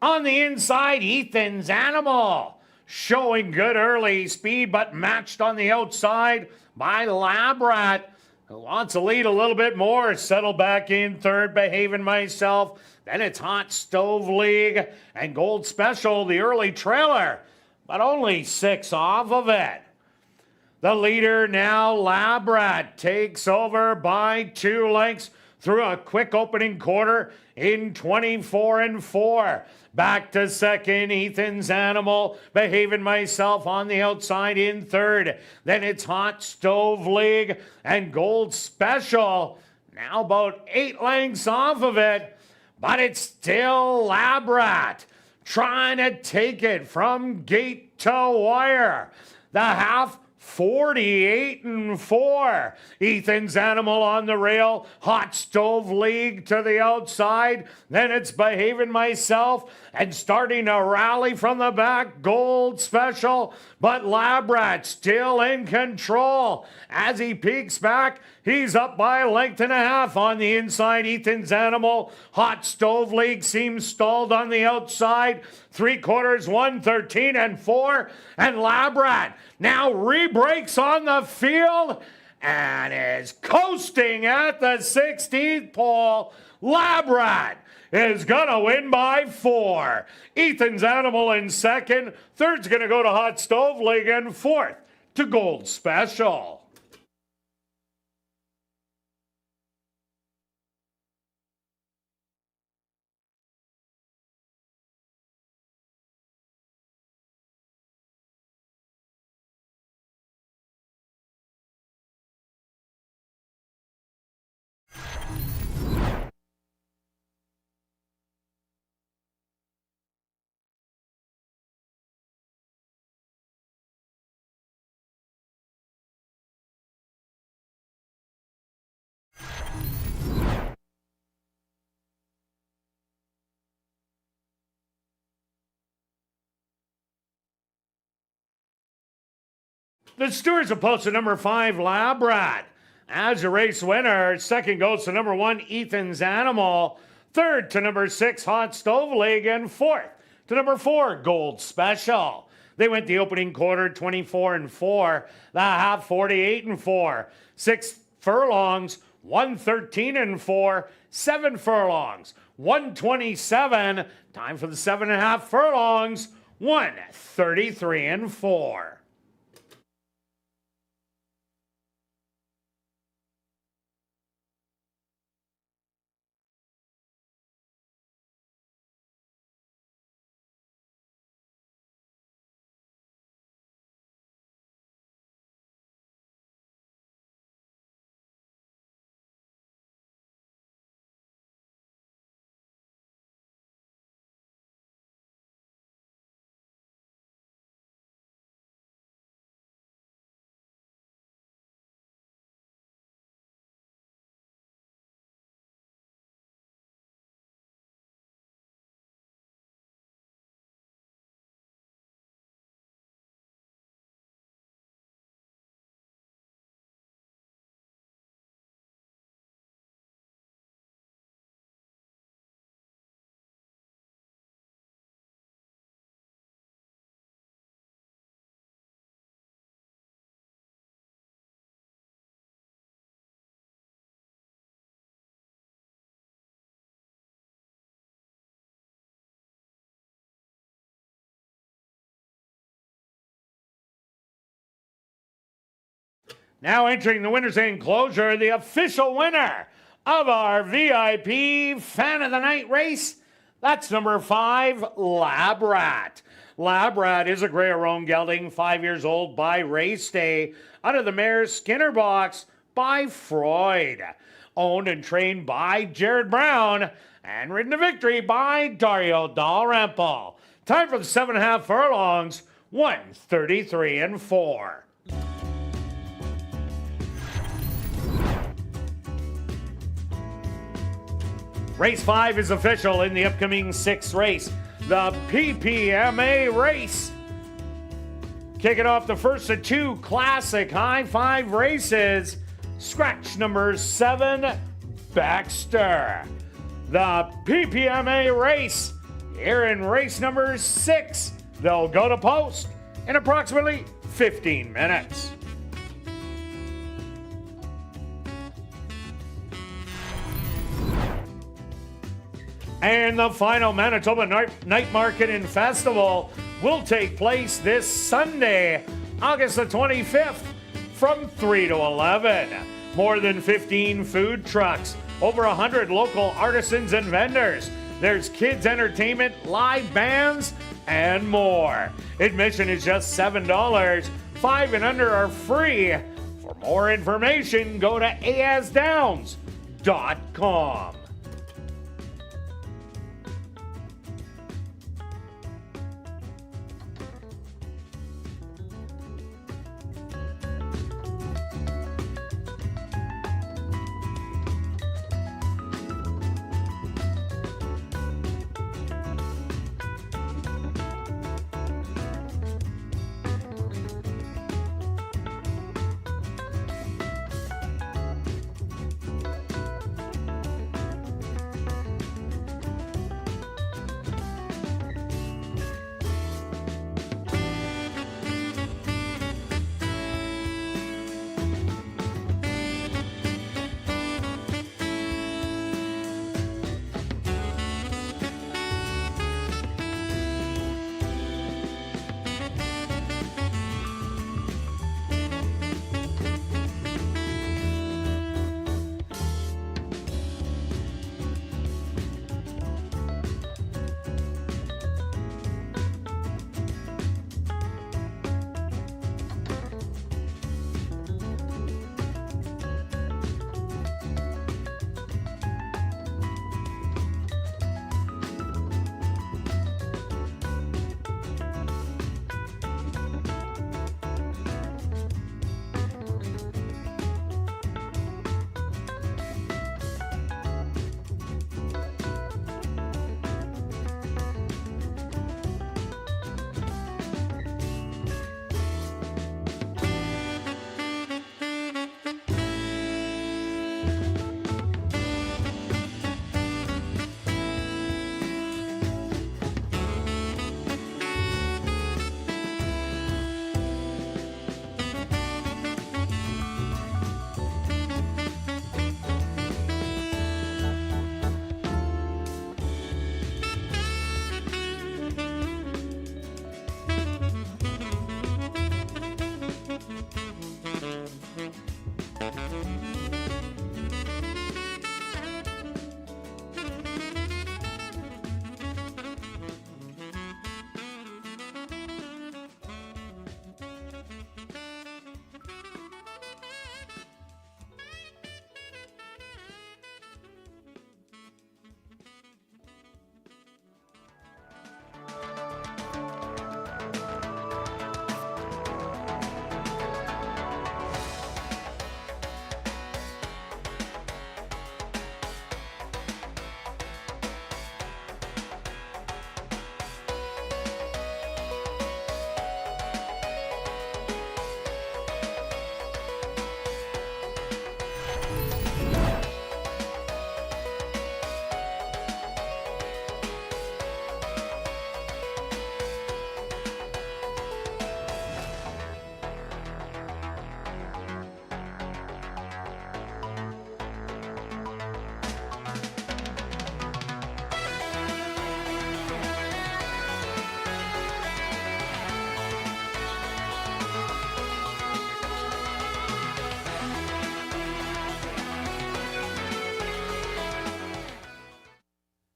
On the inside, Ethan's Animal. Showing good early speed, but matched on the outside by Lab Rat, who wants to lead a little bit more. Settle back in third, Behaving Myself. Then it's Hot Stove League and Gold Special, the early trailer, but only 6 off of it. The leader now, Lab Rat, takes over by 2 lengths through a quick opening quarter in 24-4. Back to second, Ethan's Animal, Behaving Myself on the outside in third. Then it's Hot Stove League and Gold Special. Now about 8 lengths off of it, but it's still Lab Rat trying to take it from gate to wire. The half 48-4. Ethan's Animal on the rail. Hot Stove League to the outside. Then it's Behaving Myself and starting to rally from the back. Gold Special. But Lab Rat still in control. As he peeks back, he's up by a length and a half on the inside. Ethan's Animal. Hot Stove League seems stalled on the outside. 3/4, 1:13-4. And Lab Rat now re-breaks on the field and is coasting at the 16th pole. Lab Rat is going to win by 4. Ethan's Animal in second. Third's going to go to Hot Stove League, and fourth to Gold Special. The stewards have posted number 5, Lab Rat. As a race winner, second goes to number 1, Ethan's Animal. Third to number 6, Hot Stove League. And fourth to number 4, Gold Special. They went the opening quarter 24-4, the half 48-4, 6 furlongs, 113-4, 7 furlongs, 127. Time for the 7.5 furlongs, 133-4. Now entering the winner's enclosure, the official winner of our VIP Fan of the Night race, That's number 5, Lab Rat. Lab Rat is a gray roan gelding, 5 years old by race day, out of the mare's Skinner box by Freud. Owned and trained by Jared Brown, and ridden to victory by Dario Dalrymple. Time for the 7.5 furlongs, 1:33 and 4. Race 5 is official in the upcoming 6th race, the PPMA race. Kicking off the first of 2 classic high 5 races. Scratch number 7, Baxter. The PPMA race. Here in race number 6, they'll go to post in approximately 15 minutes. And the final Manitoba Night Market and Festival will take place this Sunday, August the 25th, from 3 to 11. More than 15 food trucks, over 100 local artisans and vendors. There's kids' entertainment, live bands, and more. Admission is just $7. 5 and under are free. For more information, go to asdowns.com.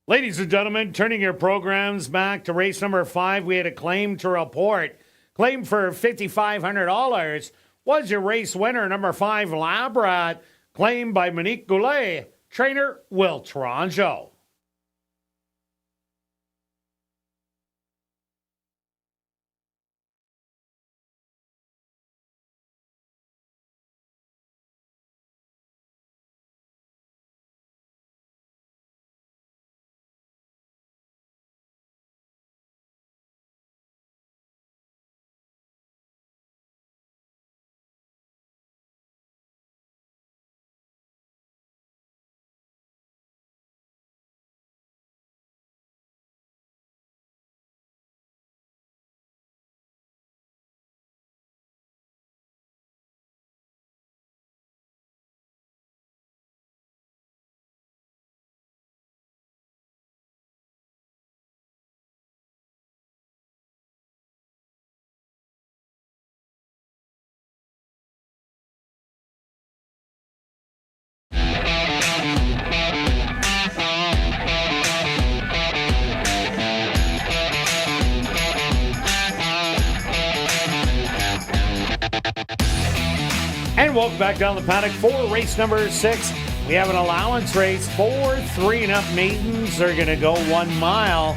Ladies and gentlemen, turning your programs back to race number 5, we had a claim to report. Claim for $5,500 was your race winner, number 5, Labrat, claimed by Monique Goulet, trainer Will Toronjo. And welcome back down the paddock for race number 6. We have an allowance race. 4 3-and-up maidens are going to go 1 mile.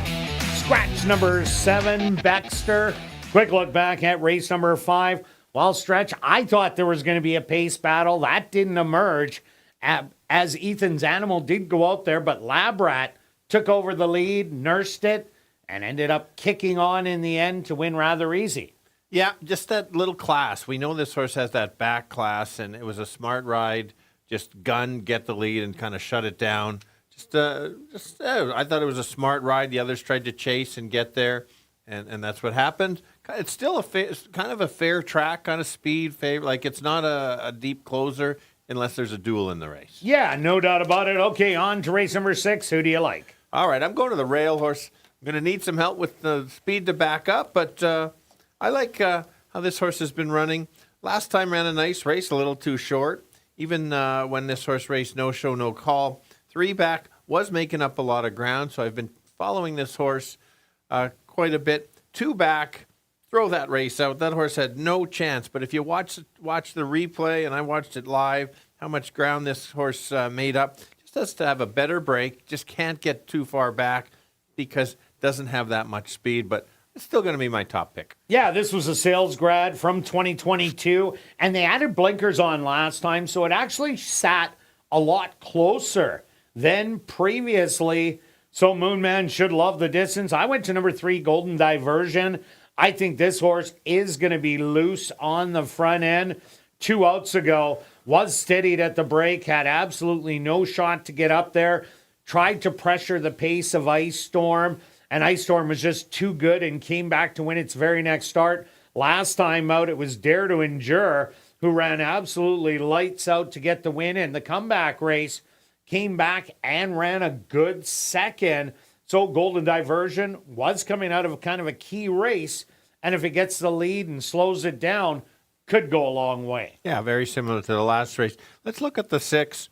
Scratch number 7, Baxter. Quick look back at race number 5. Well, Stretch, I thought there was going to be a pace battle. That didn't emerge as Ethan's animal did go out there, but Labrat took over the lead, nursed it, and ended up kicking on in the end to win rather easy. Yeah, just that little class. We know this horse has that back class, and it was a smart ride. Just get the lead, and kind of shut it down. I thought it was a smart ride. The others tried to chase and get there, and that's what happened. It's still kind of a fair track, kind of speed favor. Like, it's not a deep closer unless there's a duel in the race. Yeah, no doubt about it. Okay, on to race number 6. Who do you like? All right, I'm going to the rail horse. I'm going to need some help with the speed to back up, but I like how this horse has been running. Last time ran a nice race, a little too short. Even when this horse raced no show, no call. 3 back was making up a lot of ground, so I've been following this horse quite a bit. 2 back, throw that race out. That horse had no chance, but if you watch the replay, and I watched it live, how much ground this horse made up, just has to have a better break, just can't get too far back because it doesn't have that much speed, but it's still going to be my top pick. Yeah, this was a sales grad from 2022, and they added blinkers on last time, so it actually sat a lot closer than previously. So Moonman should love the distance. I went to number 3, Golden Diversion. I think this horse is going to be loose on the front end. 2 outs ago, was steadied at the break, had absolutely no shot to get up there, tried to pressure the pace of Ice Storm, and Ice Storm was just too good and came back to win its very next start. Last time out, it was Dare to Endure, who ran absolutely lights out to get the win. In the comeback race, came back and ran a good second. So Golden Diversion was coming out of kind of a key race, and if it gets the lead and slows it down, could go a long way. Yeah, very similar to the last race. Let's look at the 6.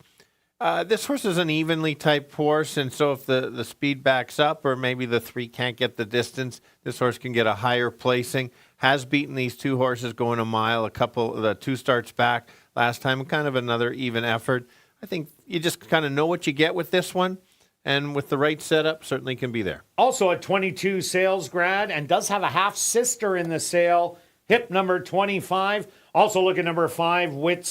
This horse is an evenly typed horse, and so if the speed backs up or maybe the 3 can't get the distance, this horse can get a higher placing. Has beaten these 2 horses going a mile, the 2 starts back last time, kind of another even effort. I think you just kind of know what you get with this one, and with the right setup, certainly can be there. Also a 22 sales grad, and does have a half-sister in the sale, hip number 25. Also look at number 5,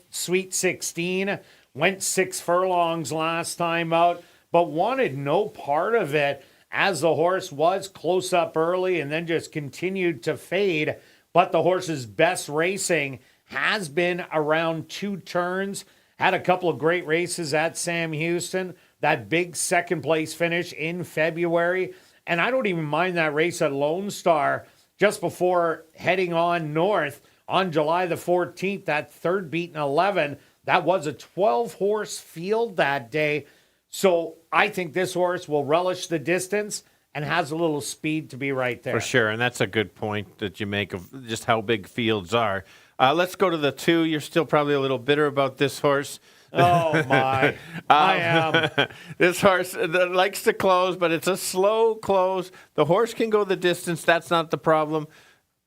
Sweet 16. Went 6 furlongs last time out, but wanted no part of it as the horse was close up early and then just continued to fade. But the horse's best racing has been around 2 turns. Had a couple of great races at Sam Houston. That big second place finish in February. And I don't even mind that race at Lone Star just before heading on north on July the 14th, that third beat in 11. That was a 12-horse field that day. So I think this horse will relish the distance and has a little speed to be right there. For sure, and that's a good point that you make of just how big fields are. Let's go to the 2. You're still probably a little bitter about this horse. Oh, my. I am. This horse likes to close, but it's a slow close. The horse can go the distance. That's not the problem.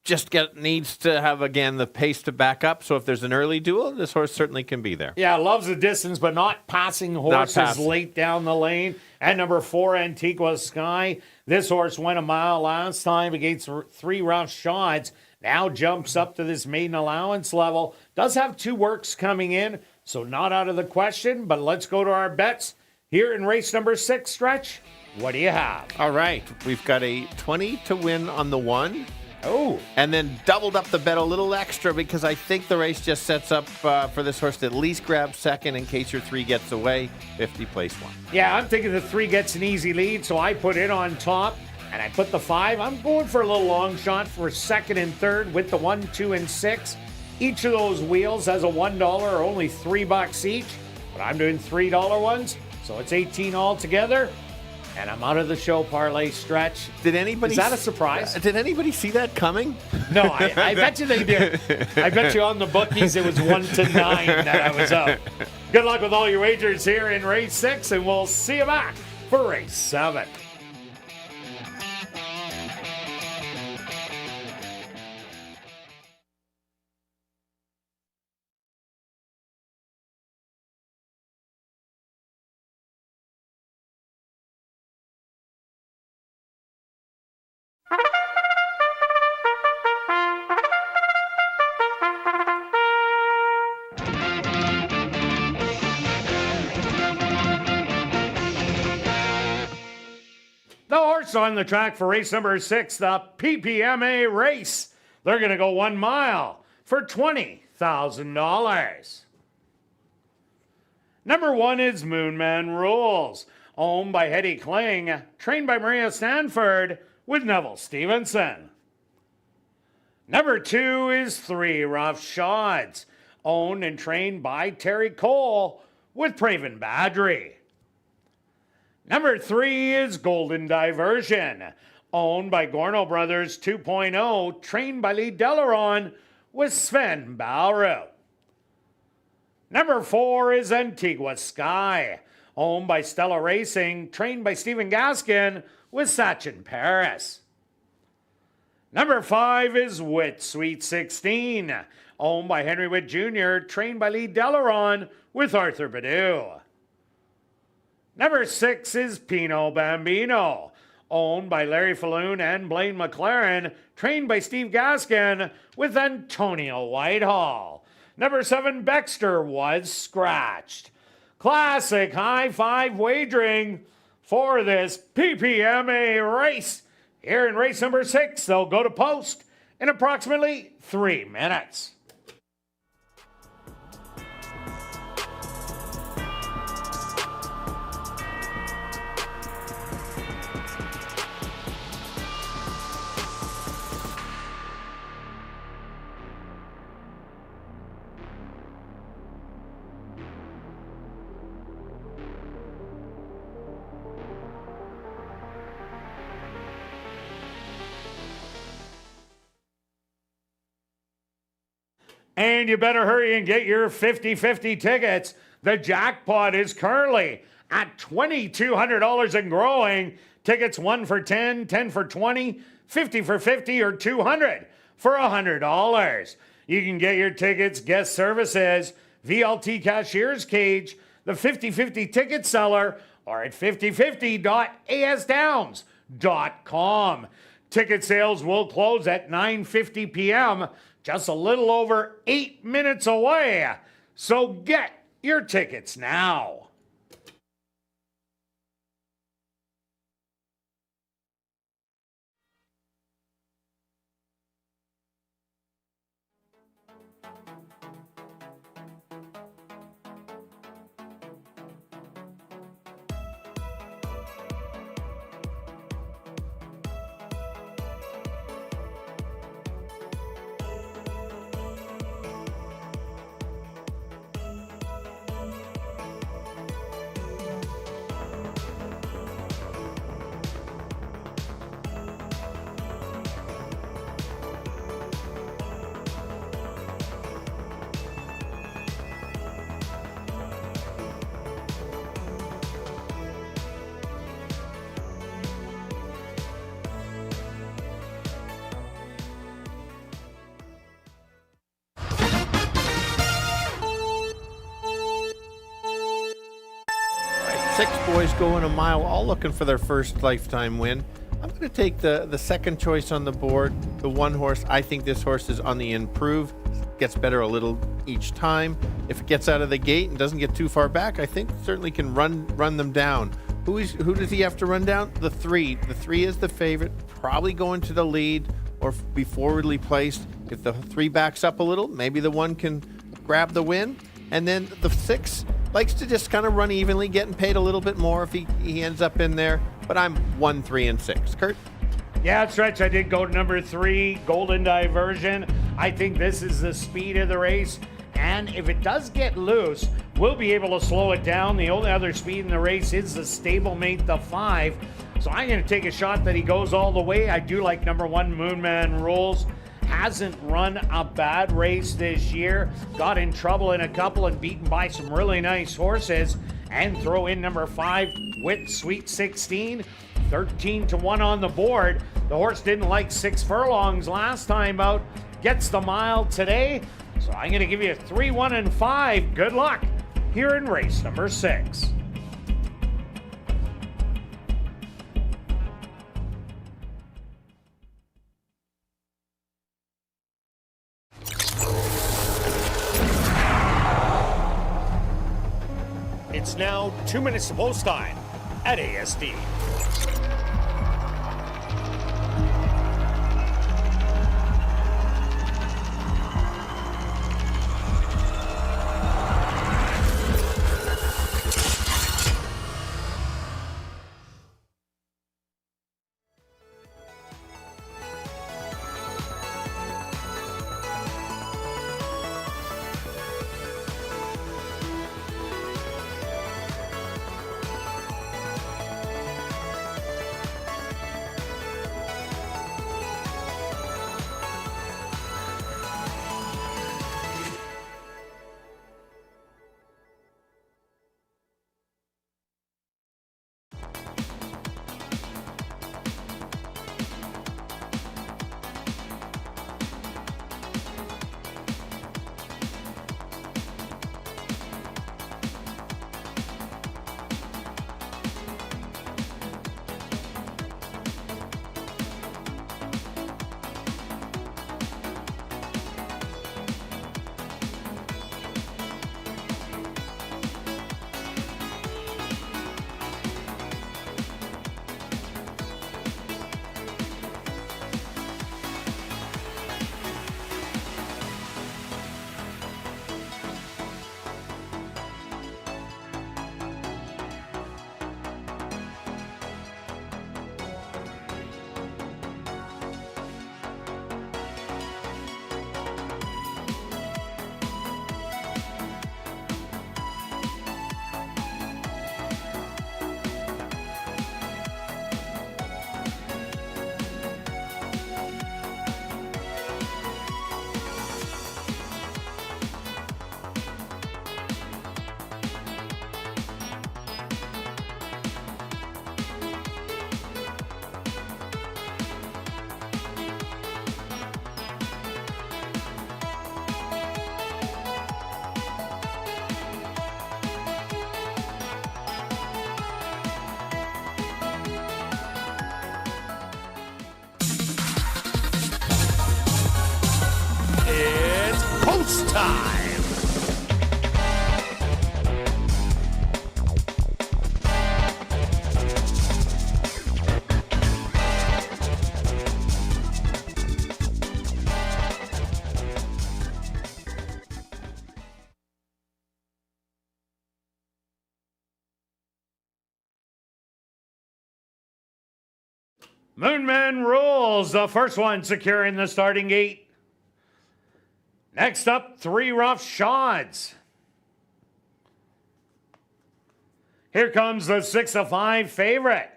Just needs to have, again, the pace to back up. So if there's an early duel, this horse certainly can be there. Yeah, loves the distance, but not passing horses late down the lane. And number 4, Antigua Sky. This horse went a mile last time against 3 rough shots. Now jumps up to this maiden allowance level. Does have 2 works coming in, so not out of the question. But let's go to our bets here in race number 6, Stretch. What do you have? All right. We've got a 20 to win on the 1. Oh. And then doubled up the bet a little extra because I think the race just sets up for this horse to at least grab second in case your 3 gets away. 50 place 1. Yeah, I'm thinking the 3 gets an easy lead, so I put it on top. And I put the 5. I'm going for a little long shot for second and third with the 1, 2, and 6. Each of those wheels has a $1 or only $3 each. But I'm doing $3 ones, so it's 18 altogether. And I'm out of the show parlay, Stretch. Did anybody? Is that a surprise? Did anybody see that coming? No, I bet you they did. I bet you on the bookies it was 1 to 9 that I was up. Good luck with all your wagers here in race 6, and we'll see you back for race 7. The horse on the track for race number 6, the PPMA race. They're going to go 1 mile for $20,000. Number 1 is Moonman Rules, owned by Hetty Kling, trained by Maria Stanford with Neville Stevenson. Number 2 is 3 Rough Shots, owned and trained by Terry Cole with Praven Badry. Number 3 is Golden Diversion, owned by Gorno Brothers 2.0, trained by Lee Delaron with Sven Bowrow. Number 4 is Antigua Sky, owned by Stella Racing, trained by Stephen Gaskin with Sachin Paris. Number 5 is Wit Sweet 16, owned by Henry Witt Jr., trained by Lee Delaron with Arthur Badu. Number 6 is Pino Bambino, owned by Larry Falloon and Blaine McLaren, trained by Steve Gaskin with Antonio Whitehall. Number 7, Baxter was scratched. Classic high five wagering for this PPMA race. Here in race number 6, they'll go to post in approximately 3 minutes. And you better hurry and get your 50-50 tickets. The jackpot is currently at $2,200 and growing. Tickets 1 for 10, 10 for 20, 50 for 50, or 200 for $100. You can get your tickets, guest services, VLT cashier's cage, the 50-50 ticket seller, or at 5050.asdowns.com. Ticket sales will close at 9:50 p.m., just a little over 8 minutes away. So get your tickets now. 6 boys going a mile, all looking for their first lifetime win. I'm going to take the second choice on the board, the 1 horse. I think this horse is on the improve, gets better a little each time. If it gets out of the gate and doesn't get too far back, I think certainly can run them down. Who does he have to run down? The 3. The 3 is the favorite, probably going to the lead or be forwardly placed. If the 3 backs up a little, maybe the 1 can grab the win. And then the 6 likes to just kind of run evenly, getting paid a little bit more if he ends up in there. But I'm 1, 3, and 6. Kirt? Yeah, Stretch, I did go to number 3, Golden Diversion. I think this is the speed of the race. And if it does get loose, we'll be able to slow it down. The only other speed in the race is the stablemate, the 5. So I'm going to take a shot that he goes all the way. I do like number 1, Moonman Rules. Hasn't run a bad race this year. Got in trouble in a couple and beaten by some really nice horses. And throw in number 5, Wit Sweet 16. 13-1 on the board. The horse didn't like 6 furlongs last time out. Gets the mile today. So I'm going to give you 3, 1, and 5. Good luck here in race number 6. It's now 2 minutes to post time at ASD. Post time! Moonman Rules, the first one securing the starting gate. Next up, 3 Rough Shots. Here comes the 6-5 favorite.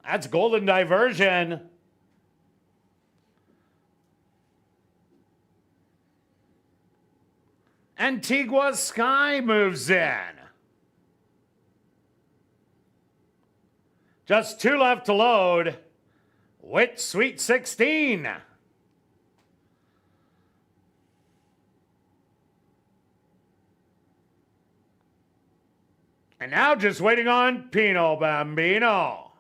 That's Golden Diversion. Antigua Sky moves in. Just 2 left to load. Wit Sweet 16. And now just waiting on Pino Bambino.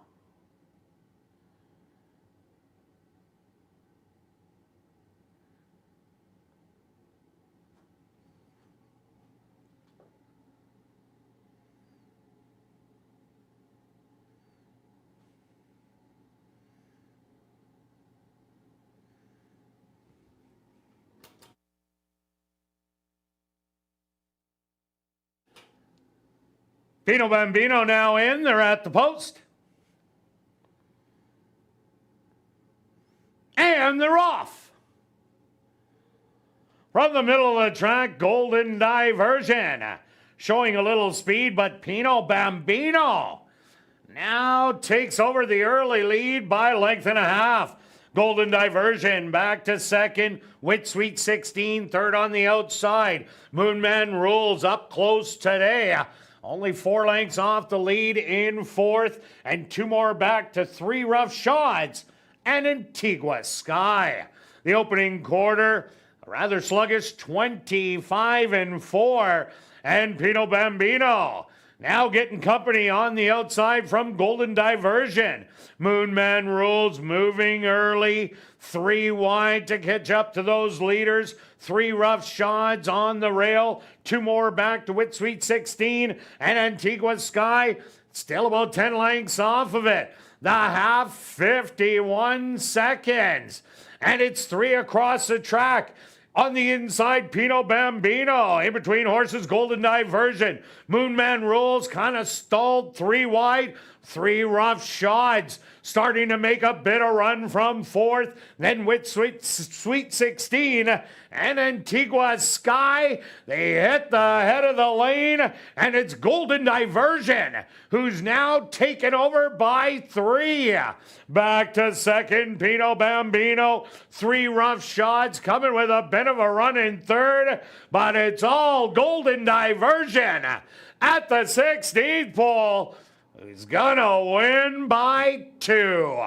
Pino Bambino now in. They're at the post. And they're off. From the middle of the track, Golden Diversion. Showing a little speed, but Pino Bambino now takes over the early lead by a length and a half. Golden Diversion back to second. Wit Sweet 16, third on the outside. Moonman Rules up close today. Only 4 lengths off the lead in fourth, and 2 more back to 3 Rough Shots and Antigua Sky. The opening quarter, a rather sluggish 25-4, and Pino Bambino now getting company on the outside from Golden Diversion. Moonman Rules moving early, 3 wide to catch up to those leaders. 3 Rough Shots on the rail, 2 more back to Wit Sweet 16 and Antigua Sky. Still about 10 lengths off of it. The half, 51 seconds. And it's 3 across the track. On the inside, Pino Bambino. In between horses, Golden Diversion. Moonman Rules kind of stalled 3 wide. 3 Rough Shots starting to make a bit of run from fourth. Then Wit Sweet 16 and Antigua Sky. They hit the head of the lane, and it's Golden Diversion who's now taken over by 3. Back to second, Pino Bambino. 3 Rough Shots coming with a bit of a run in third, but it's all Golden Diversion at the 16th pole. He's gonna win by 2.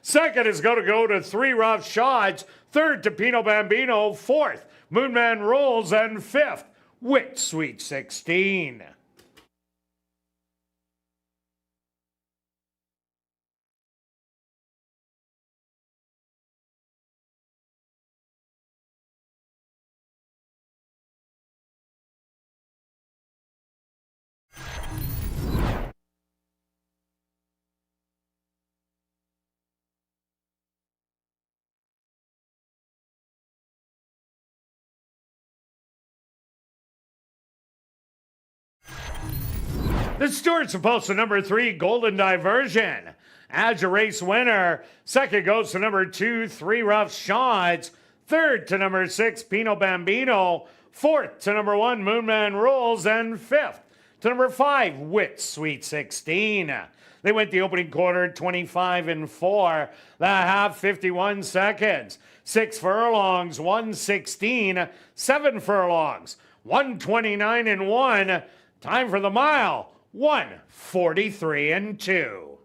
Second is gonna go to 3 Rough Shots. Third to Pino Bambino. Fourth, Moonman Rules. And fifth, Wit Sweet 16. The Stewart's supposed to number 3, Golden Diversion. As a race winner, second goes to number 2, 3 Rough Shots. Third to number 6, Pino Bambino. Fourth to number 1, Moonman Rules. And fifth to number 5, Wit Sweet 16. They went the opening quarter 25-4. The half 51 seconds. 6 furlongs, 116. 7 furlongs, 129-1. Time for the mile, 1:43-2.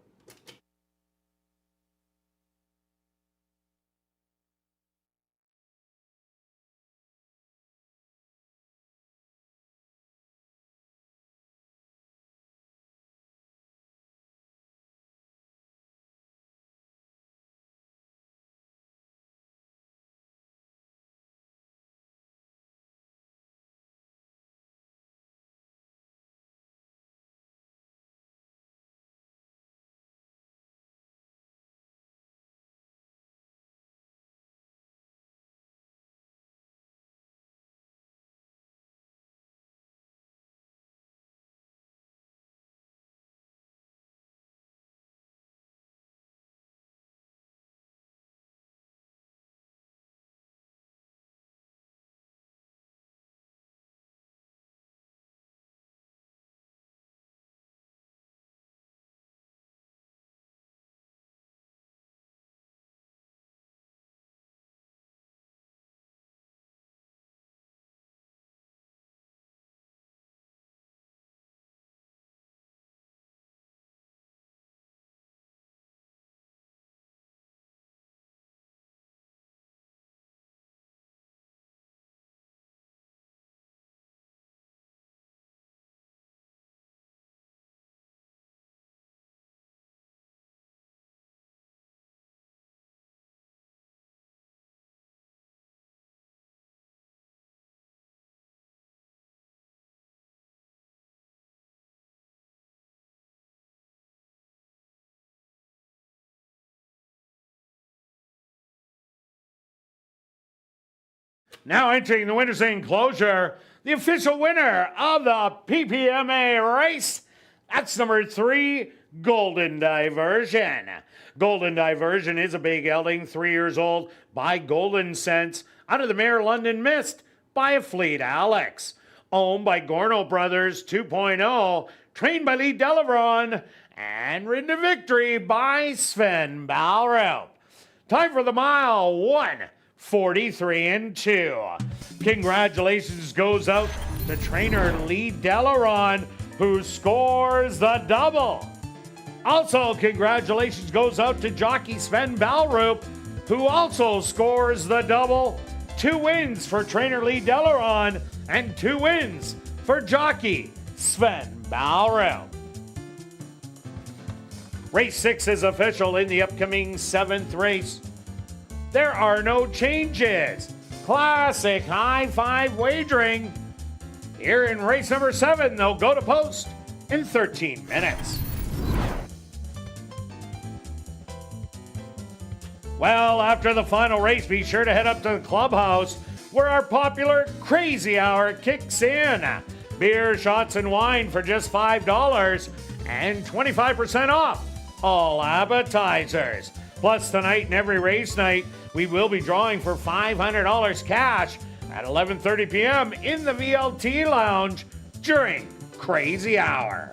Now entering the winner's enclosure, the official winner of the PPMA race. That's number 3, Golden Diversion. Golden Diversion is a big gelding, 3 years old, by Golden Sense, out of the Mare London Mist, by a Fleet Alex. Owned by Gorno Brothers 2.0, trained by Lee Delaveron, and ridden to victory by Sven Balrup. Time for the mile, 1:43.2. Congratulations goes out to trainer Lee Delaveron, who scores the double. Also, congratulations goes out to jockey Sven Balrup, who also scores the double. 2 wins for trainer Lee Delaveron and 2 wins for jockey Sven Balrup. Race 6 is official in the upcoming 7th race. There are no changes. Classic high five wagering. Here in race number 7, they'll go to post in 13 minutes. Well, after the final race, be sure to head up to the clubhouse where our popular Crazy Hour kicks in. Beer, shots, and wine for just $5 and 25% off all appetizers. Plus, tonight and every race night, we will be drawing for $500 cash at 11:30 p.m. in the VLT Lounge during Crazy Hour.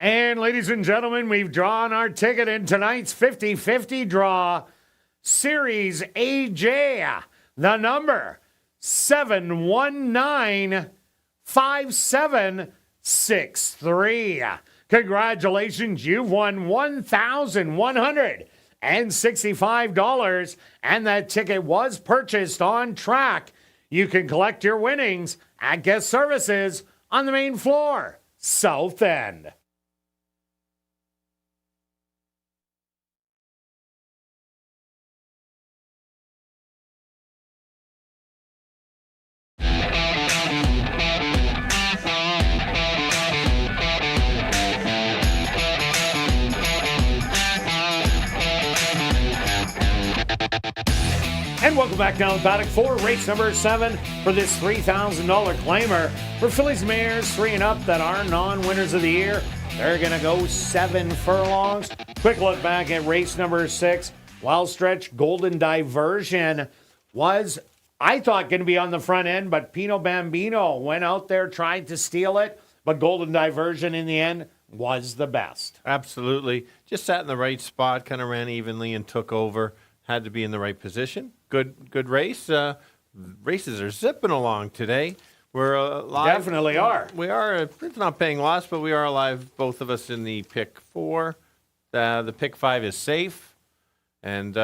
And ladies and gentlemen, we've drawn our ticket in tonight's 50-50 draw. Series AJ, the number 7195763. Congratulations, you've won $1,165, and that ticket was purchased on track. You can collect your winnings at guest services on the main floor, South End. And welcome back down the paddock for race number 7 for this $3,000 claimer. For fillies, mares 3 and up that are non-winners of the year, they're going to go 7 furlongs. Quick look back at race number 6. Wild Stretch Golden Diversion was, I thought, going to be on the front end, but Pino Bambino went out there, tried to steal it, but Golden Diversion in the end was the best. Absolutely. Just sat in the right spot, kind of ran evenly and took over. Had to be in the right position. Good race. Races are zipping along today. We're alive. Definitely are. We are. It's not paying loss, but we are alive, both of us, in the pick 4. The pick 5 is safe. And,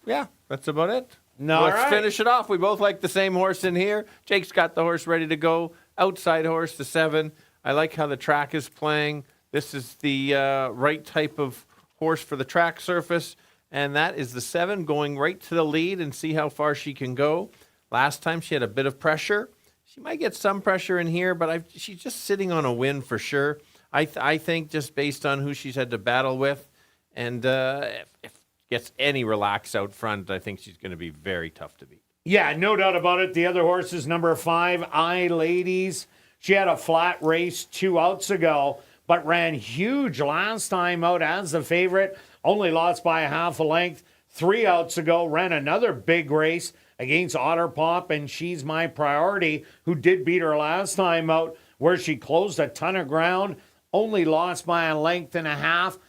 yeah, that's about it. Let's finish it off. We both like the same horse in here. Jake's got the horse ready to go. Outside horse, the 7. I like how the track is playing. This is the right type of horse for the track surface. And that is the 7 going right to the lead and see how far she can go. Last time she had a bit of pressure. She might get some pressure in here, but she's just sitting on a win for sure. I think just based on who she's had to battle with. And if gets any relax out front, I think she's going to be very tough to beat. Yeah, no doubt about it. The other horse is number 5, I Ladies. She had a flat race 2 outs ago, but ran huge last time out as the favorite. Only lost by a half a length. 3 outs ago, ran another big race against Otter Pop, and She's My Priority, who did beat her last time out, where she closed a ton of ground. Only lost by a length and a half.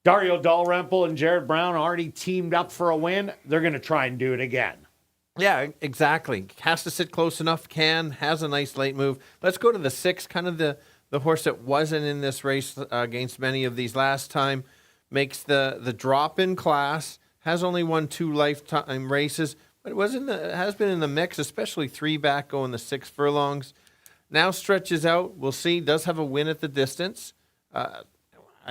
Dario Dalrymple and Jared Brown already teamed up for a win. They're going to try and do it again. Yeah, exactly. Has to sit close enough, has a nice late move. Let's go to the 6, kind of the horse that wasn't in this race against many of these last time. Makes the drop in class, has only won 2 lifetime races, but has been in the mix, especially 3 back going the 6 furlongs. Now stretches out. We'll see. Does have a win at the distance. I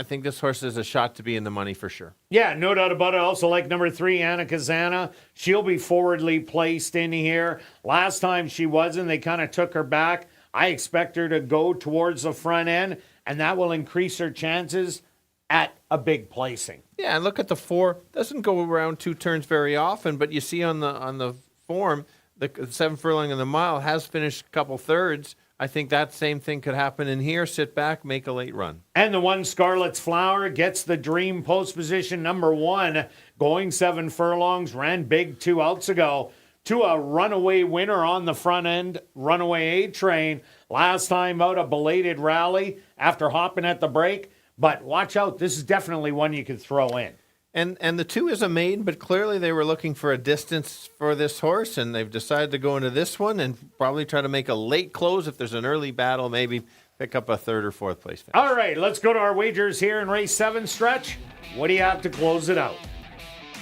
think this horse is a shot to be in the money for sure. Yeah, no doubt about it. Also like number 3, Anna Kazana. She'll be forwardly placed in here. Last time she wasn't. They kind of took her back. I expect her to go towards the front end, and that will increase her chances at a big placing. Yeah, and look at the 4. Doesn't go around 2 turns very often, but you see on the form, the 7 furlong in the mile has finished a couple thirds. I think that same thing could happen in here. Sit back, make a late run. And the 1, Scarlet's Flower, gets the dream post position number 1, going 7 furlongs, ran big 2 outs ago to a runaway winner on the front end, runaway A-Train. Last time out, a belated rally after hopping at the break. But watch out, this is definitely one you could throw in. And the 2 is a maiden, but clearly they were looking for a distance for this horse, and they've decided to go into this one and probably try to make a late close. If there's an early battle, maybe pick up a 3rd or 4th place finish. All right, let's go to our wagers here in race 7, Stretch. What do you have to close it out?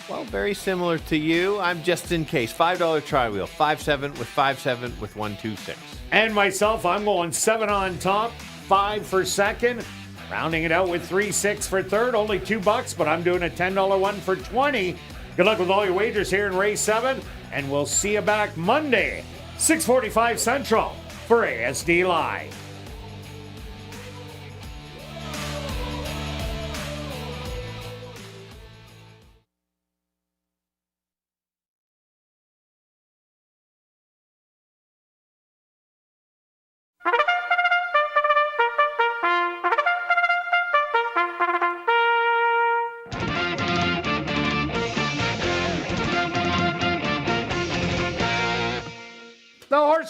Well, very similar to you. I'm just in case. $5 tri wheel, 5-7 with 5-7 with 1-2-6. And myself, I'm going 7 on top, 5 for second. Rounding it out with 3-6 for third, only $2, but I'm doing a $10 one for 20. Good luck with all your wagers here in race 7, and we'll see you back Monday, 6:45 Central for ASD Live.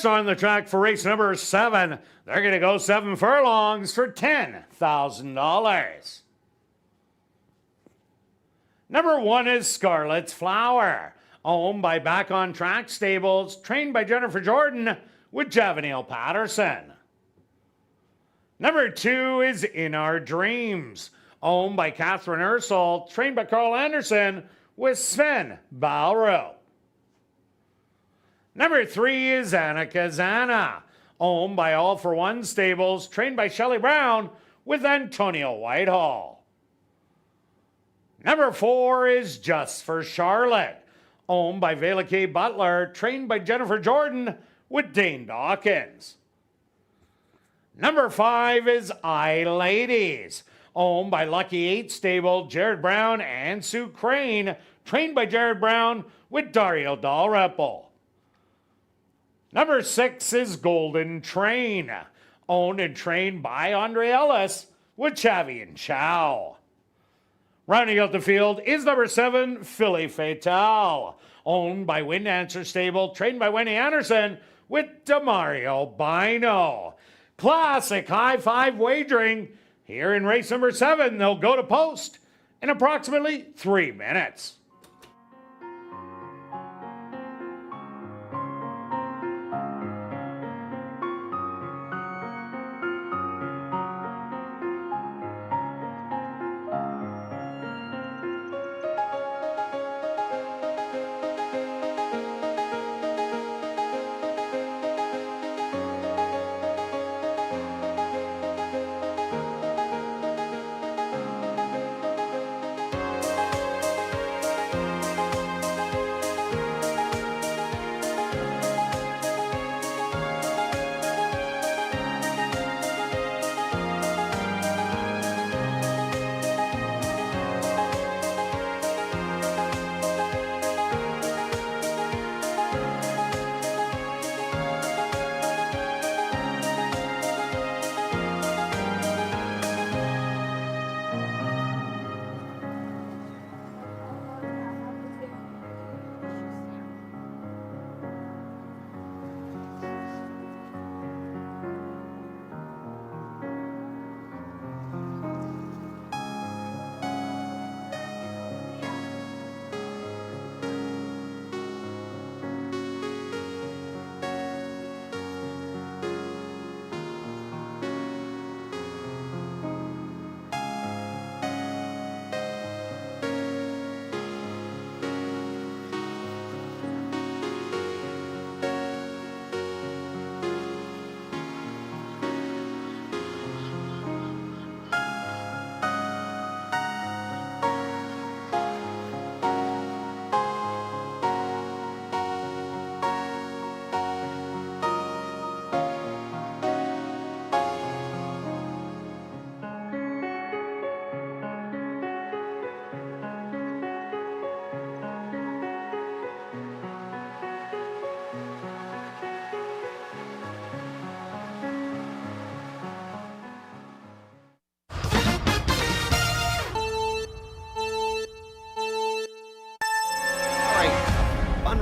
Next on the track for race number 7, they're going to go 7 furlongs for $10,000. Number 1 is Scarlet's Flower, owned by Back on Track Stables, trained by Jennifer Jordan with Javanil Patterson. Number 2 is In Our Dreams, owned by Catherine Ursel, trained by Carl Anderson with Sven Balro. Number 3 is Anna Kazana, owned by All for One Stables, trained by Shelley Brown with Antonio Whitehall. Number 4 is Just for Charlotte, owned by Vela K. Butler, trained by Jennifer Jordan with Dane Dawkins. Number 5 is I Ladies, owned by Lucky 8 Stable, Jared Brown and Sue Crane, trained by Jared Brown with Dario Dalrymple. Number 6 is Golden Train, owned and trained by Andre Ellis with Chavi and Chow. Rounding out the field is number 7, Philly Fatale, owned by Wind Dancer Stable, trained by Wendy Anderson with Demario Bino. Classic high five wagering. Here in race number 7, they'll go to post in approximately 3 minutes.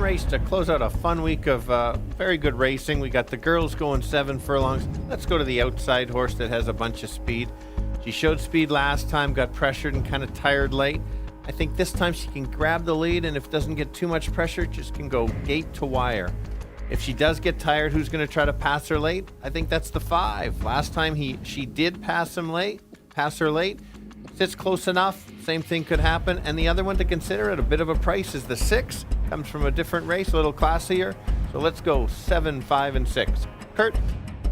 Race to close out a fun week of very good racing. We got the girls going 7 furlongs. Let's go to the outside horse that has a bunch of speed. She showed speed last time, got pressured and kind of tired late. I think this time she can grab the lead, and if it doesn't get too much pressure, just can go gate to wire. If she does get tired, who's going to try to pass her late? I think that's the 5. Last time she did pass her late. Sits close enough, same thing could happen. And the other one to consider at a bit of a price is the 6. Comes from a different race, a little classier. So let's go 7, 5, and 6. Kirt?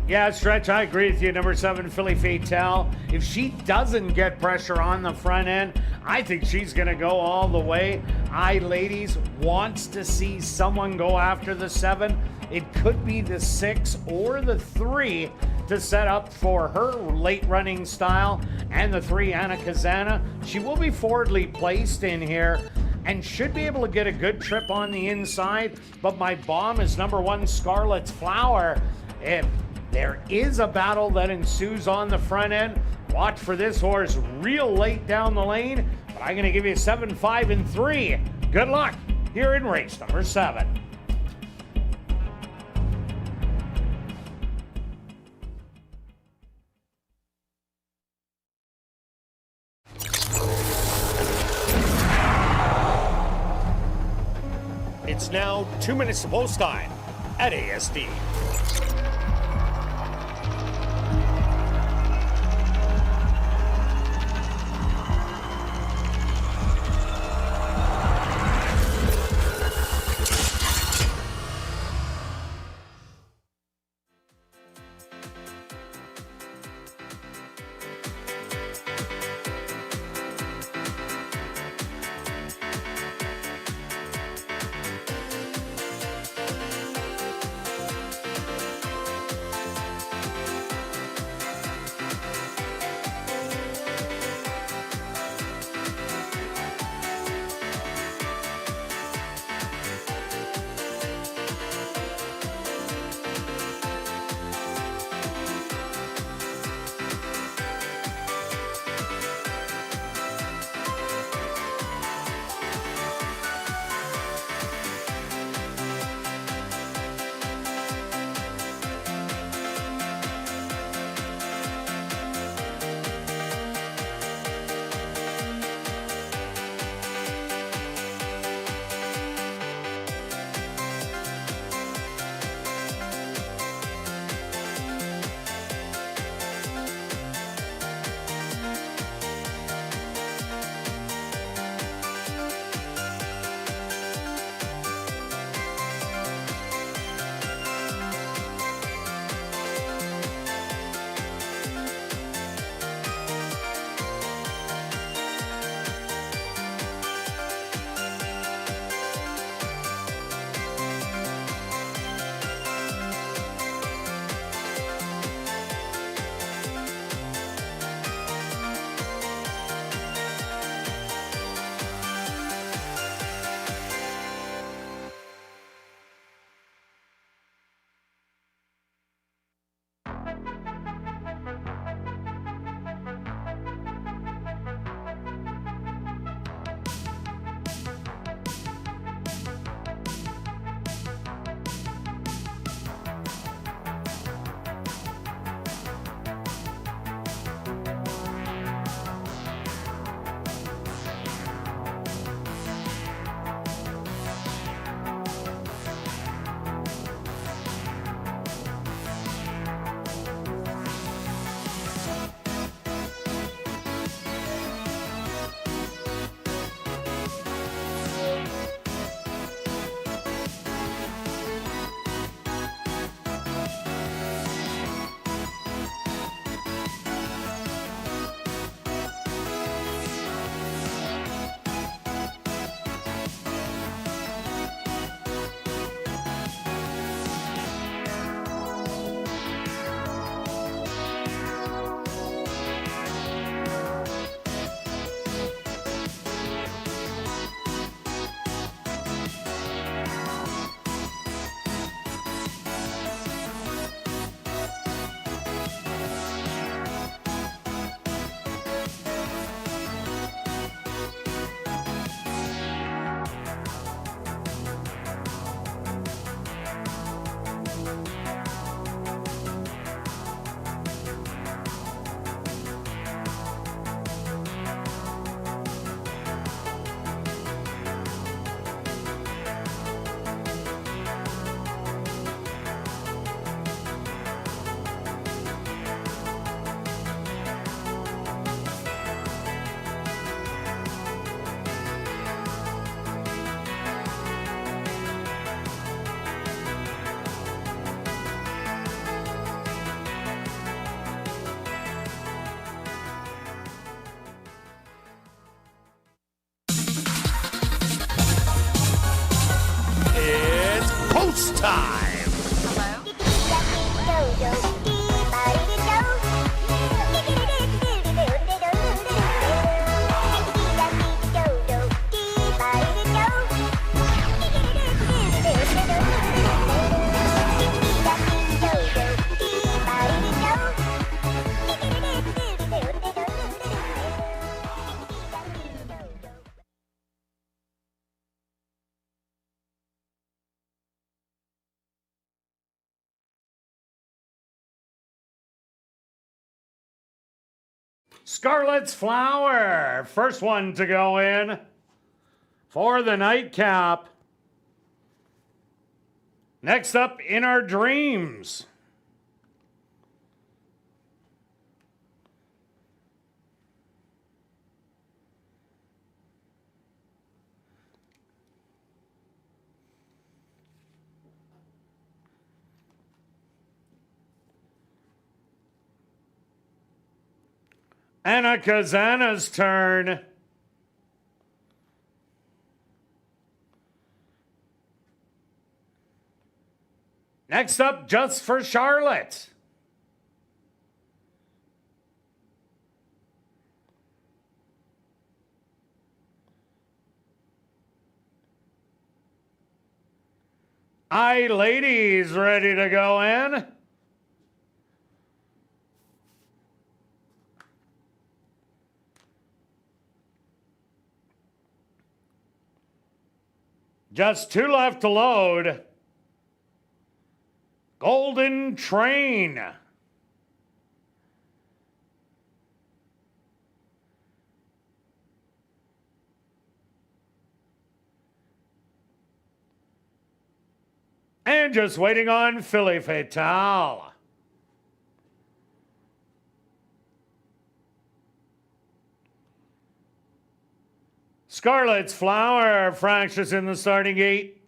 Yeah, Stretch, I agree with you. Number 7, Philly Fatale. If she doesn't get pressure on the front end, I think she's going to go all the way. I Ladies wants to see someone go after the 7. It could be the 6 or the 3 to set up for her late running style. And the 3, Anna Kazana. She will be forwardly placed in here and should be able to get a good trip on the inside. But my bomb is number 1, Scarlet's Flower. If there is a battle that ensues on the front end, watch for this horse real late down the lane. But I'm going to give you 7, 5, and 3. Good luck here in race number 7. It's now 2 minutes to post time at ASD. Post time! Scarlet's Flower, first one to go in for the nightcap. Next up, In Our Dreams. Anna Kazana's turn. Next up, Just for Charlotte. Ladies ready to go in. Just 2 left to load. Golden Train. And just waiting on Philly Fatale. Scarlet's Flower fractures in the starting gate.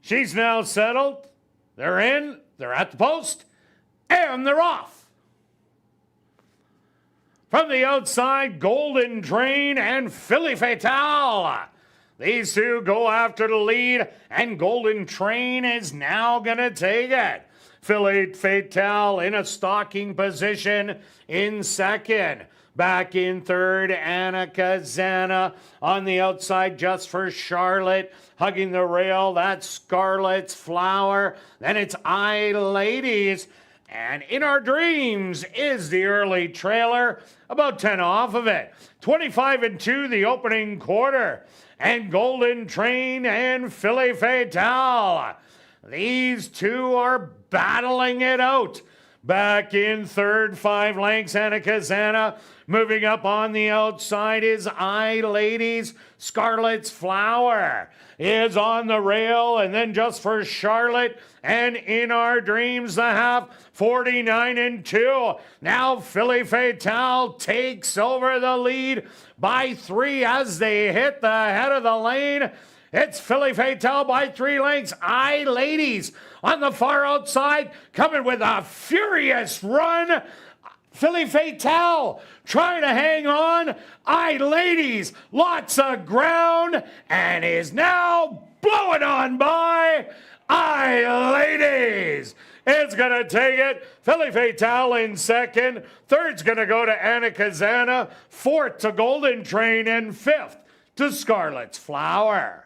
She's now settled. They're in. They're at the post. And they're off. From the outside, Golden Train and Philly Fatale. These two go after the lead, and Golden Train is now going to take it. Philly Fatale in a stalking position in second. Back in third, Anna Kazana. On the outside, Just for Charlotte. Hugging the rail, that's Scarlet's Flower. Then it's Ladies. And In Our Dreams is the early trailer. About 10 off of it. 25-2 the opening quarter. And Golden Train and Philly Fatale. These two are battling it out. Back in third, 5 lengths, Anna Kazana. Moving up on the outside is Ladies. Scarlet's Flower is on the rail, and then Just for Charlotte and In Our Dreams, the half, 49-2. Now Philly Fatale takes over the lead by 3 as they hit the head of the lane. It's Philly Fatale by 3 lengths. Ladies on the far outside, coming with a furious run. Philly Fatale trying to hang on. Ladies, lots of ground, and is now blowing on by. Ladies. It's going to take it. Philly Fatale in second. Third's going to go to Anna Kazana. Fourth to Golden Train, and fifth to Scarlet's Flower.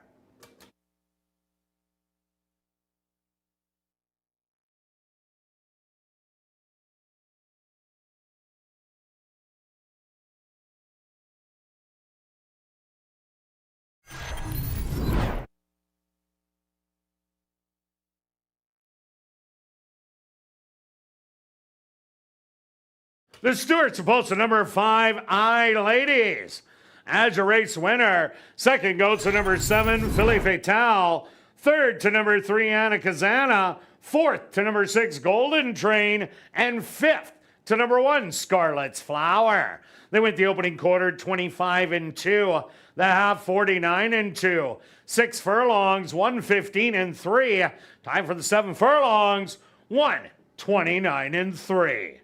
The Stewarts are posted number 5, Ladies. As your race winner, second goes to number 7, Philly Fatale. Third to number 3, Anna Kazana. Fourth to number 6, Golden Train. And fifth to number 1, Scarlet's Flower. They went the opening quarter 25-2. The half 49-2. 6 furlongs, 115-3. Time for the 7 furlongs, 129-3.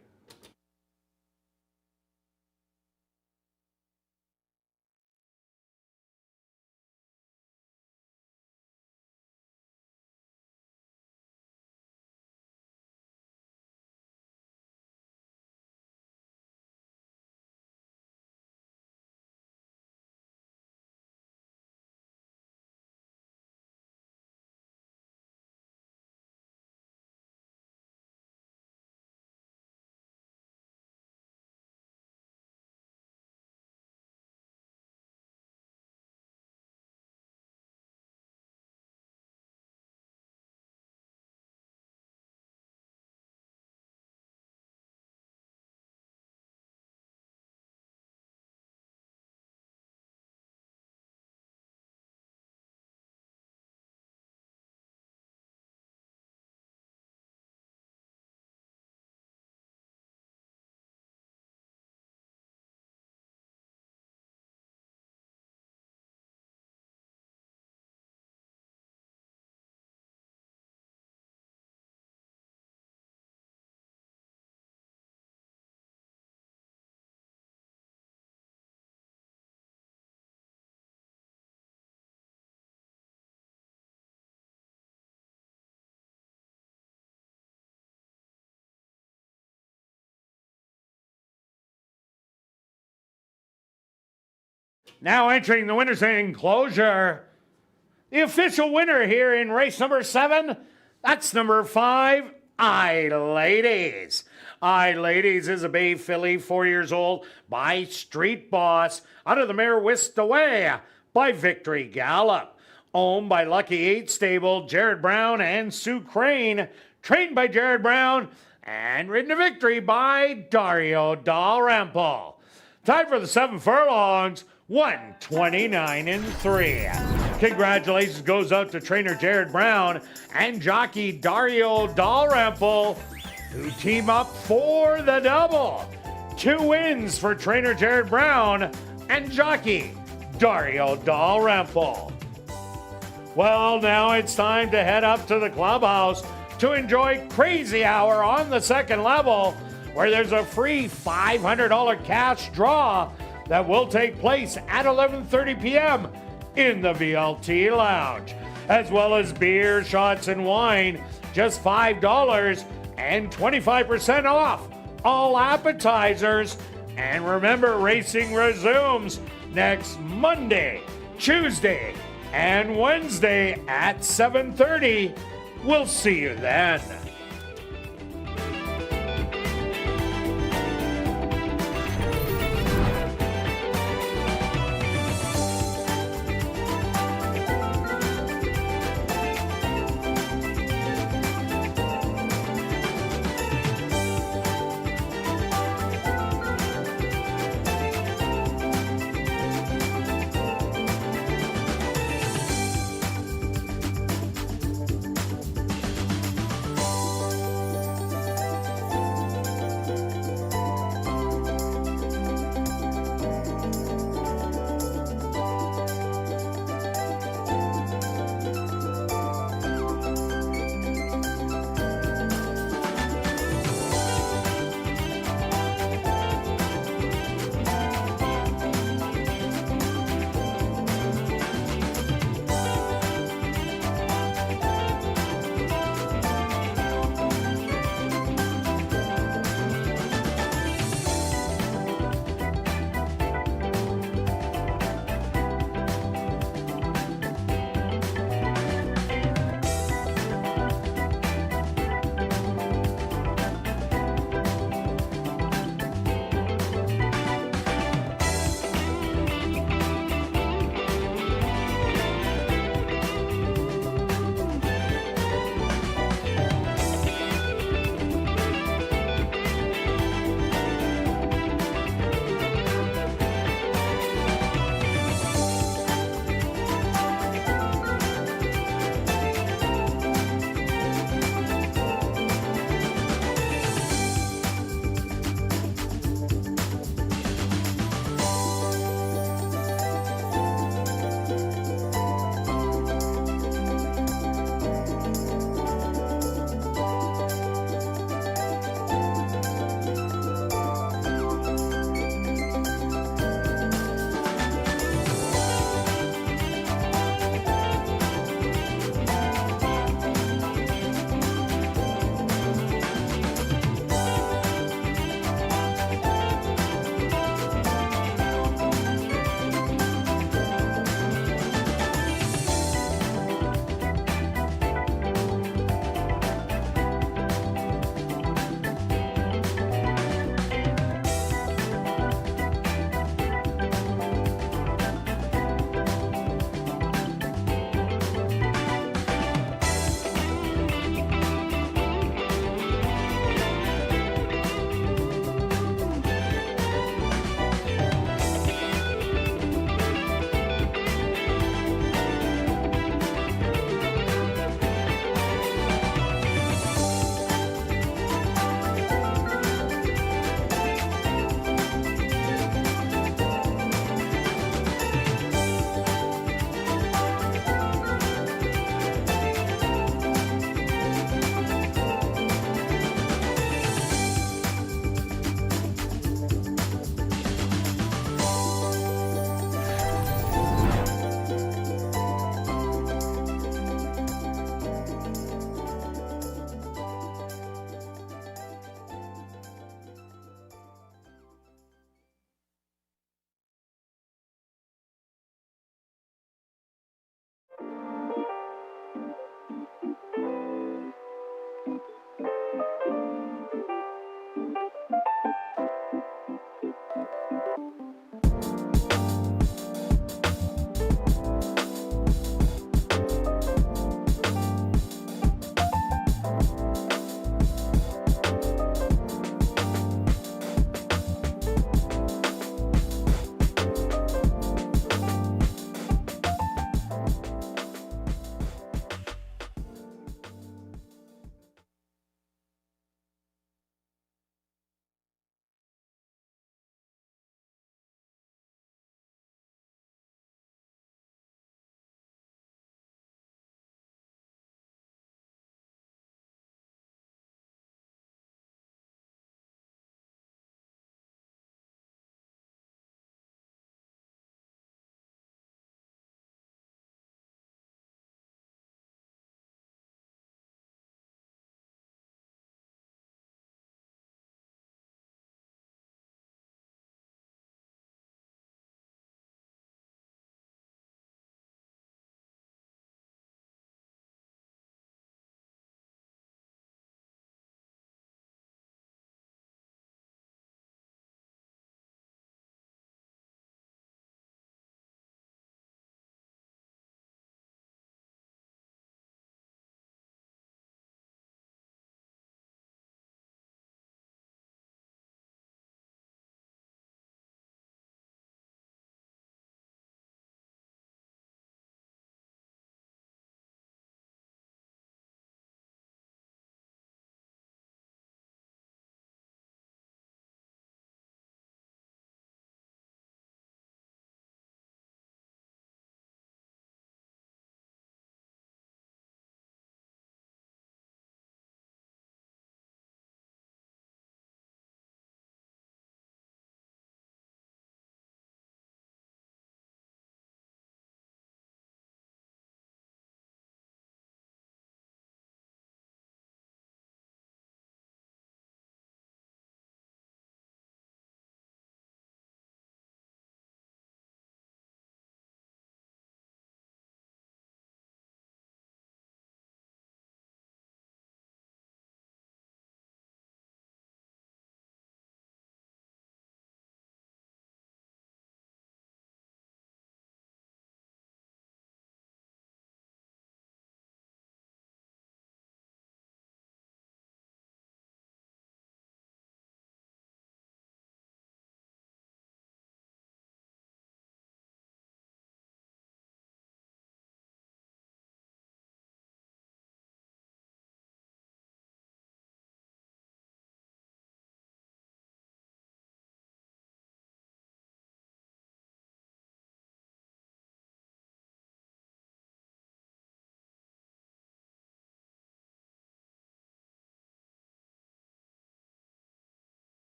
Now entering the winner's enclosure, the official winner here in race number 7, that's number 5, I Ladies. I Ladies is a bay filly, 4 years old, by Street Boss, out of the mare Whisked Away by Victory Gallop. Owned by Lucky 8 Stable, Jared Brown and Sue Crane, trained by Jared Brown, and ridden to victory by Dario Dalrymple. Tied for the 7 furlongs, 1:29.3. Congratulations goes out to trainer Jared Brown and jockey Dario Dalrymple, who team up for the double. 2 wins for trainer Jared Brown and jockey Dario Dalrymple. Well, now it's time to head up to the clubhouse to enjoy Crazy Hour on the second level, where there's a free $500 cash draw that will take place at 11:30 p.m. in the VLT Lounge, as well as beer, shots, and wine, just $5 and 25% off all appetizers. And remember, racing resumes next Monday, Tuesday, and Wednesday at 7:30. We'll see you then.